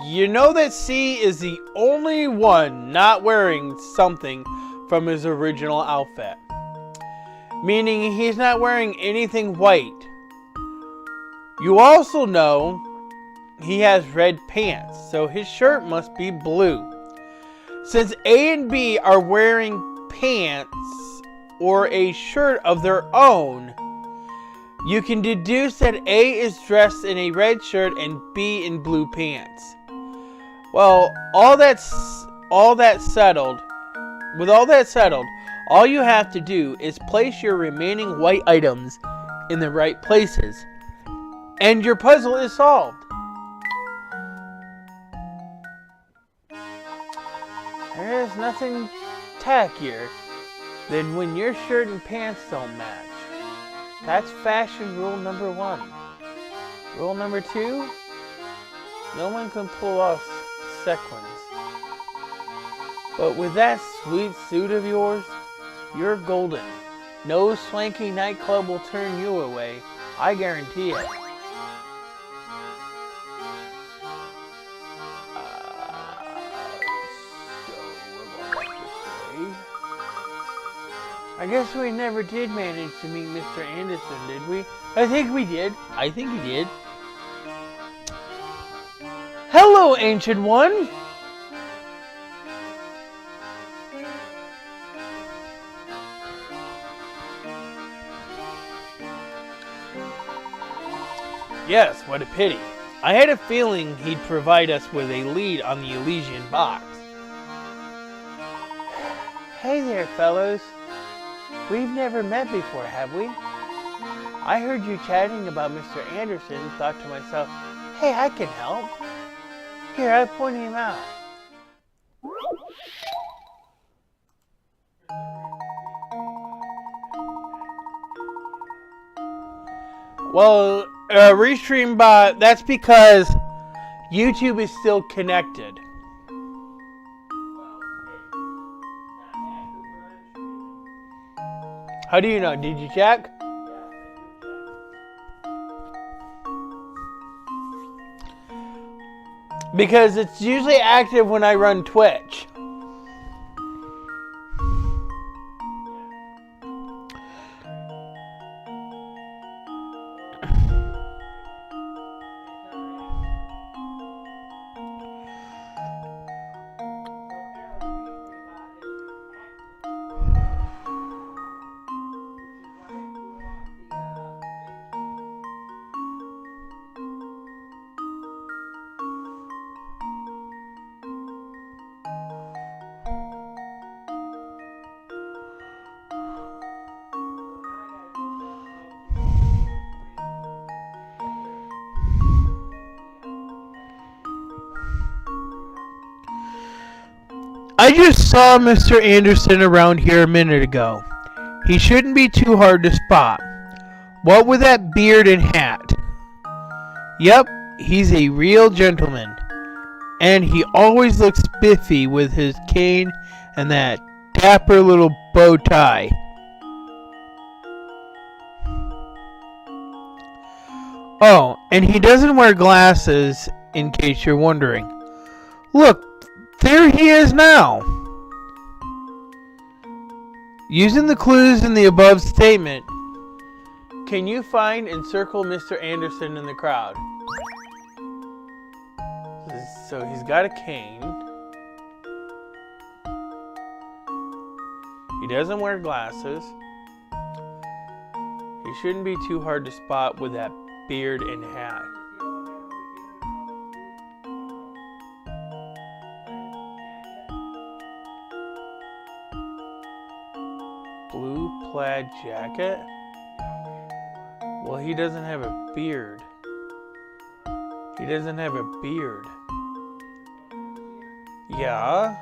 Speaker 1: You know that C is the only one not wearing something from his original outfit. Meaning he's not wearing anything white. You also know he has red pants, so his shirt must be blue. Since A and B are wearing pants or a shirt of their own, you can deduce that A is dressed in a red shirt and B in blue pants. Well, with all that settled, all you have to do is place your remaining white items in the right places, and your puzzle is solved. There is nothing tackier than when your shirt and pants don't match. That's fashion rule number 1. Rule number 2, no one can pull off sequins. But with that sweet suit of yours, you're golden. No swanky nightclub will turn you away, I guarantee it. I guess we never did manage to meet Mr. Anderson, did we? I think we did. I think he did. Hello, Ancient One! Yes, what a pity. I had a feeling he'd provide us with a lead on the Elysian box. Hey there, fellows. We've never met before, have we? I heard you chatting about Mr. Anderson and thought to myself, hey, I can help. Here, I pointed him out. Well, Restream bot, that's because YouTube is still connected. How do you know? Did you check? Because it's usually active when I run Twitch. I just saw Mr. Anderson around here a minute ago. He shouldn't be too hard to spot. What with that beard and hat? Yep, he's a real gentleman. And he always looks spiffy with his cane and that dapper little bow tie. Oh, and he doesn't wear glasses, in case you're wondering. Look, there he is now. Using the clues in the above statement, can you find and circle Mr. Anderson in the crowd? So he's got a cane. He doesn't wear glasses. He shouldn't be too hard to spot with that beard and hat. Blue plaid jacket? Well, he doesn't have a beard. He doesn't have a beard. Yeah?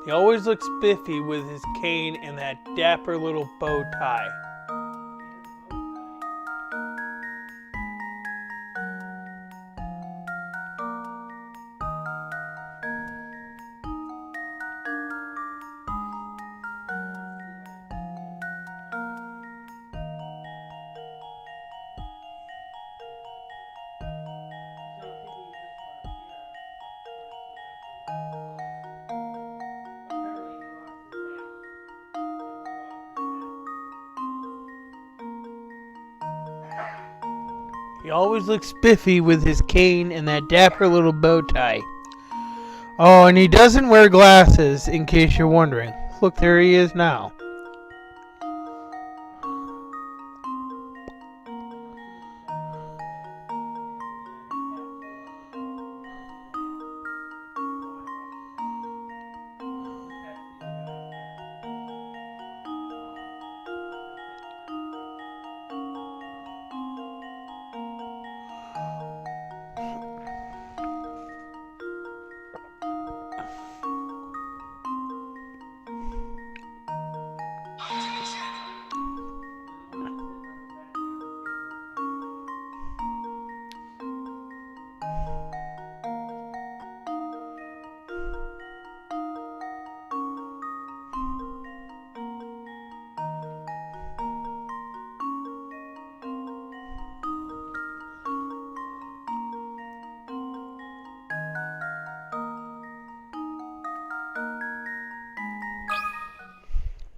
Speaker 1: He always looks spiffy with his cane and that dapper little bow tie. He always looks spiffy with his cane and that dapper little bow tie. Oh, and he doesn't wear glasses, in case you're wondering. Look, there he is now.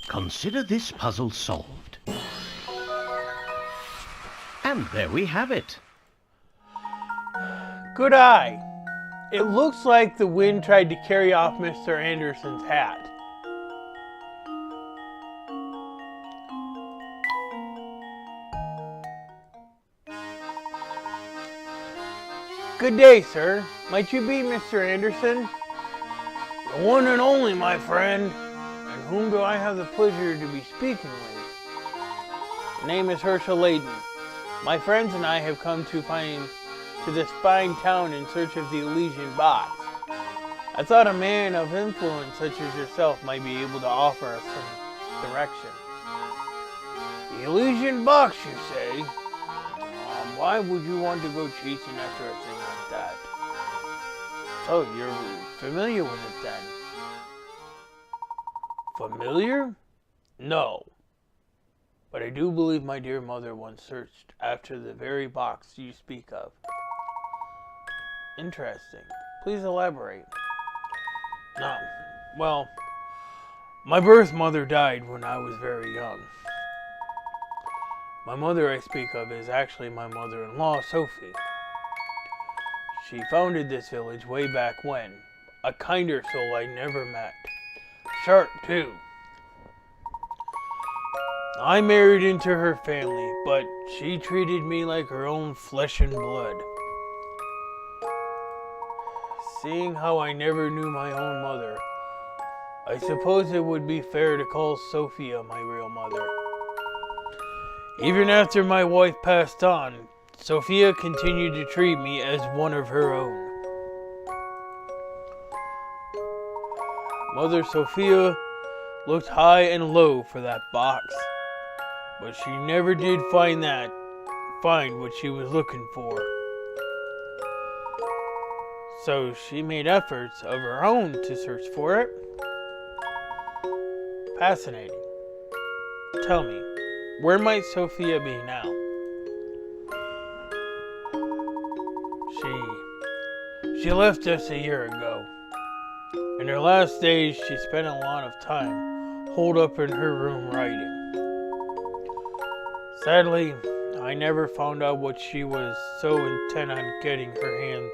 Speaker 2: Consider this puzzle solved. And there we have it.
Speaker 1: Good eye. It looks like the wind tried to carry off Mr. Anderson's hat. Good day, sir. Might you be Mr. Anderson? The one and only, my friend. And whom do I have the pleasure to be speaking with? The name is Layton. My friends and I have come to this fine town in search of the Elysian box. I thought a man of influence such as yourself might be able to offer us some direction. The Elysian box, you say? Why would you want to go chasing after a thing like that? So, you're familiar with it then? Familiar? No. But I do believe my dear mother once searched after the very box you speak of. Interesting. Please elaborate. No. Well, my birth mother died when I was very young. My mother I speak of is actually my mother-in-law, Sophie. She founded this village way back when. A kinder soul I never met. Sharp, too. I married into her family, but she treated me like her own flesh and blood. Seeing how I never knew my own mother, I suppose it would be fair to call Sophia my real mother. Even after my wife passed on, Sophia continued to treat me as one of her own. Mother Sophia looked high and low for that box, but she never did find what she was looking for. So she made efforts of her own to search for it. Fascinating. Tell me, where might Sophia be now? She left us a year ago. In her last days, she spent a lot of time holed up in her room writing. Sadly, I never found out what she was so intent on getting her hands.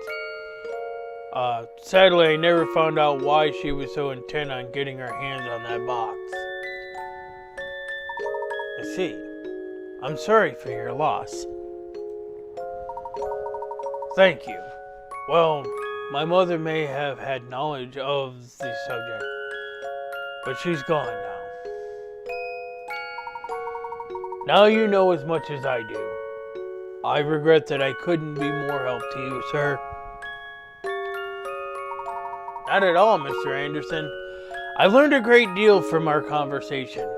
Speaker 1: Sadly, I never found out why she was so intent on getting her hands on that box. I see. I'm sorry for your loss. Thank you. Well, my mother may have had knowledge of the subject, but she's gone now. Now you know as much as I do. I regret that I couldn't be more help to you, sir. Not at all, Mr. Anderson. I learned a great deal from our conversation.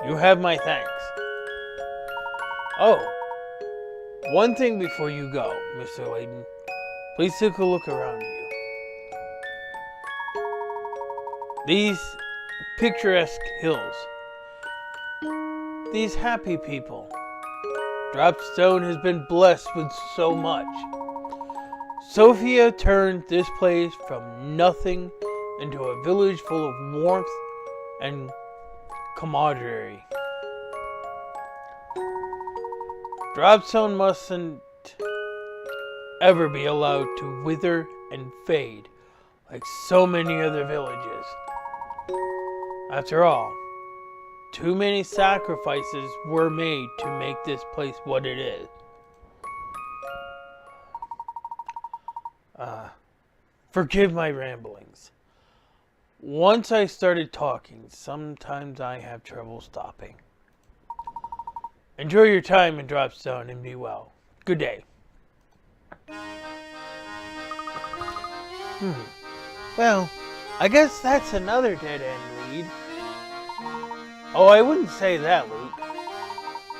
Speaker 1: You have my thanks. Oh, one thing before you go, Mr. Layton. Please take a look around you. These picturesque hills. These happy people. Dropstone has been blessed with so much. Sophia turned this place from nothing into a village full of warmth and camaraderie. Dropstone mustn't ever be allowed to wither and fade like so many other villages. After all, too many sacrifices were made to make this place what it is. Forgive my ramblings. Once I started talking, sometimes I have trouble stopping. Enjoy your time in Dropstone and be well. Good day. Well, I guess that's another dead-end lead. Oh, I wouldn't say that, Luke.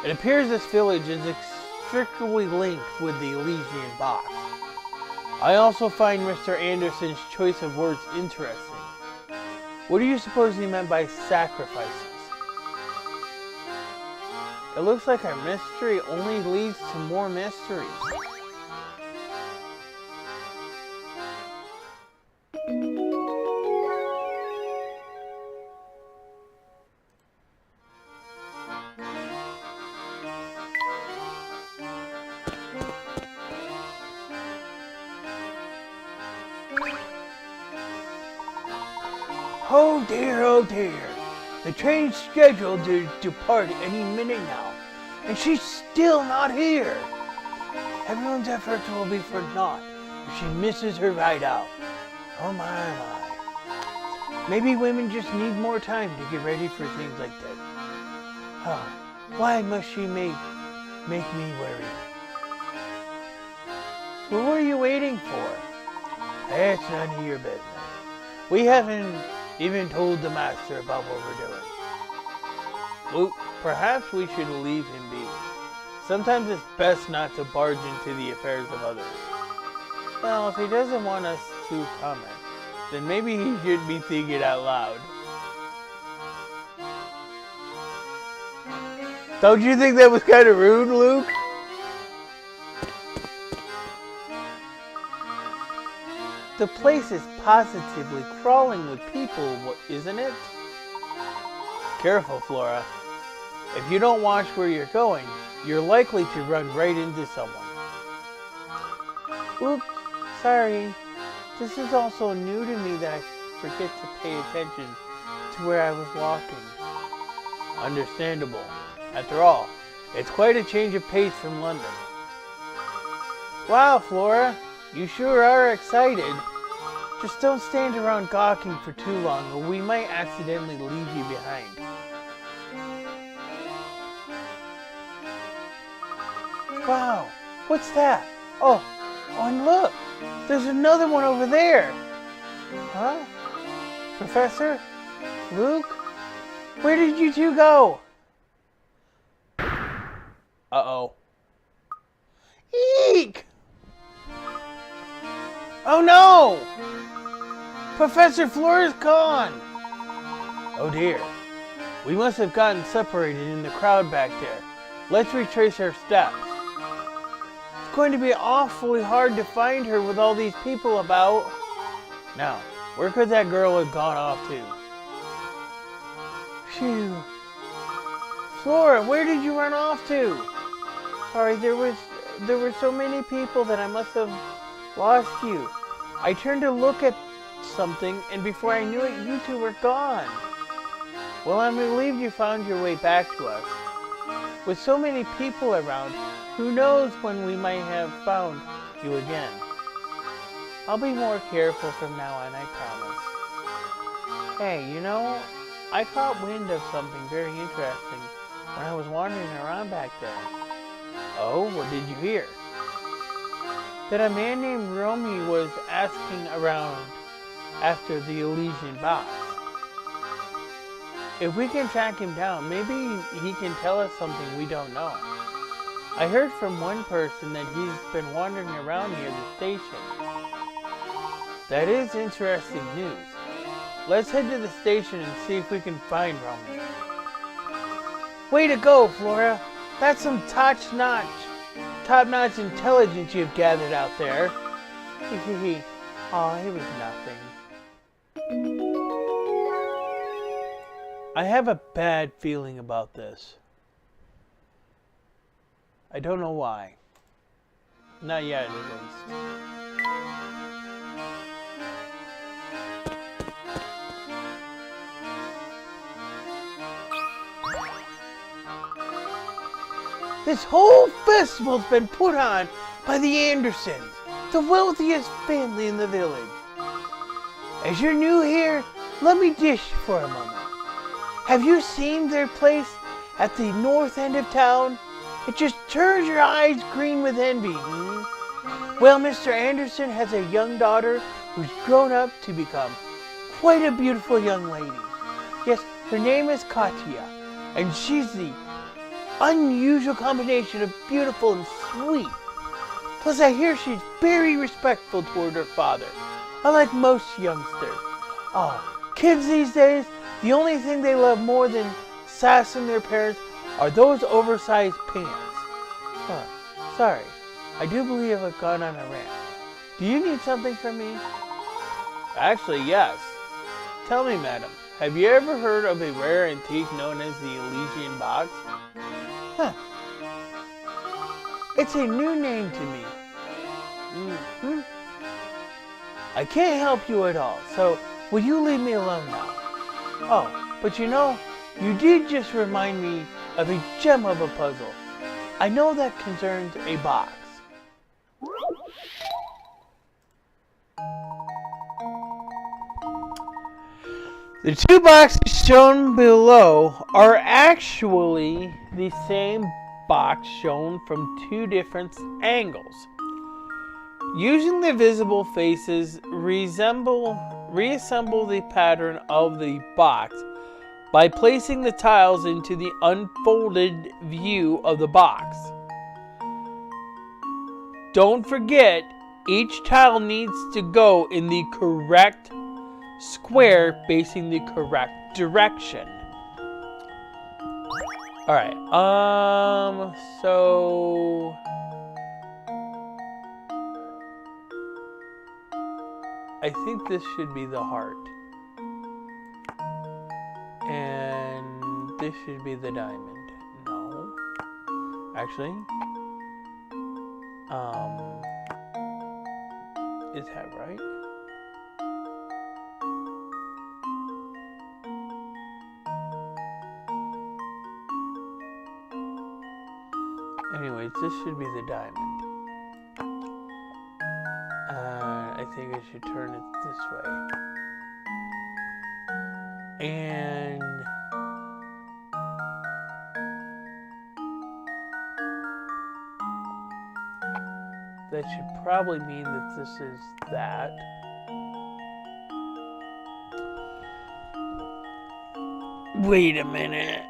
Speaker 1: It appears this village is inextricably linked with the Elysian box. I also find Mr. Anderson's choice of words interesting. What do you suppose he meant by sacrifices? It looks like our mystery only leads to more mysteries. Oh dear, oh dear. The train's scheduled to depart any minute now, and she's still not here. Everyone's efforts will be for naught if she misses her ride out. Oh my. Maybe women just need more time to get ready for things like that. Oh, why must she make me worry? Well, what are you waiting for? That's none of your business. We haven't even told the master about what we're doing. Luke, perhaps we should leave him be. Sometimes it's best not to barge into the affairs of others. Well, if he doesn't want us to comment, then maybe he should be thinking out loud. Don't you think that was kind of rude, Luke? The place is positively crawling with people, isn't it? Careful, Flora. If you don't watch where you're going, you're likely to run right into someone. Oops, sorry. This is all so new to me that I forget to pay attention to where I was walking. Understandable. After all, it's quite a change of pace from London. Wow, Flora. You sure are excited. Just don't stand around gawking for too long, or we might accidentally leave you behind. Wow, what's that? Oh, and look, there's another one over there. Huh? Professor? Luke? Where did you two go? Uh-oh. Eek! Oh no! Professor Flora's gone! Oh dear. We must have gotten separated in the crowd back there. Let's retrace our steps. It's going to be awfully hard to find her with all these people about. Now, where could that girl have gone off to? Phew. Flora, where did you run off to? Sorry, there were so many people that I must have lost you. I turned to look at something, and before I knew it, you two were gone. Well, I'm relieved you found your way back to us. With so many people around, who knows when we might have found you again. I'll be more careful from now on, I promise. Hey, you know, I caught wind of something very interesting when I was wandering around back there. Oh, what did you hear? That a man named Romy was asking around after the Elysian box. If we can track him down, maybe he can tell us something we don't know. I heard from one person that he's been wandering around near the station. That is interesting news. Let's head to the station and see if we can find Romy. Way to go, Flora! That's some top-notch intelligence you've gathered out there. Hehe. Aw, it was nothing. I have a bad feeling about this. I don't know why. Not yet, at least. This whole festival's been put on by the Andersons, the wealthiest family in the village. As you're new here, let me dish for a moment. Have you seen their place at the north end of town? It just turns your eyes green with envy. Well, Mr. Anderson has a young daughter who's grown up to become quite a beautiful young lady. Yes, her name is Katya, and she's the unusual combination of beautiful and sweet. Plus, I hear she's very respectful toward her father, unlike most youngsters. Oh, kids these days, the only thing they love more than sassing their parents are those oversized pants. Sorry, I do believe I've gone on a rant. Do you need something from me? Actually, yes. Tell me, madam, have you ever heard of a rare antique known as the Elysian box? Huh. It's a new name to me. I can't help you at all, so will you leave me alone now? Oh, but you know, you did just remind me of a gem of a puzzle. I know that concerns a box. The two boxes shown below are actually the same box shown from two different angles. Using the visible faces, reassemble the pattern of the box by placing the tiles into the unfolded view of the box. Don't forget, each tile needs to go in the correct square facing the correct direction. Alright, so I think this should be the heart. And this should be the diamond. No. Actually, is that right? Anyways, this should be the diamond. I think I should turn it this way. And that should probably mean that this is that. Wait a minute.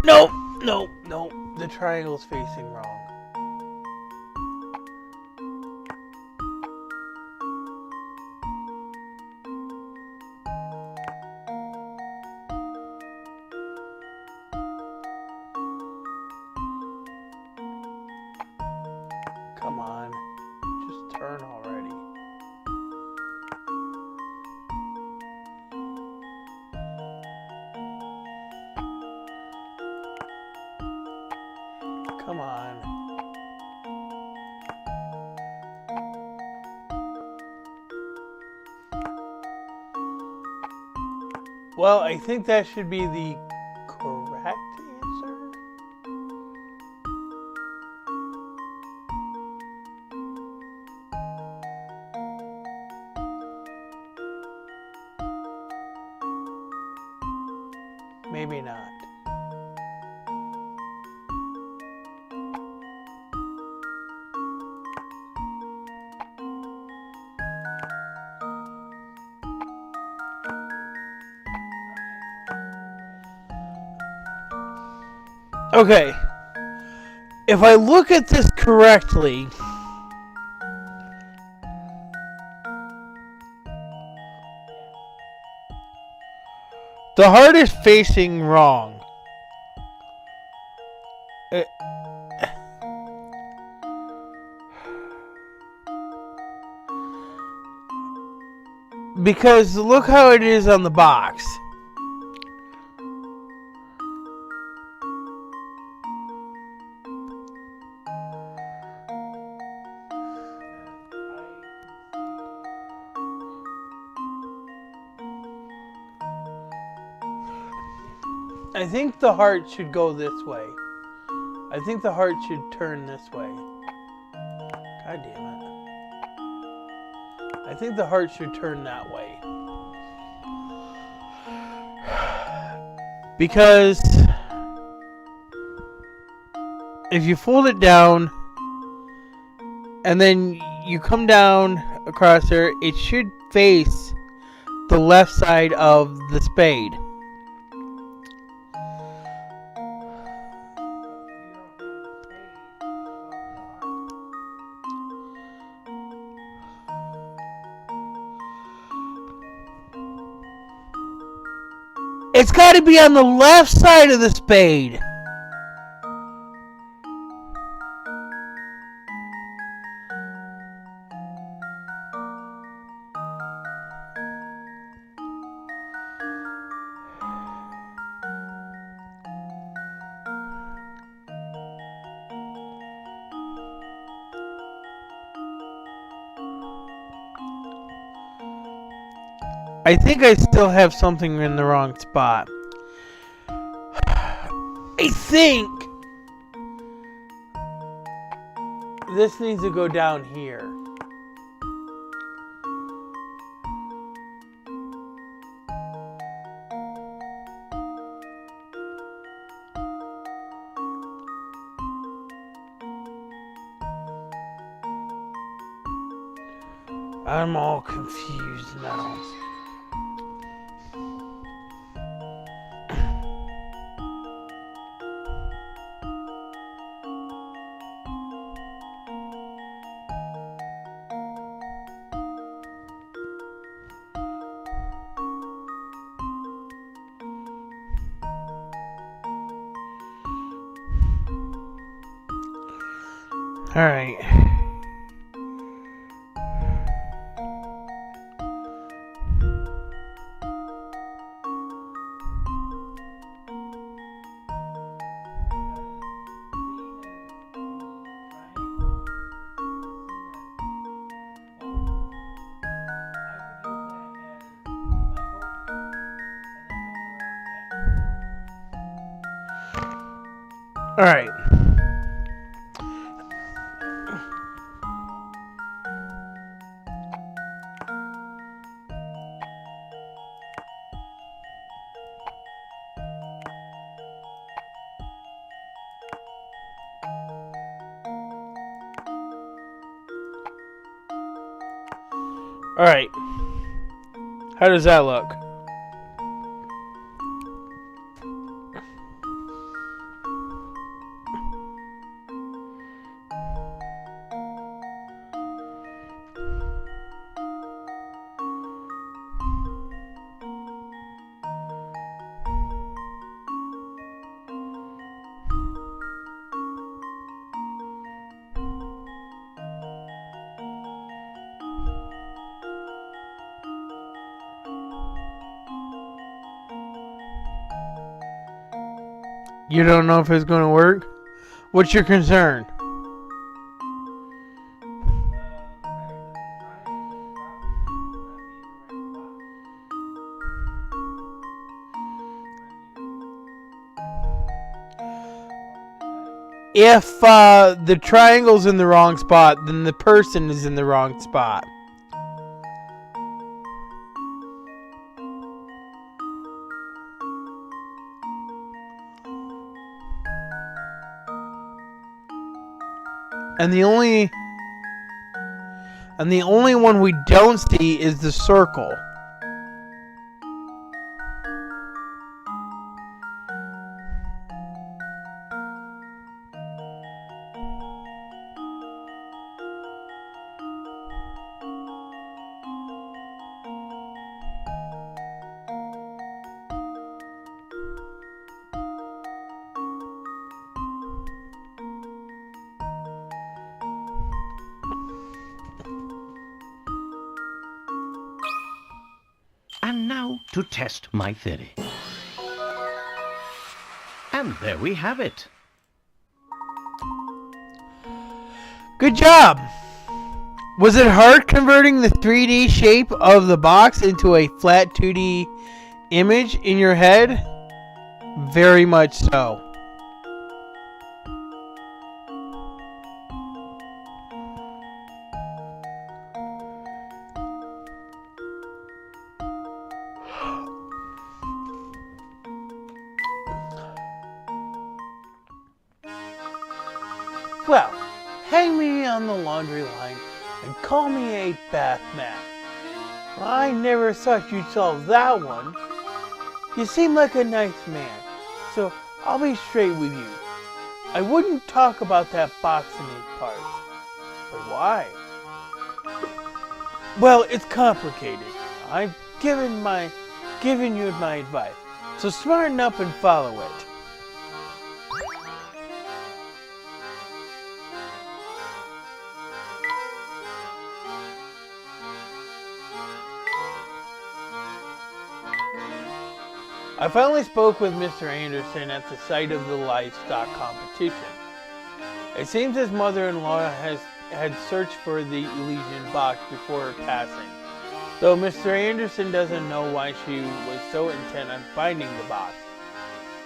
Speaker 1: No. The triangle's facing wrong. Come on. Just turn already. Come on. Well, I think that should be the correct answer. Maybe not. Okay. If I look at this correctly, the heart is facing wrong. Because look how it is on the box. I think the heart should go this way. I think the heart should turn this way. God damn it. I think the heart should turn that way. Because if you fold it down and then you come down across there, it should face the left side of the spade. It's got to be on the left side of the spade. I think I still have something in the wrong spot. I think this needs to go down here. I'm all confused now. All right. All right. All right. How does that look? You don't know if it's going to work? What's your concern? If the triangle's in the wrong spot, then the person is in the wrong spot. And the only one we don't see is the circle.
Speaker 2: And now to test my theory. And there we have it.
Speaker 1: Good job! Was it hard converting the 3D shape of the box into a flat 2D image in your head? Very much so. Well, hang me on the laundry line and call me a bath mat. I never thought you'd solve that one. You seem like a nice man, so I'll be straight with you. I wouldn't talk about that box in these parts. But why? Well, it's complicated. I've given you my advice, so smarten up and follow it. I finally spoke with Mr. Anderson at the site of the livestock competition. It seems his mother-in-law had searched for the Elysian box before her passing, though Mr. Anderson doesn't know why she was so intent on finding the box.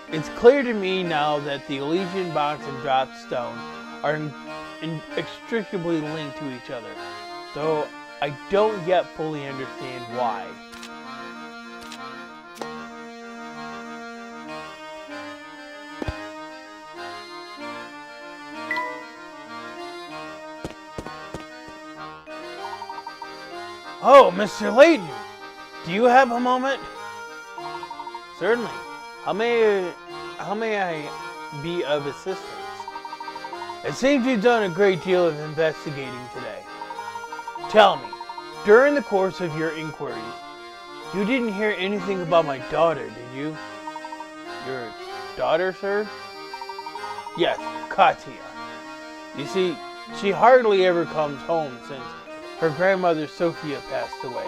Speaker 1: It's clear to me now that the Elysian box and Drop Stone are inextricably linked to each other, though I don't yet fully understand why. Oh, Mr. Layton, do you have a moment? Certainly. How may I be of assistance? It seems you've done a great deal of investigating today. Tell me, during the course of your inquiries, you didn't hear anything about my daughter, did you? Your daughter, sir? Yes, Katya. You see, she hardly ever comes home since her grandmother Sophia passed away.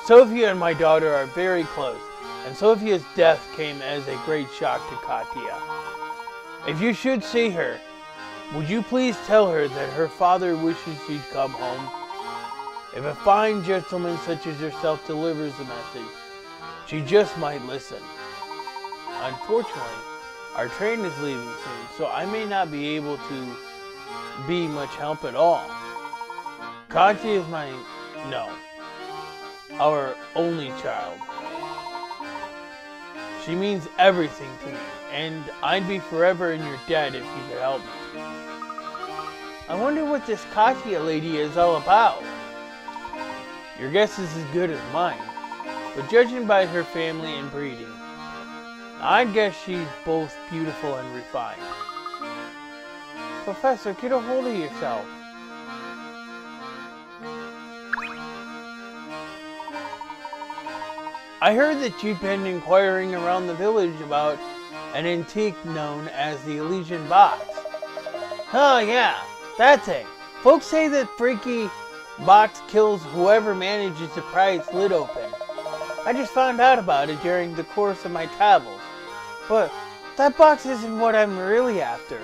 Speaker 1: Sophia and my daughter are very close, and Sophia's death came as a great shock to Katya. If you should see her, would you please tell her that her father wishes she'd come home? If a fine gentleman such as yourself delivers the message, she just might listen. Unfortunately, our train is leaving soon, so I may not be able to be much help at all. Katya is our only child. She means everything to me, and I'd be forever in your debt if you could help me. I wonder what this Katya lady is all about. Your guess is as good as mine, but judging by her family and breeding, I'd guess she's both beautiful and refined. Professor, get a hold of yourself. I heard that you've been inquiring around the village about an antique known as the Elysian box. Oh yeah, that thing. Folks say that freaky box kills whoever manages to pry its lid open. I just found out about it during the course of my travels. But that box isn't what I'm really after.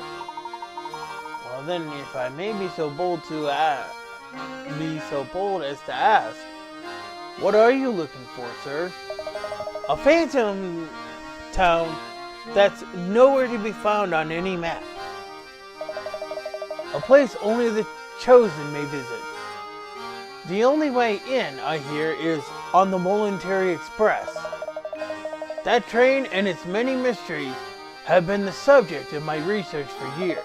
Speaker 1: Well then, if I may be so bold as to ask, what are you looking for, sir? A phantom town that's nowhere to be found on any map. a place only the chosen may visit. The only way in, I hear, is on the Voluntary Express. That train and its many mysteries have been the subject of my research for years.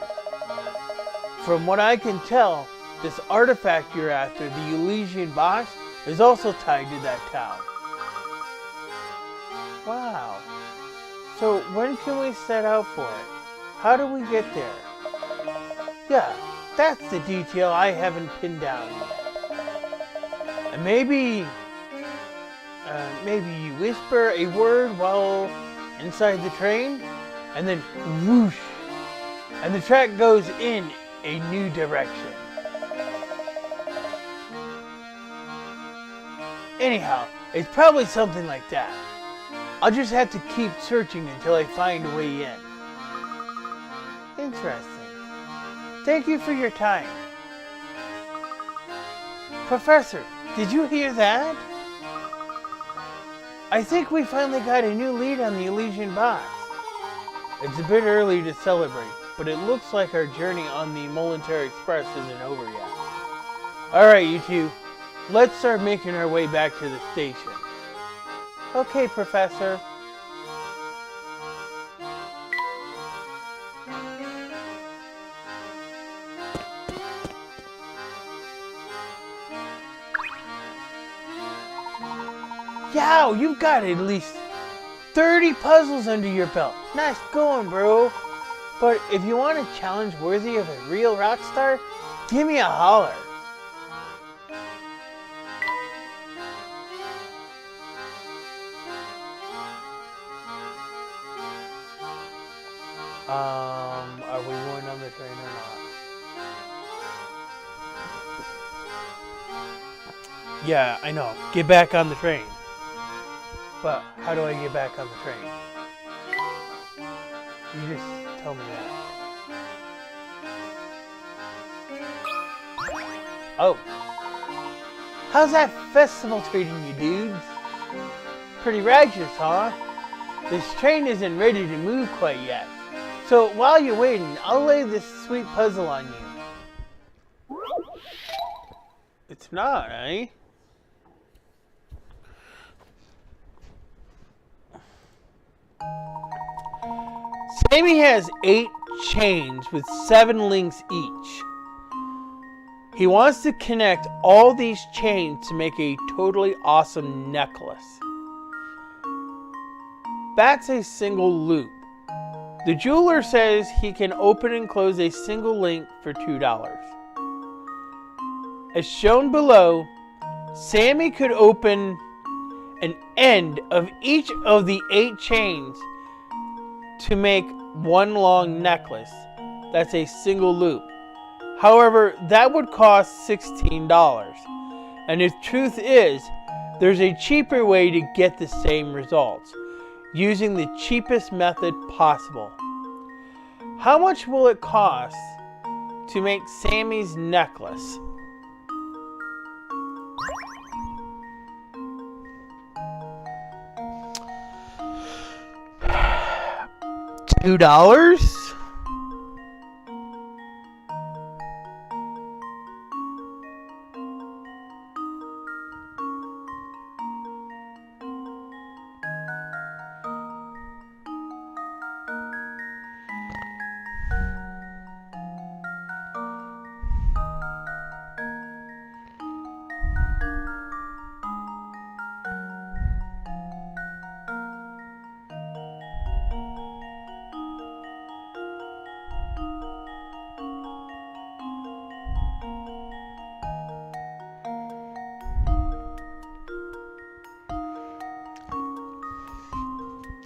Speaker 1: From what I can tell, this artifact you're after, the Elysian box, is also tied to that town. Wow. So when can we set out for it? How do we get there? Yeah, that's the detail I haven't pinned down yet. And maybe you whisper a word while inside the train, and then whoosh, and the track goes in a new direction. Anyhow, it's probably something like that. I'll just have to keep searching until I find a way in. Interesting. Thank you for your time. Professor, did you hear that? I think we finally got a new lead on the Elysian box. It's a bit early to celebrate, but it looks like our journey on the Voluntary Express isn't over yet. Alright, you two. Let's start making our way back to the station. Okay, Professor. Yow, you've got at least 30 puzzles under your belt. Nice going, bro. But if you want a challenge worthy of a real rock star, give me a holler. Are we going on the train or not? Yeah, I know. Get back on the train. But how do I get back on the train? You just tell me that. Oh. How's that festival treating you, dudes? Pretty righteous, huh? This train isn't ready to move quite yet. So while you're waiting, I'll lay this sweet puzzle on you. It's not, eh? Sammy has 8 chains with 7 links each. He wants to connect all these chains to make a totally awesome necklace. That's a single loop. The jeweler says he can open and close a single link for $2. As shown below, Sammy could open an end of each of the 8 chains to make one long necklace. That's a single loop. However, that would cost $16. And the truth is, there's a cheaper way to get the same results, using the cheapest method possible. How much will it cost to make Sammy's necklace? $2?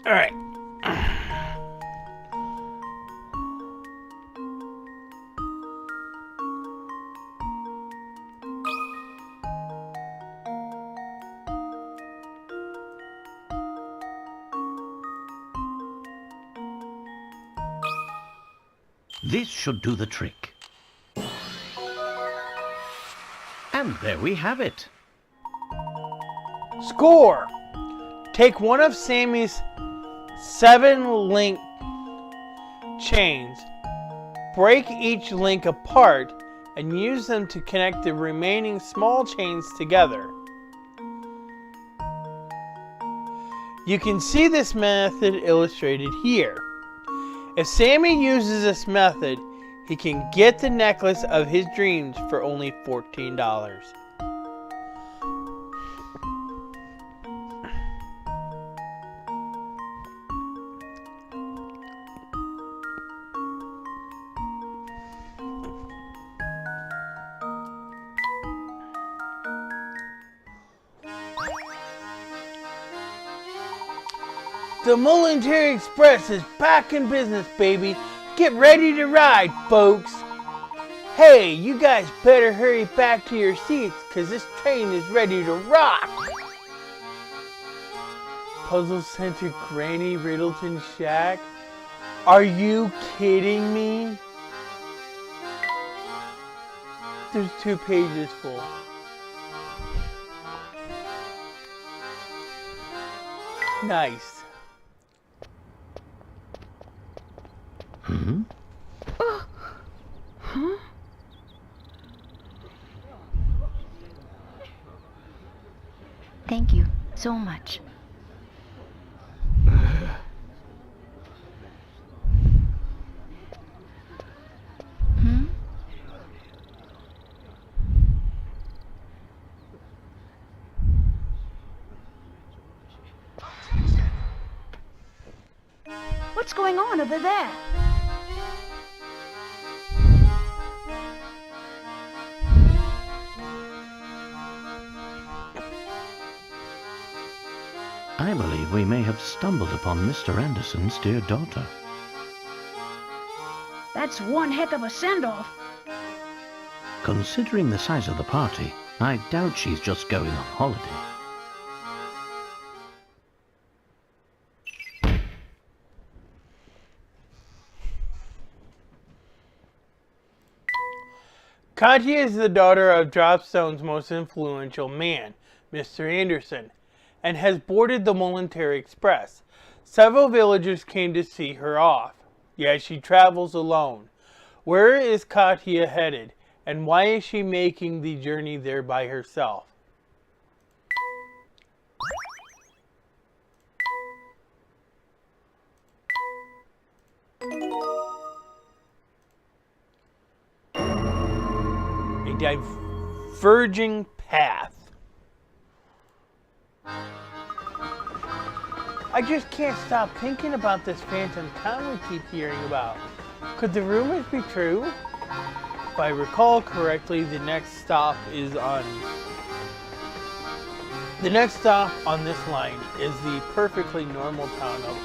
Speaker 1: All right.
Speaker 2: This should do the trick. And there we have it.
Speaker 1: Score! Take one of Sammy's 7 link chains, break each link apart and use them to connect the remaining small chains together. You can see this method illustrated here. If Sammy uses this method, he can get the necklace of his dreams for only $14. The Voluntary Express is back in business, baby. Get ready to ride, folks. Hey, you guys better hurry back to your seats, cause this train is ready to rock. Puzzle Center Granny Riddleton Shack? Are you kidding me? There's 2 pages full. Nice.
Speaker 2: Hmm?
Speaker 3: Huh? Thank you so much. What's going on over there?
Speaker 2: I believe we may have stumbled upon Mr. Anderson's dear daughter.
Speaker 3: That's one heck of a send-off.
Speaker 2: Considering the size of the party, I doubt she's just going on holiday.
Speaker 1: Katya is the daughter of Dropstone's most influential man, Mr. Anderson, and has boarded the Voluntary Express. Several villagers came to see her off, yet she travels alone. Where is Katya headed, and why is she making the journey there by herself? A diverging path. I just can't stop thinking about this phantom town we keep hearing about. Could the rumors be true? If I recall correctly, the next stop on this line is the perfectly normal town of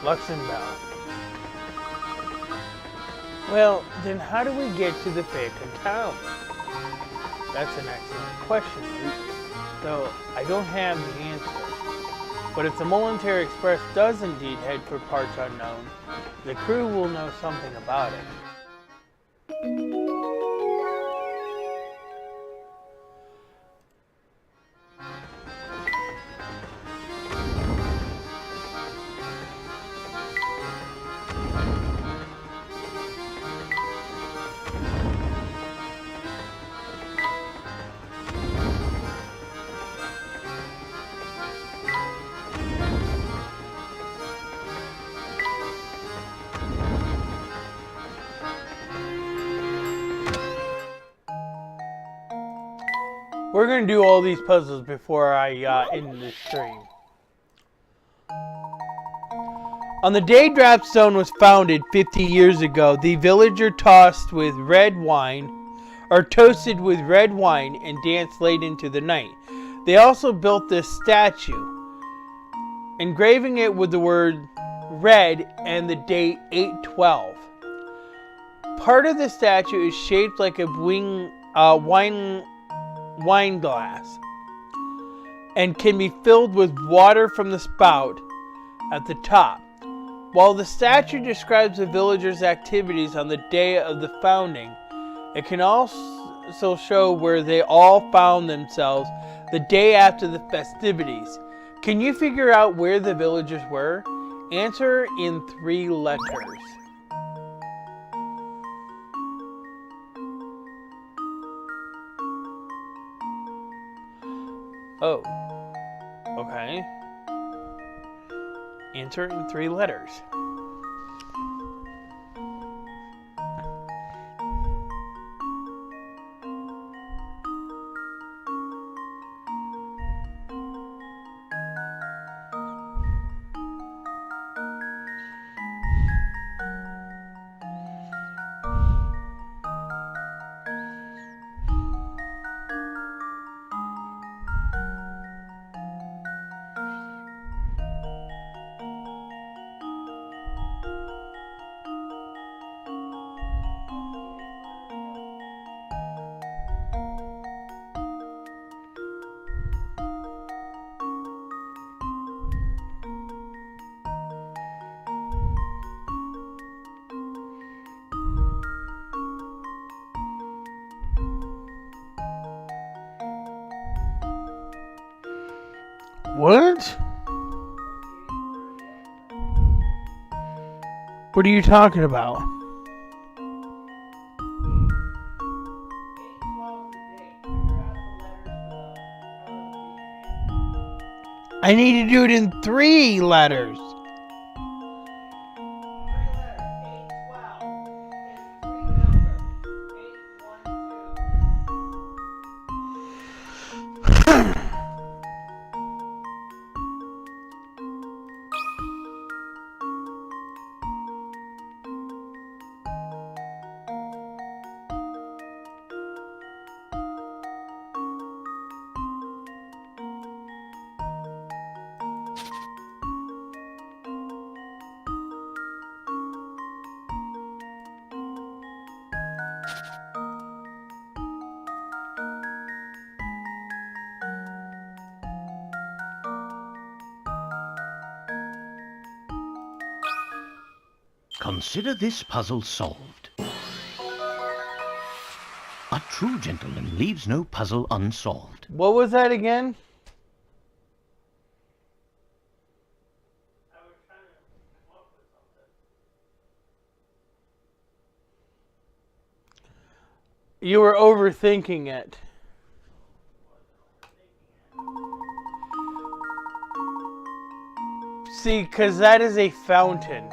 Speaker 1: Luxembourg. Well, then how do we get to the phantom town? That's an excellent question, though I don't have the answer. But if the Voluntary Express does indeed head for parts unknown, the crew will know something about it. We're going to do all these puzzles before I end this stream. On the day Dropstone was founded 50 years ago, the villagers toasted with red wine and danced late into the night. They also built this statue, engraving it with the word red and the date 8/12. Part of the statue is shaped like a wine glass and can be filled with water from the spout at the top. While the statue describes the villagers' activities on the day of the founding, it can also show where they all found themselves the day after the festivities. Can you figure out where the villagers were? Answer in 3 letters. Oh. Okay. Answer in 3 letters. What? What are you talking about? I need to do it in 3 letters.
Speaker 2: Consider this puzzle solved. A true gentleman leaves no puzzle unsolved.
Speaker 1: What was that again? You were overthinking it. See, because that is a fountain.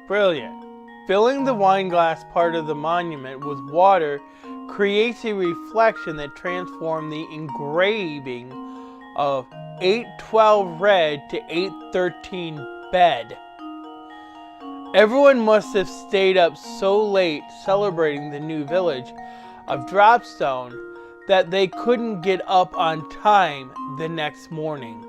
Speaker 1: Brilliant. Filling the wine glass part of the monument with water creates a reflection that transforms the engraving of 812 red to 813 bed. Everyone must have stayed up so late celebrating the new village of Dropstone that they couldn't get up on time the next morning.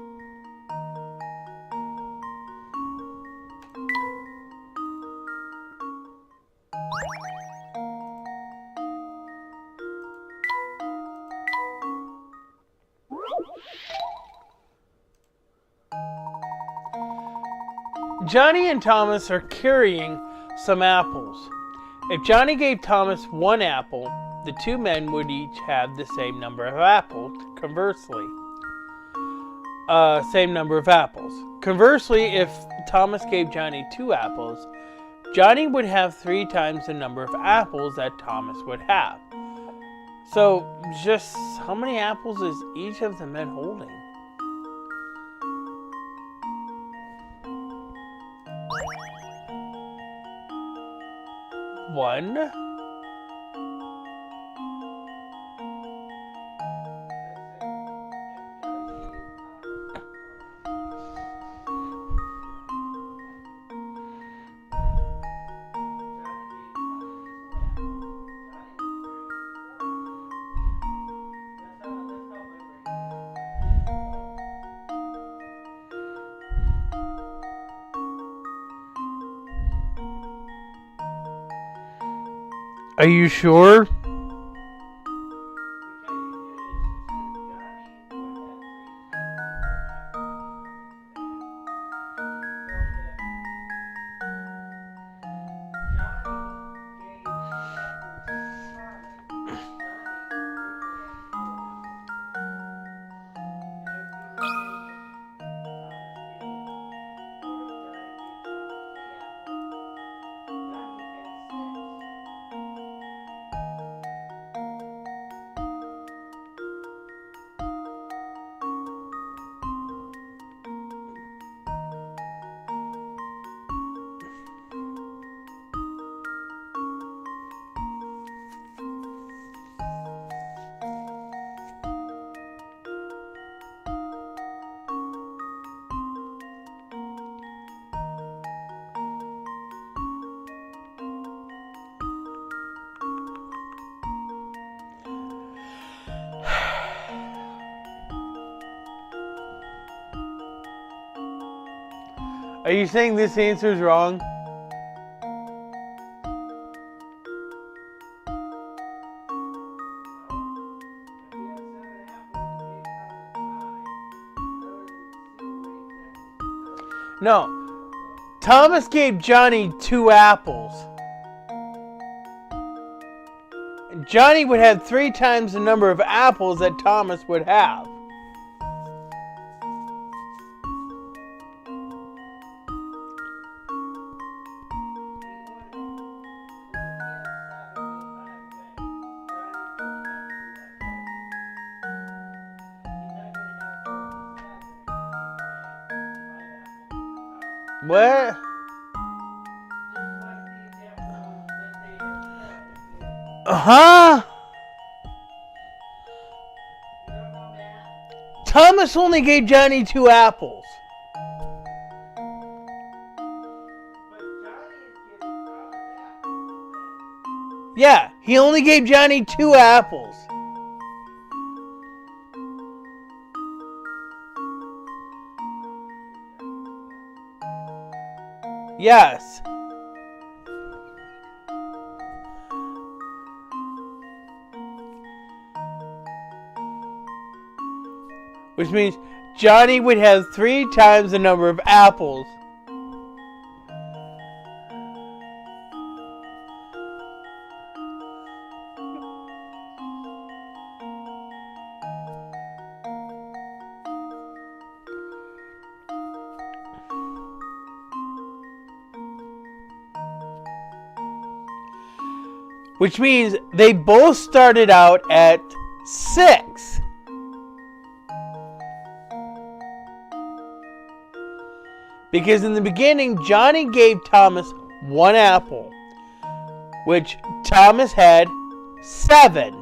Speaker 1: Johnny and Thomas are carrying some apples. If Johnny gave Thomas 1 apple, the 2 men would each have the same number of apples. Conversely, if Thomas gave Johnny 2 apples, Johnny would have 3 times the number of apples that Thomas would have. So, just how many apples is each of the men holding? One. Are you sure? Are you saying this answer is wrong? No. Thomas gave Johnny 2 apples. Johnny would have 3 times the number of apples that Thomas would have. What? Huh? Thomas only gave Johnny 2 apples. Yeah, he only gave Johnny 2 apples. Yes. Which means Johnny would have 3 times the number of apples. Which means they both started out at 6. Because in the beginning, Johnny gave Thomas 1 apple, which Thomas had 7.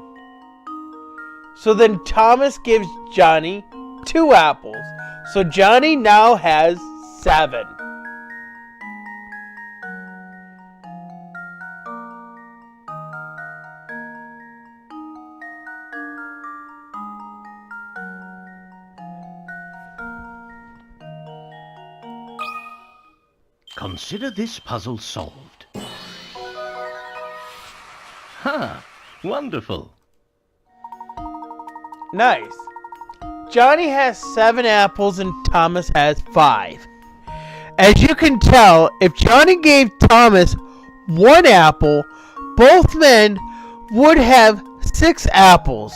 Speaker 1: So then Thomas gives Johnny 2 apples. So Johnny now has 7.
Speaker 2: Consider this puzzle solved. Ha! Wonderful.
Speaker 1: Nice. Johnny has 7 apples and Thomas has 5. As you can tell, if Johnny gave Thomas 1 apple, both men would have 6 apples.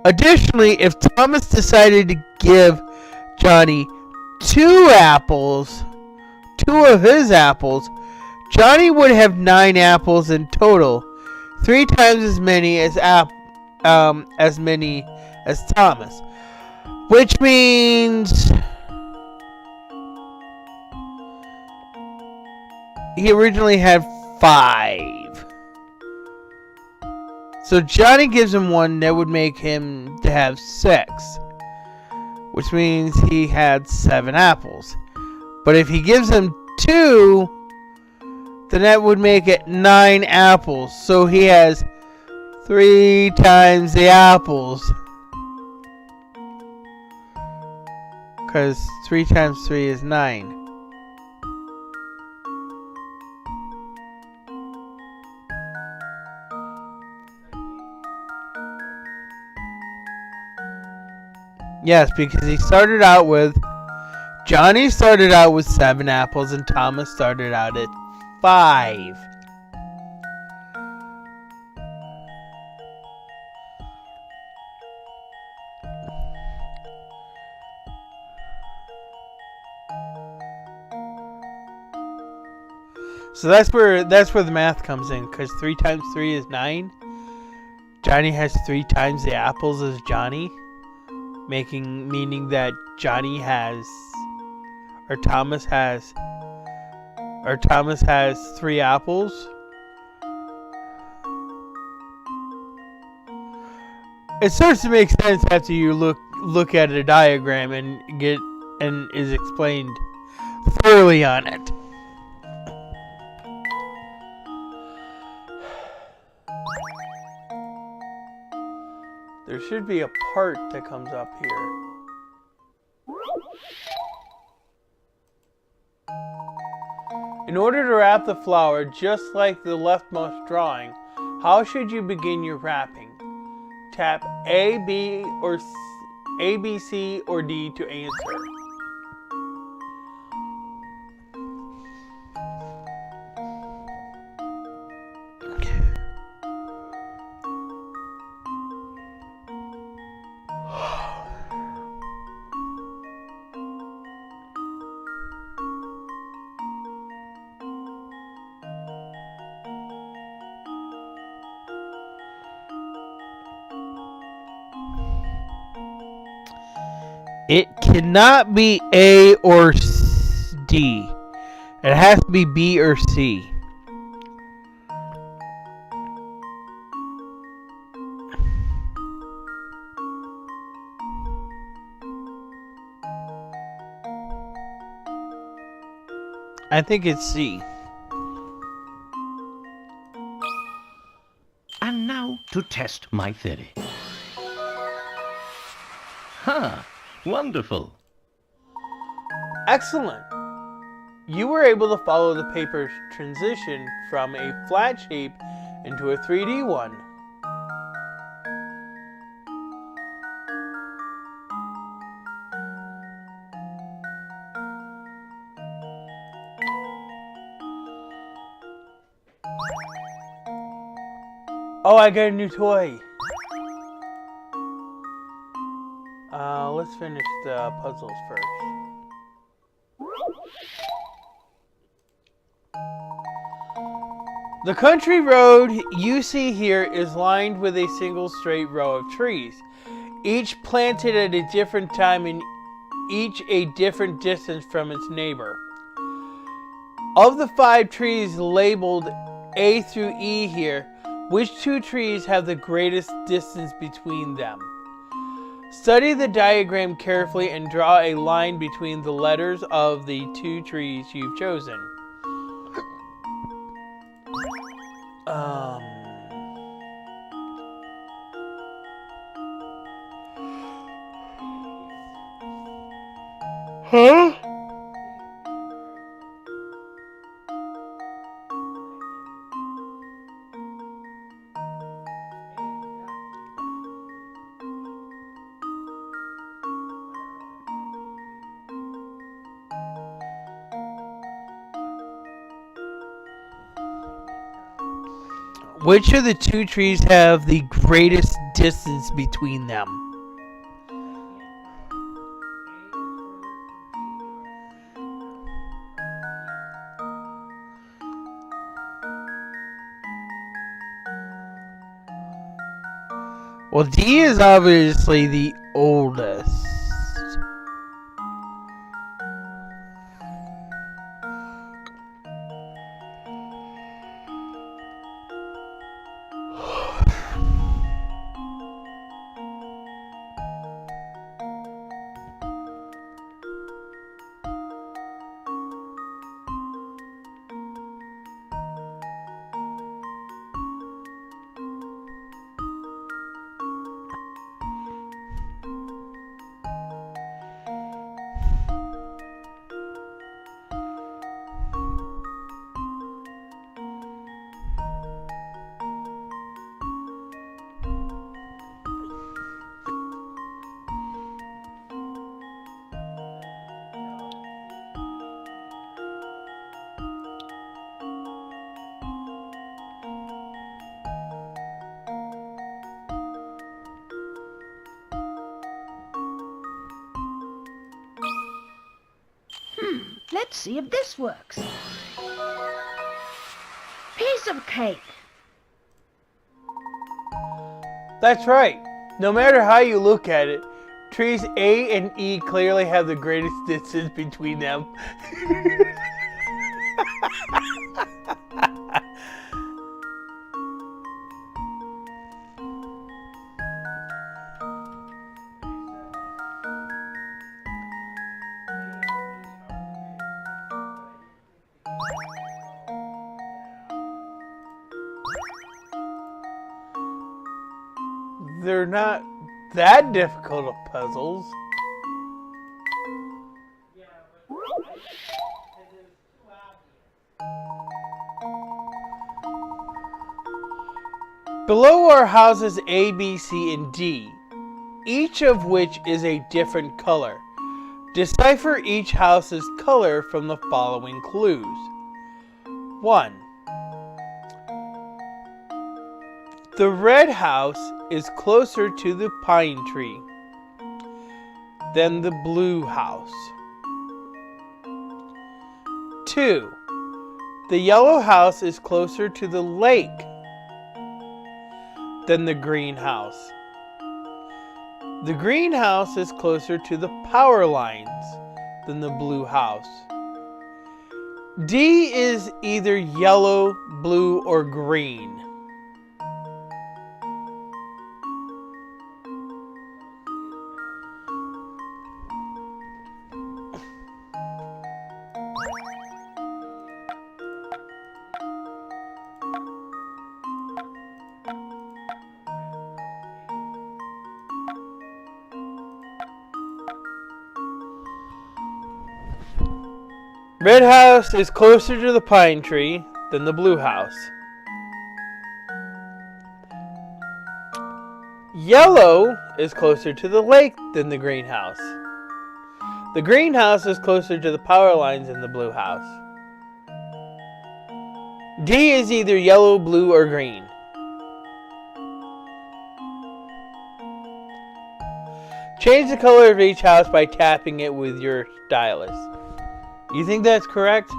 Speaker 1: Additionally, if Thomas decided to give Johnny 2 apples, 2 of his apples, Johnny would have 9 apples in total, 3 times as many as Thomas, which means he originally had 5. So Johnny gives him 1, that would make him to have 6, which means he had 7 apples. But if he gives him 2, then that would make it 9 apples. So he has 3 times the apples. Because 3 times 3 is 9. Yes, because Johnny started out with 7 apples and Thomas started out at 5. So that's where the math comes in, because 3 times 3 is 9. Johnny has 3 times the apples as Johnny, meaning that Thomas has 3 apples. It starts to make sense after you look at a diagram and is explained thoroughly on it. There should be a part that comes up here. In order to wrap the flower, just like the leftmost drawing, how should you begin your wrapping? Tap A, B, C, or D to answer. It cannot be A or D. It has to be B or C. I think it's C.
Speaker 2: And now to test my theory. Ha! Wonderful.
Speaker 1: Excellent. You were able to follow the paper's transition from a flat shape into a 3D one. Oh, I got a new toy. Let's finish the puzzles first. The country road you see here is lined with a single straight row of trees, each planted at a different time and each a different distance from its neighbor. Of the 5 trees labeled A through E here, which 2 trees have the greatest distance between them? Study the diagram carefully and draw a line between the letters of the 2 trees you've chosen. Huh? Which of the 2 trees have the greatest distance between them? Well, D is obviously the oldest.
Speaker 3: Let's see if this works. Piece of cake.
Speaker 1: That's right. No matter how you look at it, trees A and E clearly have the greatest distance between them. They're not that difficult of puzzles. Below are houses A, B, C, and D, each of which is a different color. Decipher each house's color from the following clues. 1. The red house is closer to the pine tree than the blue house. 2. The yellow house is closer to the lake than the green house. The green house is closer to the power lines than the blue house. D is either yellow, blue, or green. Red house is closer to the pine tree than the blue house. Yellow is closer to the lake than the green house. The green house is closer to the power lines than the blue house. D is either yellow, blue, or green. Change the color of each house by tapping it with your stylus. You think that's correct?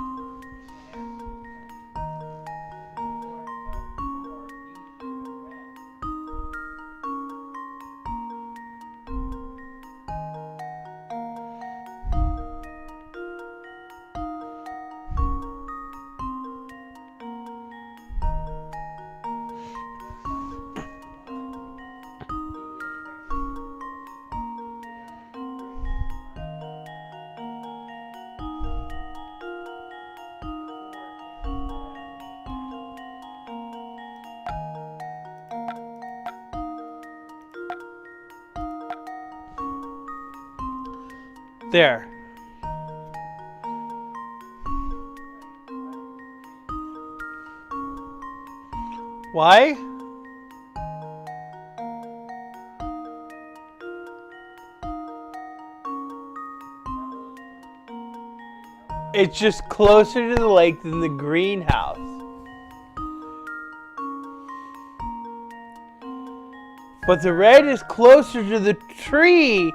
Speaker 1: There. Why? It's just closer to the lake than the greenhouse. But the red is closer to the tree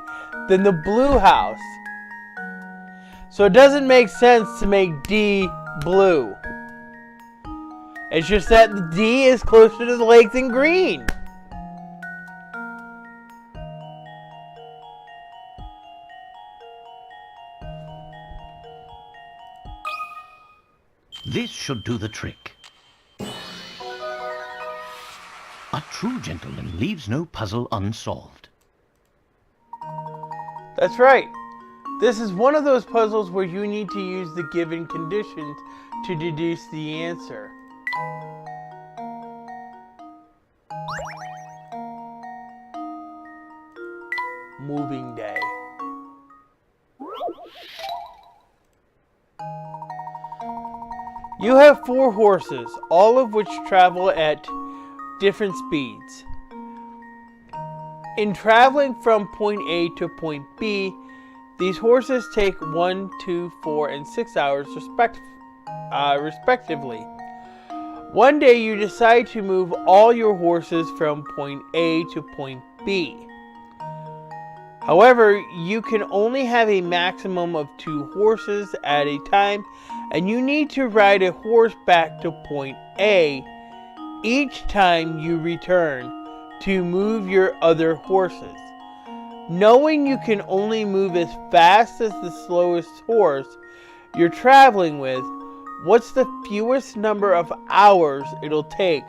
Speaker 1: than the blue house. So it doesn't make sense to make D blue. It's just that the D is closer to the lake than green.
Speaker 2: This should do the trick. A true gentleman leaves no puzzle unsolved.
Speaker 1: That's right. This is one of those puzzles where you need to use the given conditions to deduce the answer. Moving day. You have 4 horses, all of which travel at different speeds. In traveling from point A to point B, these horses take 1, 2, 4, and 6 hours respectively. One day you decide to move all your horses from point A to point B. However, you can only have a maximum of 2 horses at a time, and you need to ride a horse back to point A each time you return to move your other horses. Knowing you can only move as fast as the slowest horse you're traveling with, what's the fewest number of hours it'll take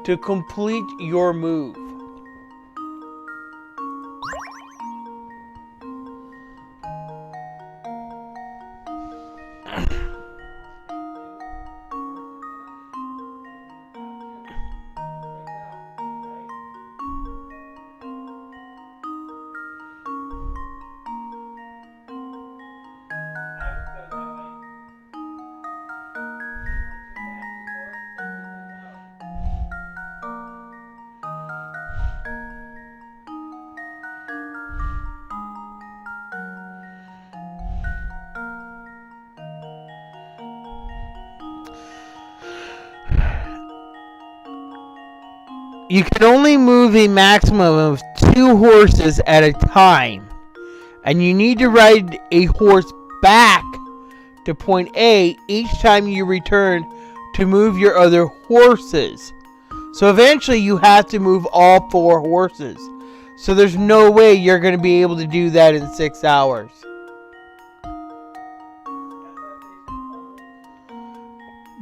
Speaker 1: to complete your move? You can only move a maximum of 2 horses at a time. And you need to ride a horse back to point A each time you return to move your other horses. So eventually you have to move all 4 horses. So there's no way you're going to be able to do that in 6 hours.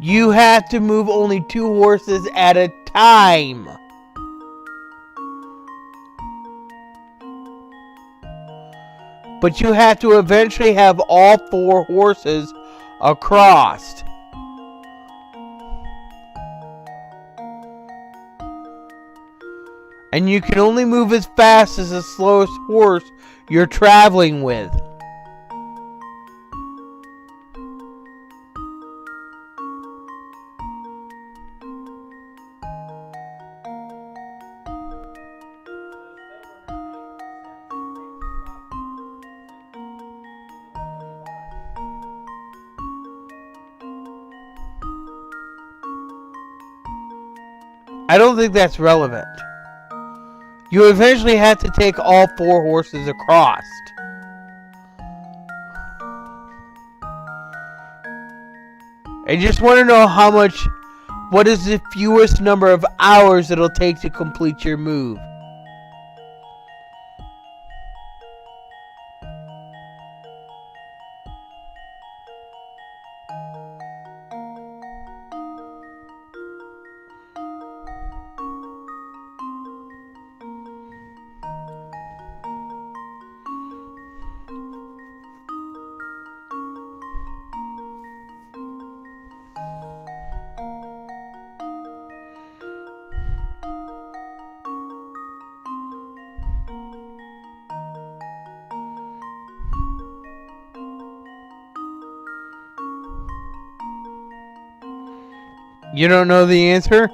Speaker 1: You have to move only 2 horses at a time. But you have to eventually have all 4 horses across. And you can only move as fast as the slowest horse you're traveling with. I don't think that's relevant. You eventually have to take all 4 horses across. I just want to know what is the fewest number of hours it'll take to complete your move. You don't know the answer?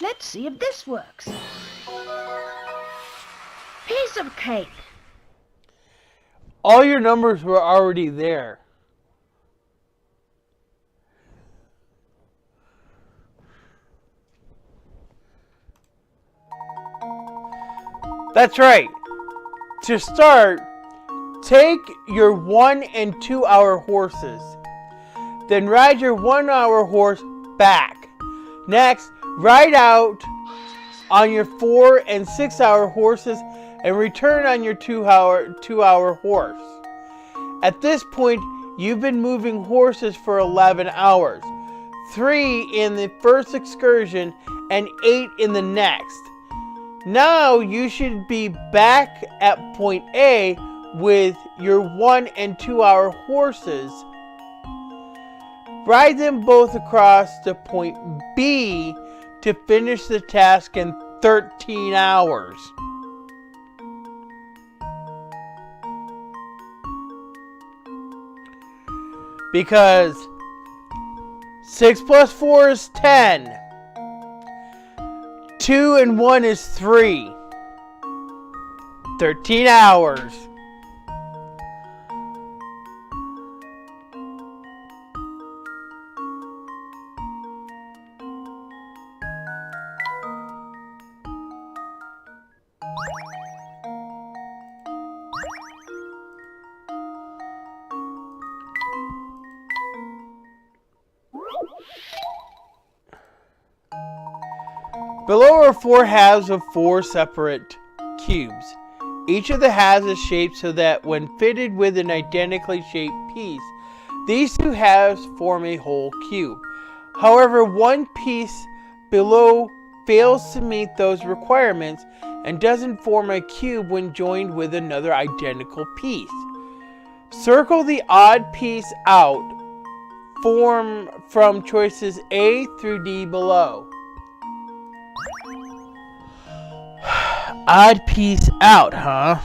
Speaker 3: Let's see if this works. Piece of cake.
Speaker 1: All your numbers were already there. That's right. To start, take your 1 and 2 hour horses. Then ride your 1 hour horse back. Next, ride out on your 4 and 6 hour horses and return on your 2 hour horse. At this point, you've been moving horses for 11 hours. 3 in the first excursion and 8 in the next. Now you should be back at point A with your 1 and 2 hour horses. Ride them both across to point B to finish the task in 13 hours. Because 6 plus 4 is 10. 2 and 1 is 3. 13 hours. Below are 4 halves of 4 separate cubes. Each of the halves is shaped so that when fitted with an identically shaped piece, these 2 halves form a whole cube. However, one piece below fails to meet those requirements and doesn't form a cube when joined with another identical piece. Circle the odd piece out from choices A through D below. Odd piece out, huh?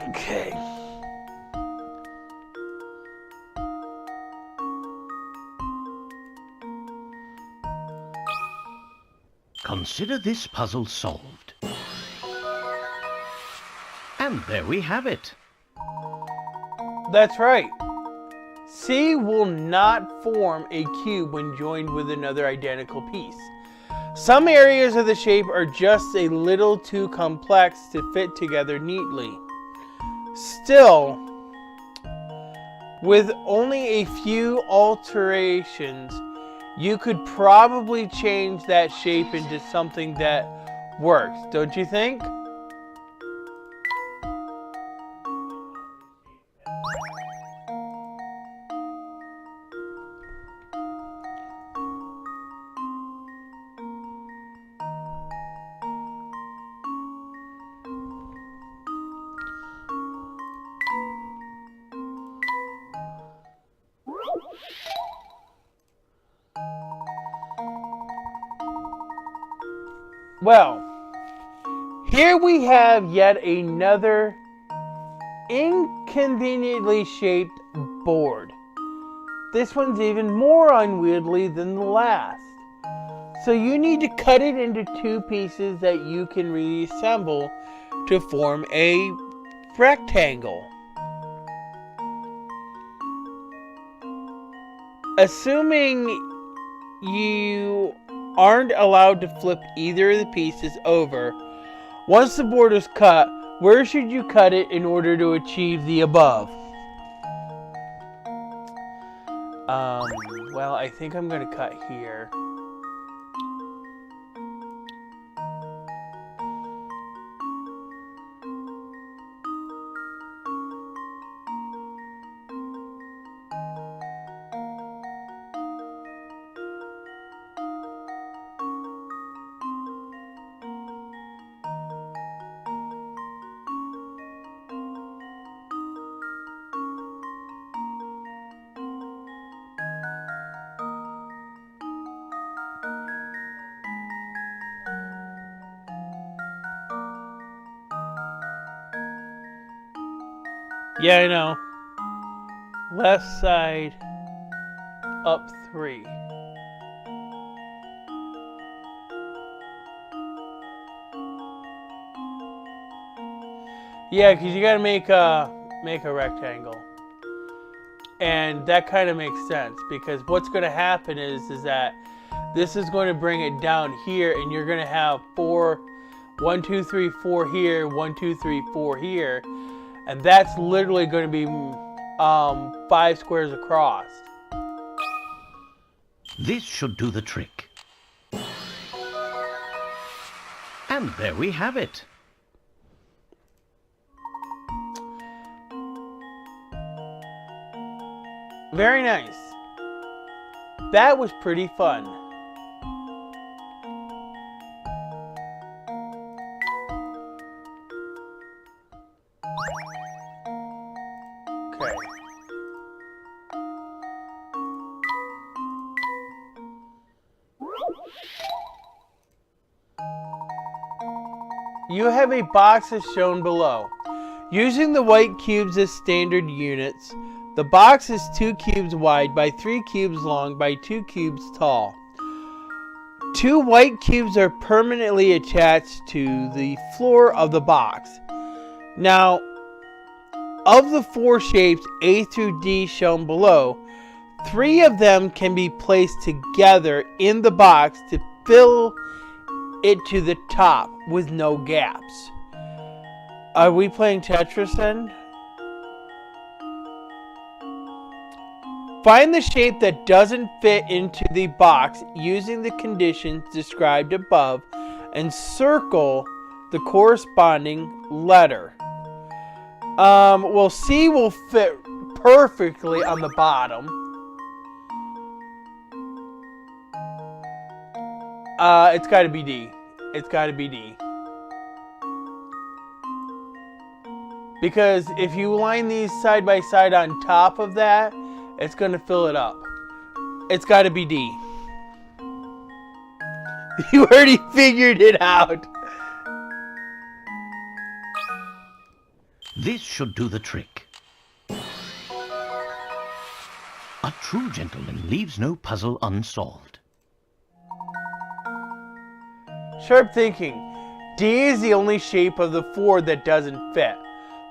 Speaker 1: Okay.
Speaker 2: Consider this puzzle solved. And there we have it.
Speaker 1: That's right. C will not form a cube when joined with another identical piece. Some areas of the shape are just a little too complex to fit together neatly. Still, with only a few alterations, you could probably change that shape into something that works, don't you think? Well, here we have yet another inconveniently shaped board. This one's even more unwieldy than the last. So you need to cut it into two pieces that you can reassemble to form a rectangle. Assuming you aren't allowed to flip either of the pieces over, once the board is cut, where should you cut it in order to achieve the above? Well, I think I'm going to cut here. Yeah, I know. Left side up 3. Yeah, because you gotta make a rectangle. And that kind of makes sense, because what's going to happen is that this is going to bring it down here, and you're going to have 4, 1, 2, 3, 4 here, 1, 2, 3, 4 here, and that's literally going to be 5 squares across.
Speaker 2: This should do the trick. And there we have it.
Speaker 1: Very nice. That was pretty fun. Okay. You have a box as shown below. Using the white cubes as standard units, the box is 2 cubes wide by 3 cubes long by 2 cubes tall. 2 white cubes are permanently attached to the floor of the box. Now, of the 4 shapes A through D shown below, 3 of them can be placed together in the box to fill it to the top with no gaps. Are we playing Tetris then? Find the shape that doesn't fit into the box using the conditions described above and circle the corresponding letter. Well, C will fit perfectly on the bottom. It's gotta be D. It's gotta be D. Because if you line these side by side on top of that, it's gonna fill it up. It's gotta be D. You already figured it out.
Speaker 2: This should do the trick. A true gentleman leaves no puzzle unsolved.
Speaker 1: Sharp thinking. D is the only shape of the 4 that doesn't fit.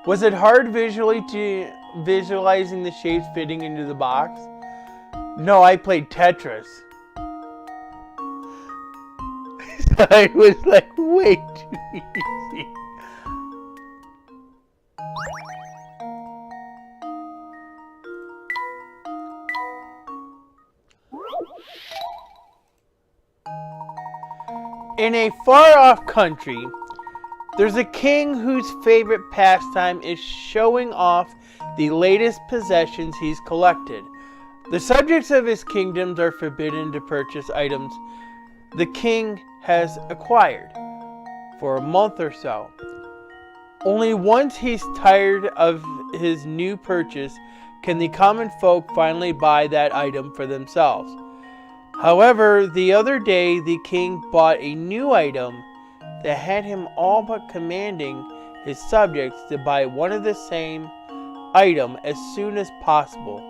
Speaker 1: Was it hard visualizing the shapes fitting into the box? No, I played Tetris. So it was like way too easy. In a far-off country, there's a king whose favorite pastime is showing off the latest possessions he's collected. The subjects of his kingdoms are forbidden to purchase items the king has acquired for a month or so. Only once he's tired of his new purchase can the common folk finally buy that item for themselves. However, the other day the king bought a new item that had him all but commanding his subjects to buy one of the same item as soon as possible.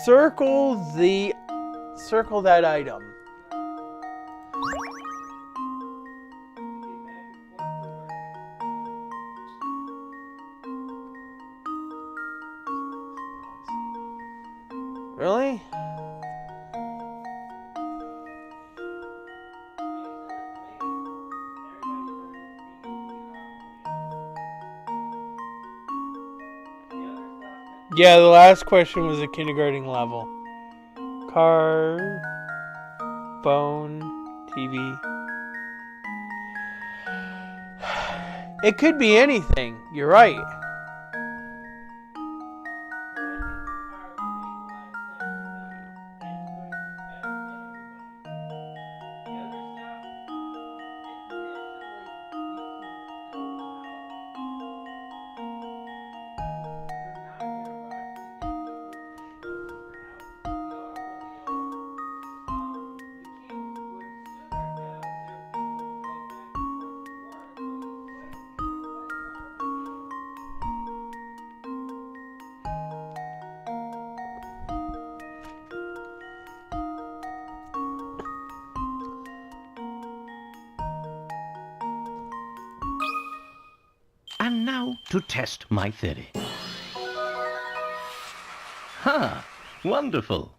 Speaker 1: Circle that item. Really? Yeah, the last question was a kindergarten level. Car, phone, TV. It could be anything. You're right.
Speaker 2: And now to test my theory. Ha! Wonderful.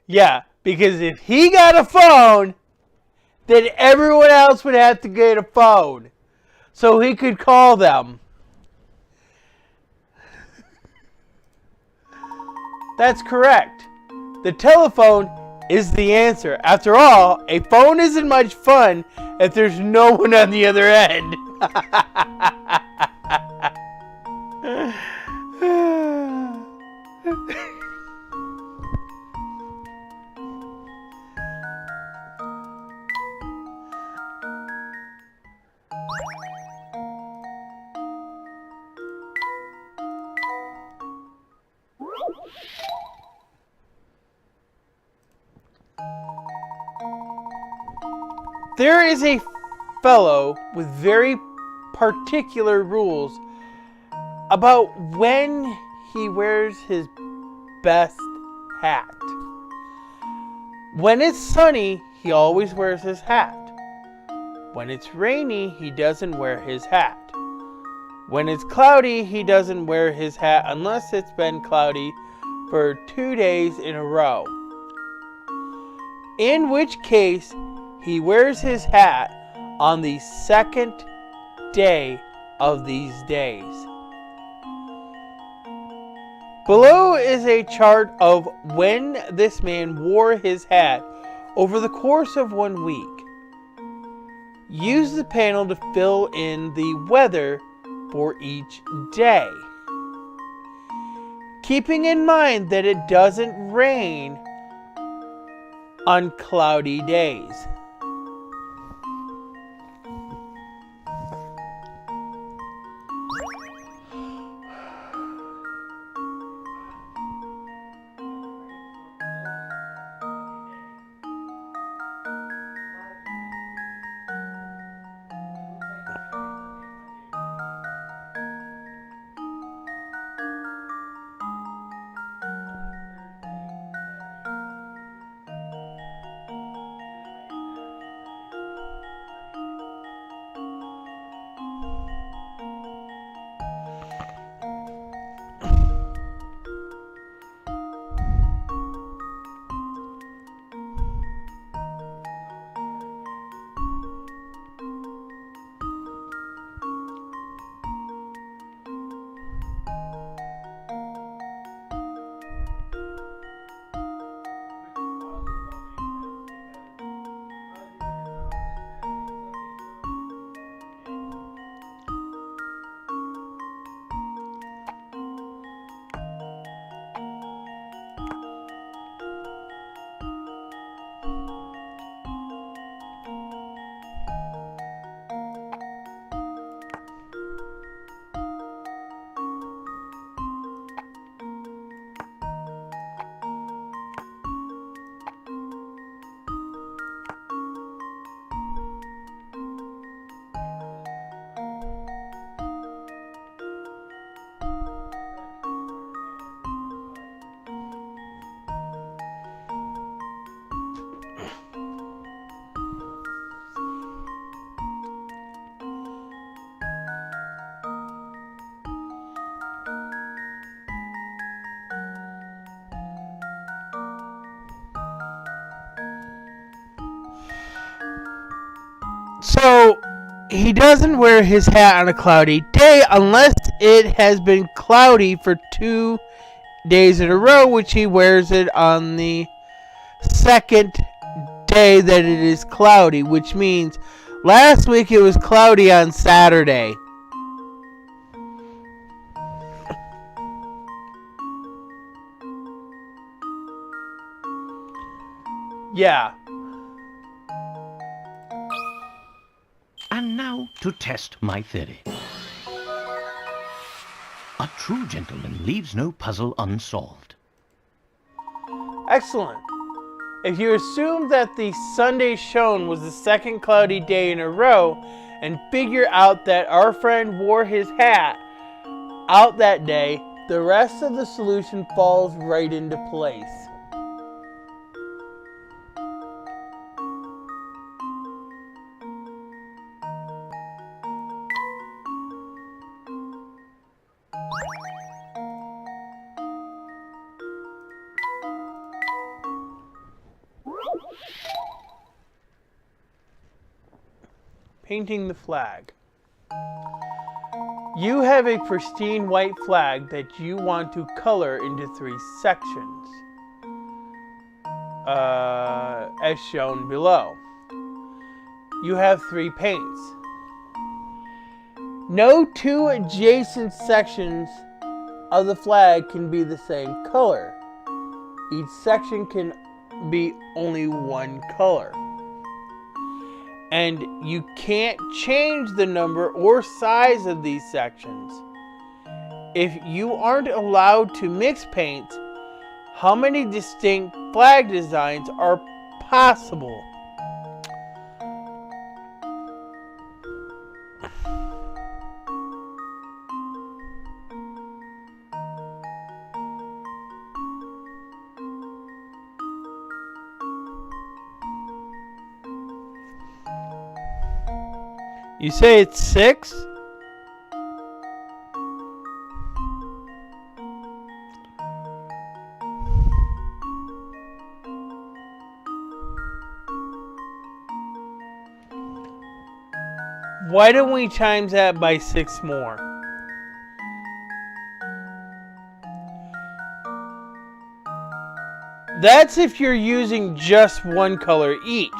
Speaker 1: Yeah, because if he got a phone, then everyone else would have to get a phone. So he could call them. That's correct. The telephone is the answer. After all, a phone isn't much fun if there's no one on the other end. There is a fellow with very particular rules about when he wears his best hat. When it's sunny, he always wears his hat. When it's rainy, he doesn't wear his hat. When it's cloudy, he doesn't wear his hat unless it's been cloudy for 2 days in a row. In which case, he wears his hat on the second day of these days. Below is a chart of when this man wore his hat over the course of 1 week. Use the panel to fill in the weather for each day, keeping in mind that it doesn't rain on cloudy days. So, he doesn't wear his hat on a cloudy day unless it has been cloudy for 2 days in a row, which he wears it on the second day that it is cloudy, which means last week it was cloudy on Saturday. Yeah.
Speaker 2: And now to test my theory. A true gentleman leaves no puzzle unsolved.
Speaker 1: Excellent. If you assume that the Sunday shown was the second cloudy day in a row and figure out that our friend wore his hat out that day, the rest of the solution falls right into place. Painting the flag. You have a pristine white flag that you want to color into 3 sections, as shown below. You have 3 paints. No 2 adjacent sections of the flag can be the same color. Each section can be only 1 color. And you can't change the number or size of these sections. If you aren't allowed to mix paints, how many distinct flag designs are possible? You say it's 6? Why don't we times that by 6 more? That's if you're using just one color each.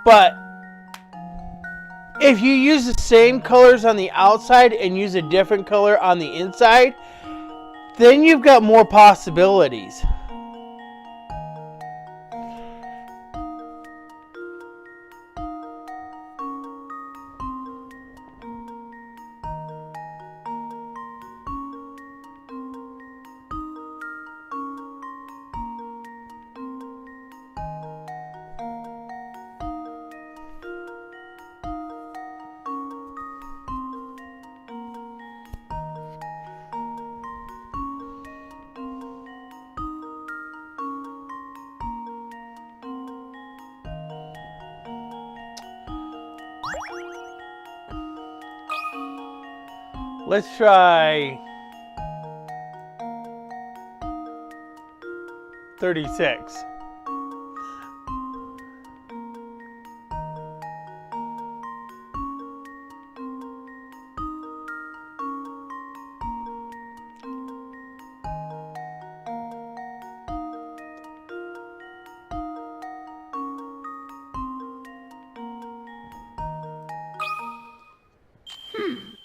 Speaker 1: But if you use the same colors on the outside and use a different color on the inside, then you've got more possibilities. Let's try 36.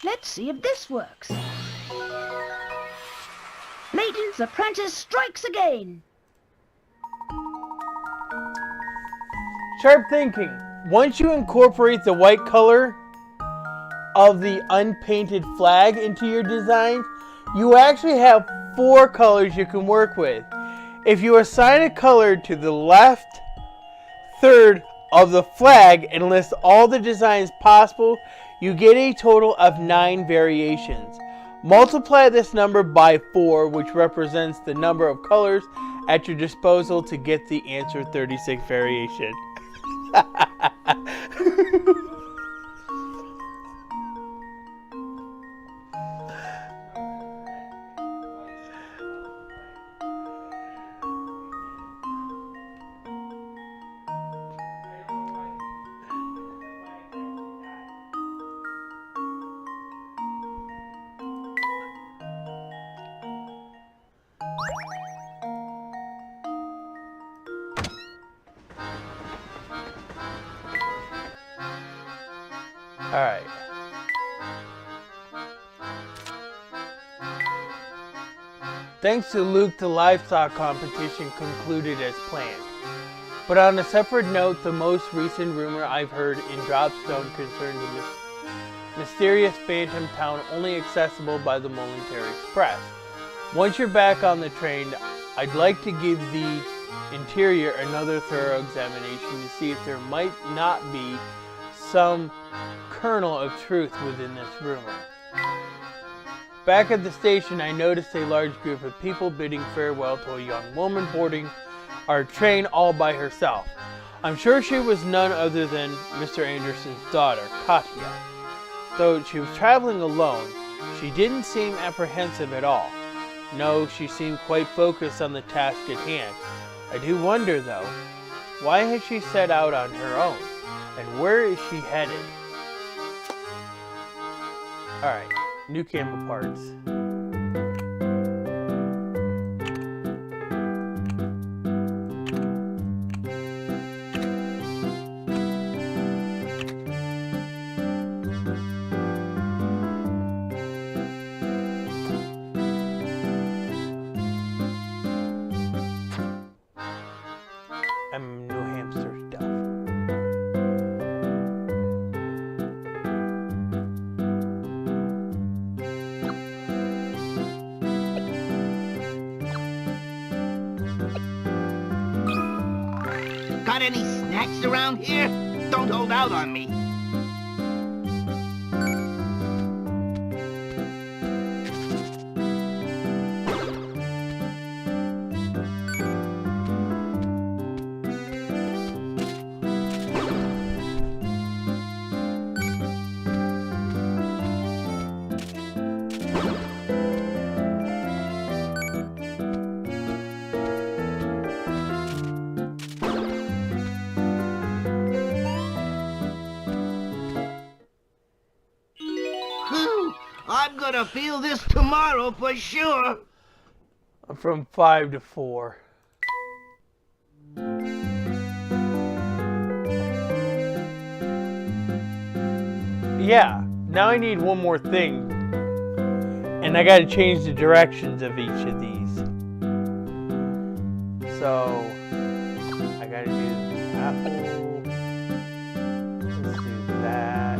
Speaker 3: Let's see if this works. Layton's apprentice strikes again.
Speaker 1: Sharp thinking. Once you incorporate the white color of the unpainted flag into your design, you actually have 4 colors you can work with. If you assign a color to the left third of the flag and list all the designs possible, you get a total of 9 variations. Multiply this number by 4, which represents the number of colors at your disposal to get the answer 36 variation. Alright. Thanks to Luke, the livestock competition concluded as planned. But on a separate note, the most recent rumor I've heard in Dropstone concerns a mysterious phantom town only accessible by the Momentary Express. Once you're back on the train, I'd like to give the interior another thorough examination to see if there might not be some kernel of truth within this rumor. Back at the station, I noticed a large group of people bidding farewell to a young woman boarding our train all by herself. I'm sure she was none other than Mr. Anderson's daughter, Katya. Though she was traveling alone, she didn't seem apprehensive at all. No, she seemed quite focused on the task at hand. I do wonder, though, why has she set out on her own? And where is she headed? Alright, new camera parts. I'm new hamster stuff.
Speaker 4: Got any snacks around here? Don't hold out on me. I'm gonna feel this tomorrow for sure.
Speaker 1: From 5 to 4. Yeah, now I need one more thing. And I gotta change the directions of each of these. So, I gotta do apple. Let's do that.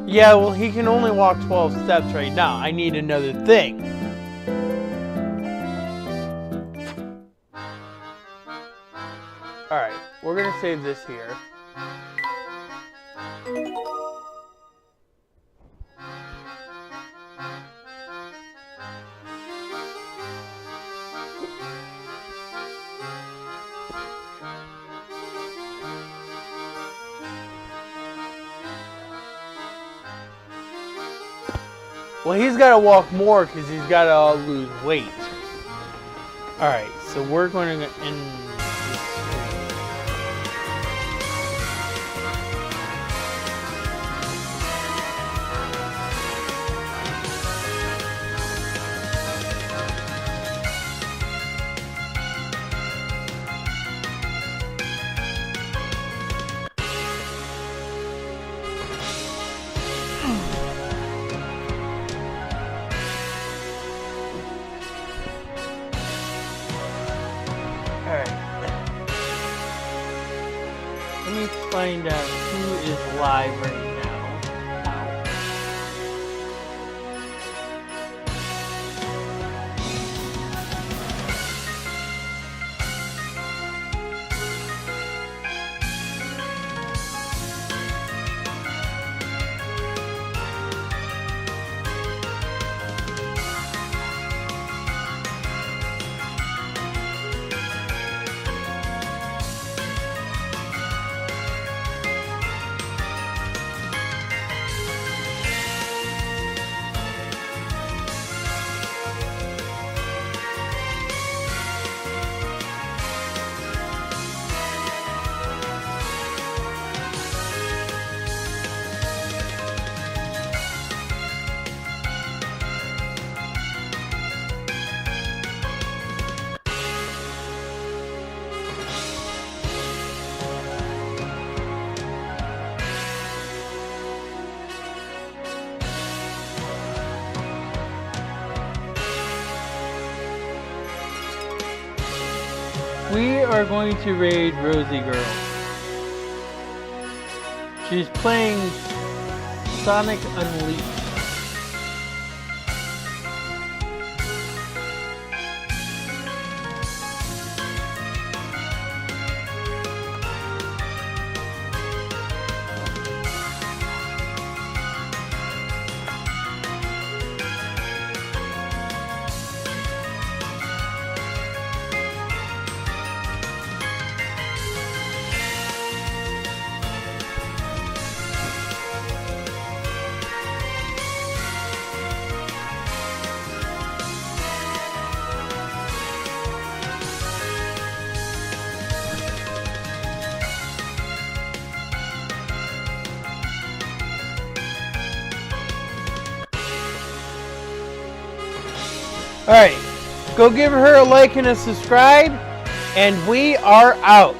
Speaker 1: Yeah, well, he can only walk 12 steps right now. I need another thing. Alright, we're going to save this here. Well, he's got to walk more because he's got to lose weight. Alright, so we're going to end this screen. Let me find out who is live right now. Ow. We are going to raid Rosie Girl. She's playing Sonic Unleashed. Alright, go give her a like and a subscribe, and we are out.